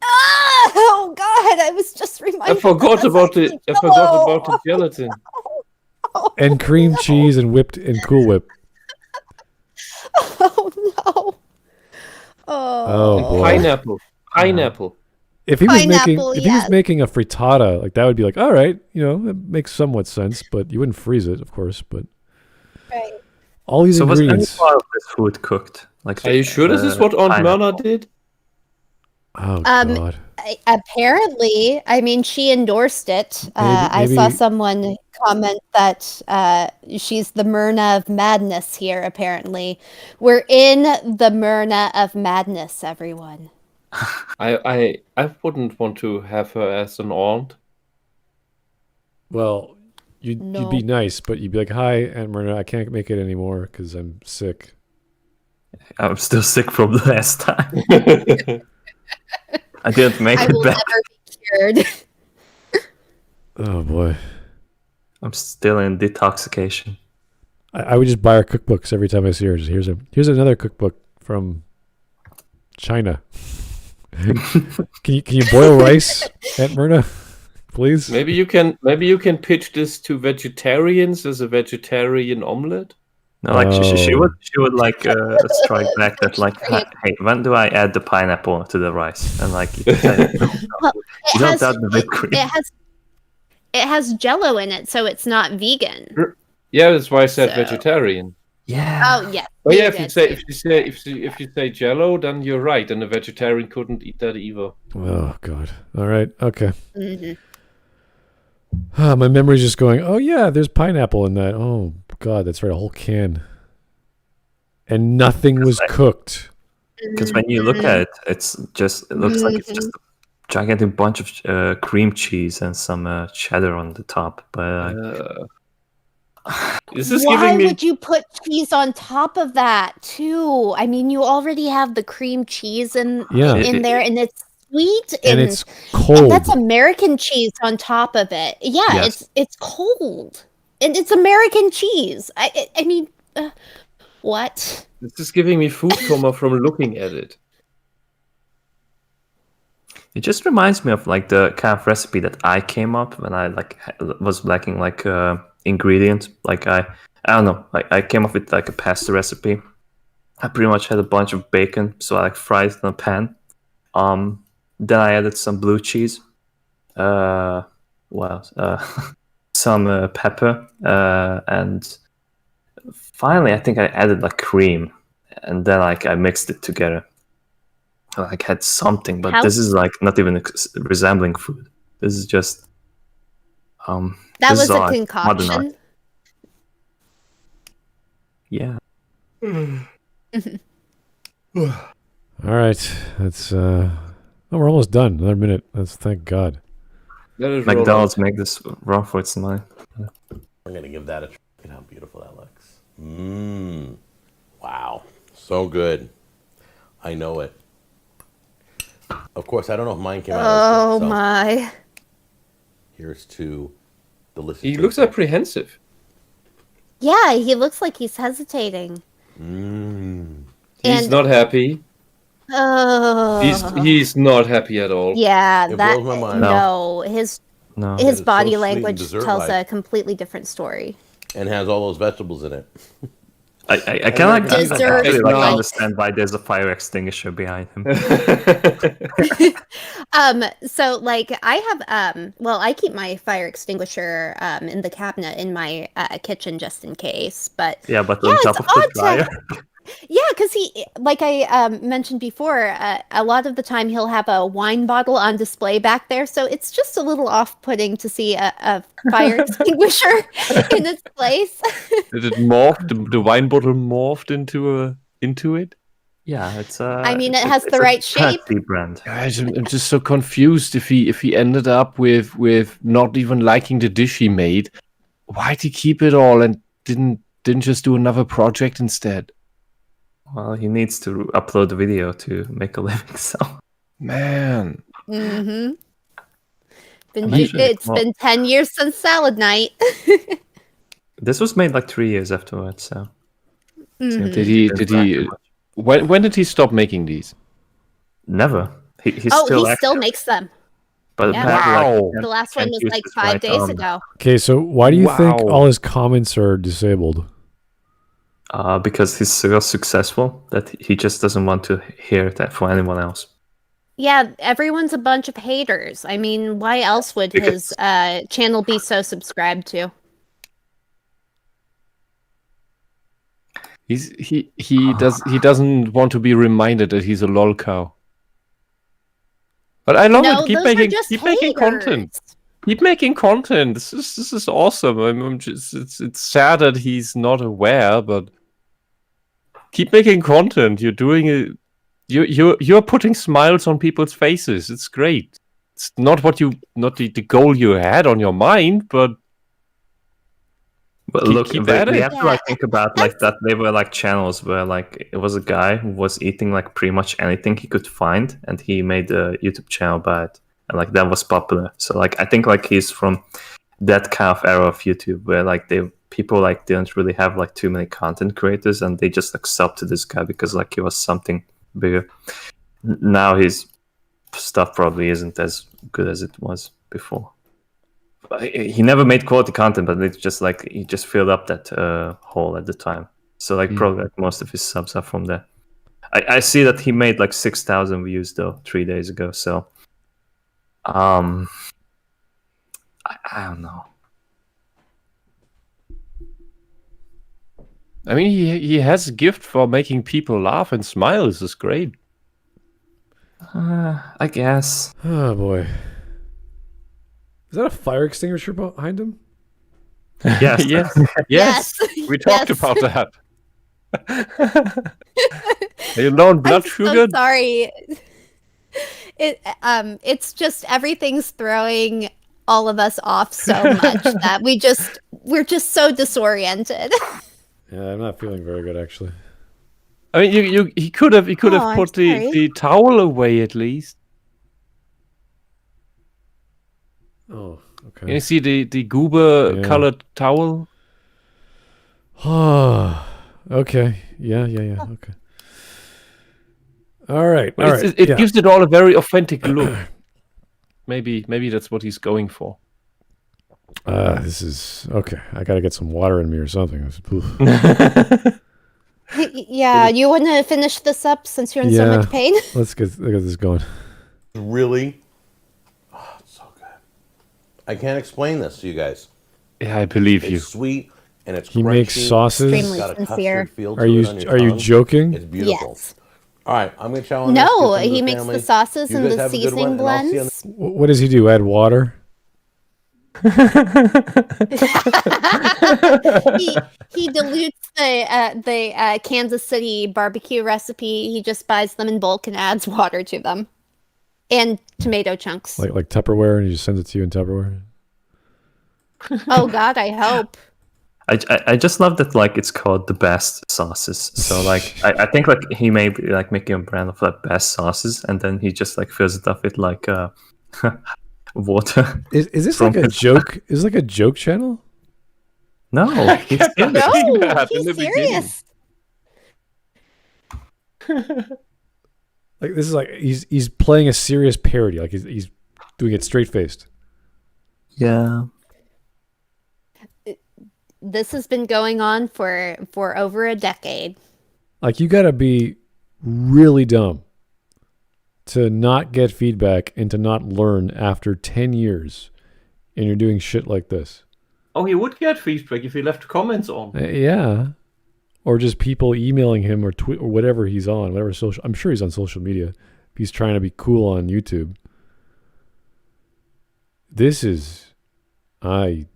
Ah, oh god, I was just reminded. I forgot that's about the. actually I forgot about Jell-O. the gelatin. And cream cheese and whipped and Cool Whip. Oh no. Oh boy. Pineapple. Pineapple. If he was making Pineapple, if he was yes. making a frittata, like that would be like, all right, it makes somewhat sense, but you wouldn't freeze it, of course. But Right. all these So was any ingredients. part of this food cooked? Like Are you sure this is what Aunt Myrna did? Oh Um, god. Apparently, I mean, she endorsed it. I saw maybe- someone comment that she's the Myrna of madness here, apparently. We're in the Myrna of madness, everyone. I wouldn't want to have her as an aunt. Well, you'd No. be nice, but you'd be like, "Hi, Aunt Myrna, I can't make it anymore because I'm sick." I'm still sick from the last time. I didn't make I it will back. never be cured. Oh boy. I'm still in detoxification. I would just buy her cookbooks every time I see her. Just here's another cookbook from China. Can you boil rice, Aunt Myrna? Please? Maybe you can pitch this to vegetarians as a vegetarian omelet. No, like she Oh. would like strike back that like, hey, when do I add the pineapple to the rice? And like, you Well, don't has- add the whipped cream. it has Jello in it, so it's not vegan. Yeah, that's why I said So- vegetarian. Yeah. Oh yes. Oh yeah, you if did. you say Jello, then you're right, and a vegetarian couldn't eat that either. Oh god. All right. Okay. Mhm. My memory's just going, "Oh yeah, there's pineapple in that." Oh god, that's right, a whole can. And nothing was cooked. Because when you look at it, it looks like it's just a gigantic bunch of cream cheese and some cheddar on the top. But This is Why giving me. would you put cheese on top of that too? I mean, you already have the cream cheese in Yeah. in there, and it's sweet And and it's cold. that's American cheese on top of it. Yeah, Yes. it's cold and it's American cheese. I mean, what? This is giving me food coma from looking at it. It just reminds me of like the kind of recipe that I came up when I like was lacking like ingredient. Like I don't know. Like I came up with like a pasta recipe. I pretty much had a bunch of bacon, so I like fried it in a pan. Then I added some blue cheese. What else? Some pepper, and finally I think I added like cream, and then like I mixed it together. I like had something, but this is like not even resembling food. This is just That this was is a all, like, modern art. concoction. Yeah. All right, that's. Oh, we're almost done. Another minute. That's thank God. McDonald's make this raw for its money. We're gonna give that a try. Look at how beautiful that looks. Wow, so good. I know it. Of course, I don't know if mine came out. Oh so my! Here's to delicious. He looks apprehensive. Yeah, he looks like he's hesitating. He's not happy. Oh, He's not happy at all. yeah. It That blows my mind. no, his body It's so sweet and language tells dessert-like. a completely different story. And has all those vegetables in it. I kind of Dessert actually like like- understand why there's a fire extinguisher behind him. So like I have well, I keep my fire extinguisher in the cabinet in my kitchen just in case. But Yeah, but yeah, on it's top of the odd to- dryer. Yeah, because he, like I mentioned before, a lot of the time he'll have a wine bottle on display back there, so it's just a little off-putting to see a fire extinguisher in its place. Did it morph? The wine bottle morphed into it? Yeah, it's I mean, it has it's the a right shape. fancy brand. Guys, I'm just so confused. If he ended up with not even liking the dish he made, why'd he keep it all and didn't just do another project instead? Well, he needs to upload the video to make a living. So Man, Mm-hmm. Actually, It's well- been 10 years since salad night. this was made like 3 years afterwards. So Mhm. did he? When did he stop making these? Never. He's Oh, still he active, still makes them. but yeah. apparently, Wow. like, The last one can't was use like his 5 right days arm. ago. Okay, so why do you think Wow. all his comments are disabled? Because he's so successful that he just doesn't want to hear that from anyone else. Yeah, everyone's a bunch of haters. I mean, why else would his channel be so subscribed to? He doesn't want to be reminded that he's a lol cow. But I love No, it. Keep those are making just making content. haters. Keep making content. This is awesome. I'm just it's sad that he's not aware, but keep making content. You're doing it. You're putting smiles on people's faces. It's great. It's not the goal you had on your mind, but But Keep- look, keep we at it. have to like Yeah, think about like that. They were like channels where like it was a guy who was eating like pretty much anything he could find, and he made a YouTube channel about it, and like that was popular. So like I think like he's from that kind of era of YouTube where like people like didn't really have like too many content creators, and they just like stopped to this guy because like he was something bigger. Now his stuff probably isn't as good as it was before. He never made quality content, but it's just like he just filled up that hole at the time. So like probably like most of his subs are from there. I see that he made like 6,000 views though 3 days ago. So I don't know. I mean he has a gift for making people laugh and smile. This is great. I guess. Oh boy. Is that a fire extinguisher behind him? Yes. yes. We talked Yes. about that. Are you low on blood I'm sugar? so sorry. It's just everything's throwing all of us off so much that we're just so disoriented. Yeah, I'm not feeling very good actually. I mean, he could have I'm put sorry. the towel away at least. Oh, Can you okay. see the goober Yeah. colored towel? Okay. Yeah. Okay. All right. All It right. it yeah. gives it all a very authentic look. Maybe that's what he's going for. This is okay. I gotta get some water in me or something. Yeah, you want to finish this up since you're in so much pain? Let's get this going. Really? Oh, it's so good. I can't explain this to you guys. Yeah, I believe you. It's sweet and it's He crunchy. makes sauces. Extremely It's got a sincere. custard feel to Are it you on your are you tongue. joking? It's beautiful. Yes. All right, I'm going to challenge No, this. Give some to he the makes family. the sauces You and guys the have a good one, seasoning and I'll see you on blends. What does he do? Add water? He dilutes the Kansas City barbecue recipe. He just buys them in bulk and adds water to them, and tomato chunks. Like Tupperware, and he just sends it to you in Tupperware. Oh God, I hope. I just love that like it's called the best sauces. So like I think like he may be like making a brand of like best sauces, and then he just like fills it up with like water. Is this like a joke? Is this like a joke channel? No, he's serious. No, that in he's the beginning. serious. Like this is like he's playing a serious parody. Like he's doing it straight faced. Yeah. This has been going on for over a decade. Like you got to be really dumb to not get feedback and to not learn after 10 years, and you're doing shit like this. Oh, he would get feedback if he left comments on. Yeah. Or just people emailing him or or whatever he's on, whatever social. I'm sure he's on social media. If he's trying to be cool on YouTube. This is, I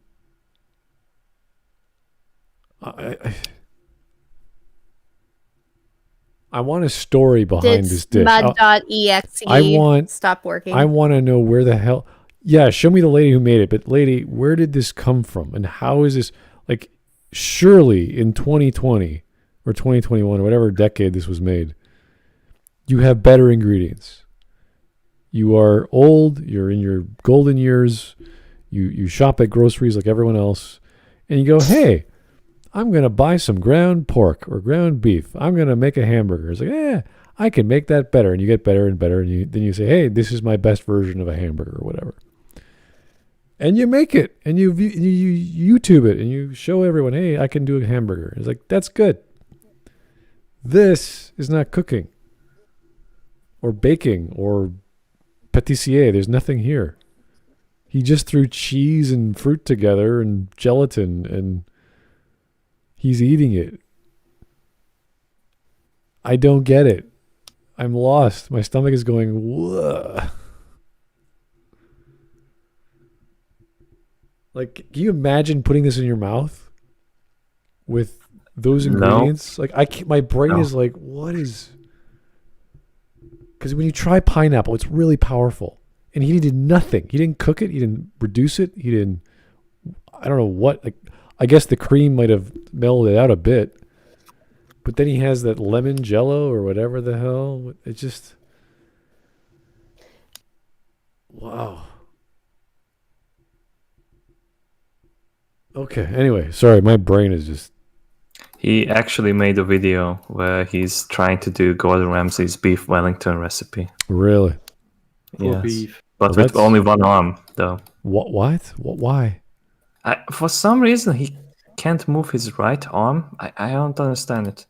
want a story behind Did this dish. Smud.exe stop working? I want to know where the hell. Yeah, show me the lady who made it. But lady, where did this come from? And how is this like? Surely in 2020 or 2021 or whatever decade this was made, you have better ingredients. You are old. You're in your golden years. You shop at groceries like everyone else, and you go, hey, I'm going to buy some ground pork or ground beef. I'm going to make a hamburger. It's like, yeah, I can make that better. And you get better and better. And then you say, hey, this is my best version of a hamburger or whatever. And you make it. And you YouTube it. And you show everyone, hey, I can do a hamburger. It's like, that's good. This is not cooking. Or baking. Or pâtissier. There's nothing here. He just threw cheese and fruit together and gelatin and he's eating it. I don't get it. I'm lost. My stomach is going, whoa. Like, can you imagine putting this in your mouth with those ingredients? No. Like, my brain is like, what is... Because when you try pineapple, it's really powerful. And he did nothing. He didn't cook it. He didn't reduce it. He didn't... I don't know what... Like, I guess the cream might have mellowed it out a bit. But then he has that lemon jello or whatever the hell. It just... Wow. Okay, anyway. Sorry, my brain is just... He actually made a video where he's trying to do Gordon Ramsay's beef Wellington recipe. Really? Yes. Beef. But Well, with that's- only one arm, though. What? Why? For some reason, he can't move his right arm. I don't understand it.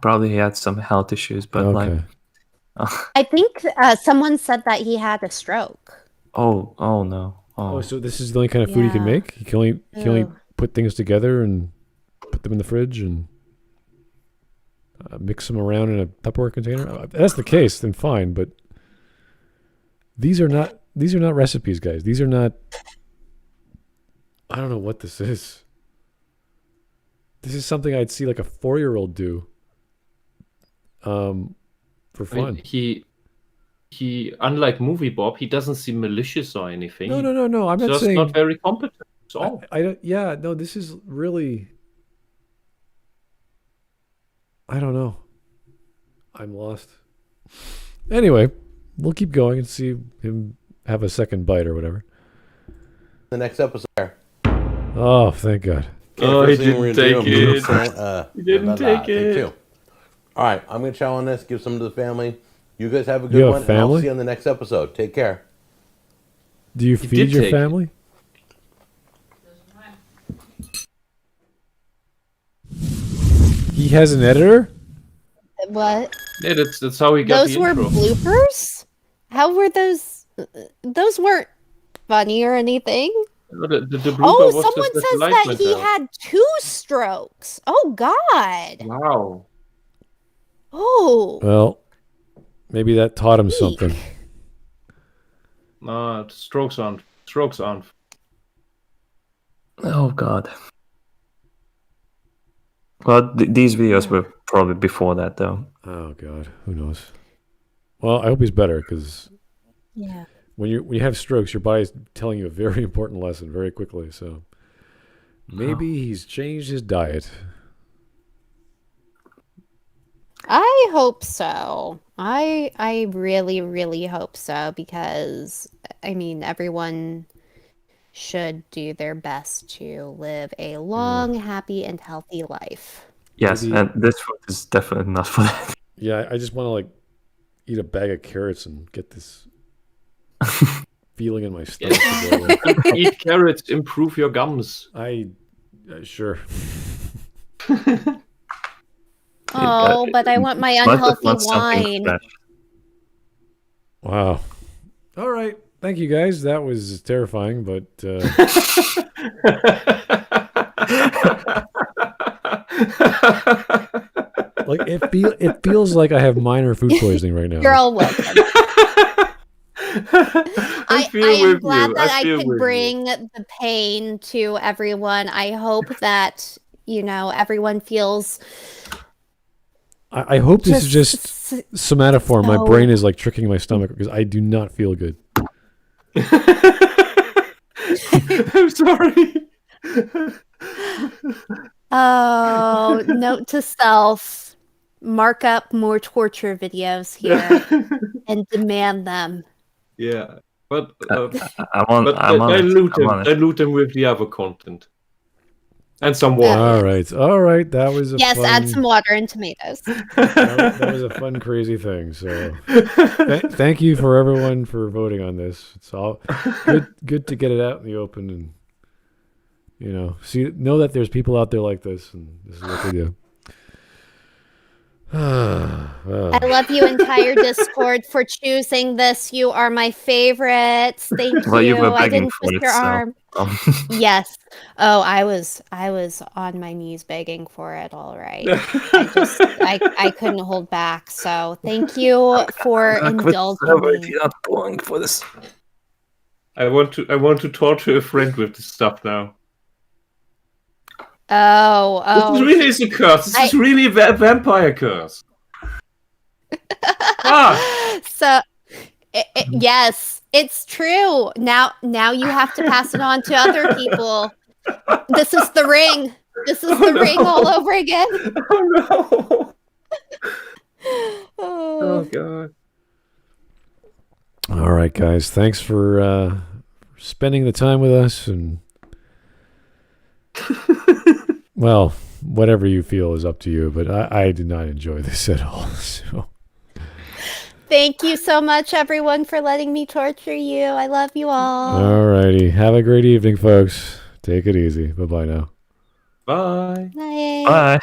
Probably he had some health issues, but Okay. I think someone said that he had a stroke. oh no. Oh, so this is the only kind of food he can Yeah. make? He can only put things together and put them in the fridge and mix them around in a Tupperware container? If that's the case, then fine, but these are not recipes, guys. These are not... I don't know what this is. This is something I'd see like a 4-year-old do for I mean, fun. he unlike Movie Bob, he doesn't seem malicious or anything. No. I'm He's not just saying... not very competent. That's all. I don't... Yeah, no, this is really... I don't know. I'm lost. Anyway, we'll keep going and see him have a second bite or whatever. The next episode. Oh, thank God. Oh, he First thing we're didn't gonna do, take it. He didn't take it. Take 2. All right, I'm going to chow on this, give some to the family. You guys have a You good have one, and I'll family? see you on the next episode. Take care. Do you He feed did your take it. family? He has an editor? What? Yeah, that's how he got Those the were intro. bloopers? How were those? Those weren't funny or anything. No, the blooper Oh, was someone just says light that went he out. had 2 strokes. Oh, God. Wow. Oh. Well, maybe that taught him Eek. something. Strokes aren't. Oh god. Well, these videos were probably before that, though. Oh God, who knows? Well, I hope he's better because Yeah. when you have strokes, your body's telling you a very important lesson very quickly. So maybe he's changed his diet. I hope so. I really, really hope so because, I mean, everyone should do their best to live a long, happy, and healthy life. Yes, Maybe- and this food is definitely not for that. Yeah, I just want to like eat a bag of carrots and get this feeling in my stomach. Eat carrots, improve your gums. Sure. Oh, but I want my unhealthy wine. Wow. All right. Thank you guys. That was terrifying, but like it feels like I have minor food poisoning right now. You're all welcome. I am glad that I could bring the pain to everyone. I hope that, everyone feels. I hope this is just somatoform. My so- brain is like tricking my stomach because I do not feel good. I'm sorry. Oh, note to self: mark up more torture videos here and demand them. Yeah, but dilute them with the other content and some water. All right. That was a Yes, fun, add some water and tomatoes. that was a fun, crazy thing. So, thank you for everyone for voting on this. It's all good to get it out in the open and know that there's people out there like this, and this is what they do. I love you, entire Discord, for choosing this. You are my favorites. Thank Well, you you. were I begging didn't for twist it, your so- arm. Yes. Oh, I was on my knees begging for it. All right. I couldn't hold back. So thank you for indulging me. You're not going for this. I want to torture a friend with this stuff now. Oh. This really is a curse. This is really a vampire curse. So, yes, it's true. Now you have to pass it on to other people. This is the ring. This is the ring all over again. Oh no. Oh god. All right, guys. Thanks for spending the time with us, and well, whatever you feel is up to you. But I did not enjoy this at all. So. Thank you so much, everyone, for letting me torture you. I love you all. All righty. Have a great evening, folks. Take it easy. Bye-bye now. Bye. Bye. Bye.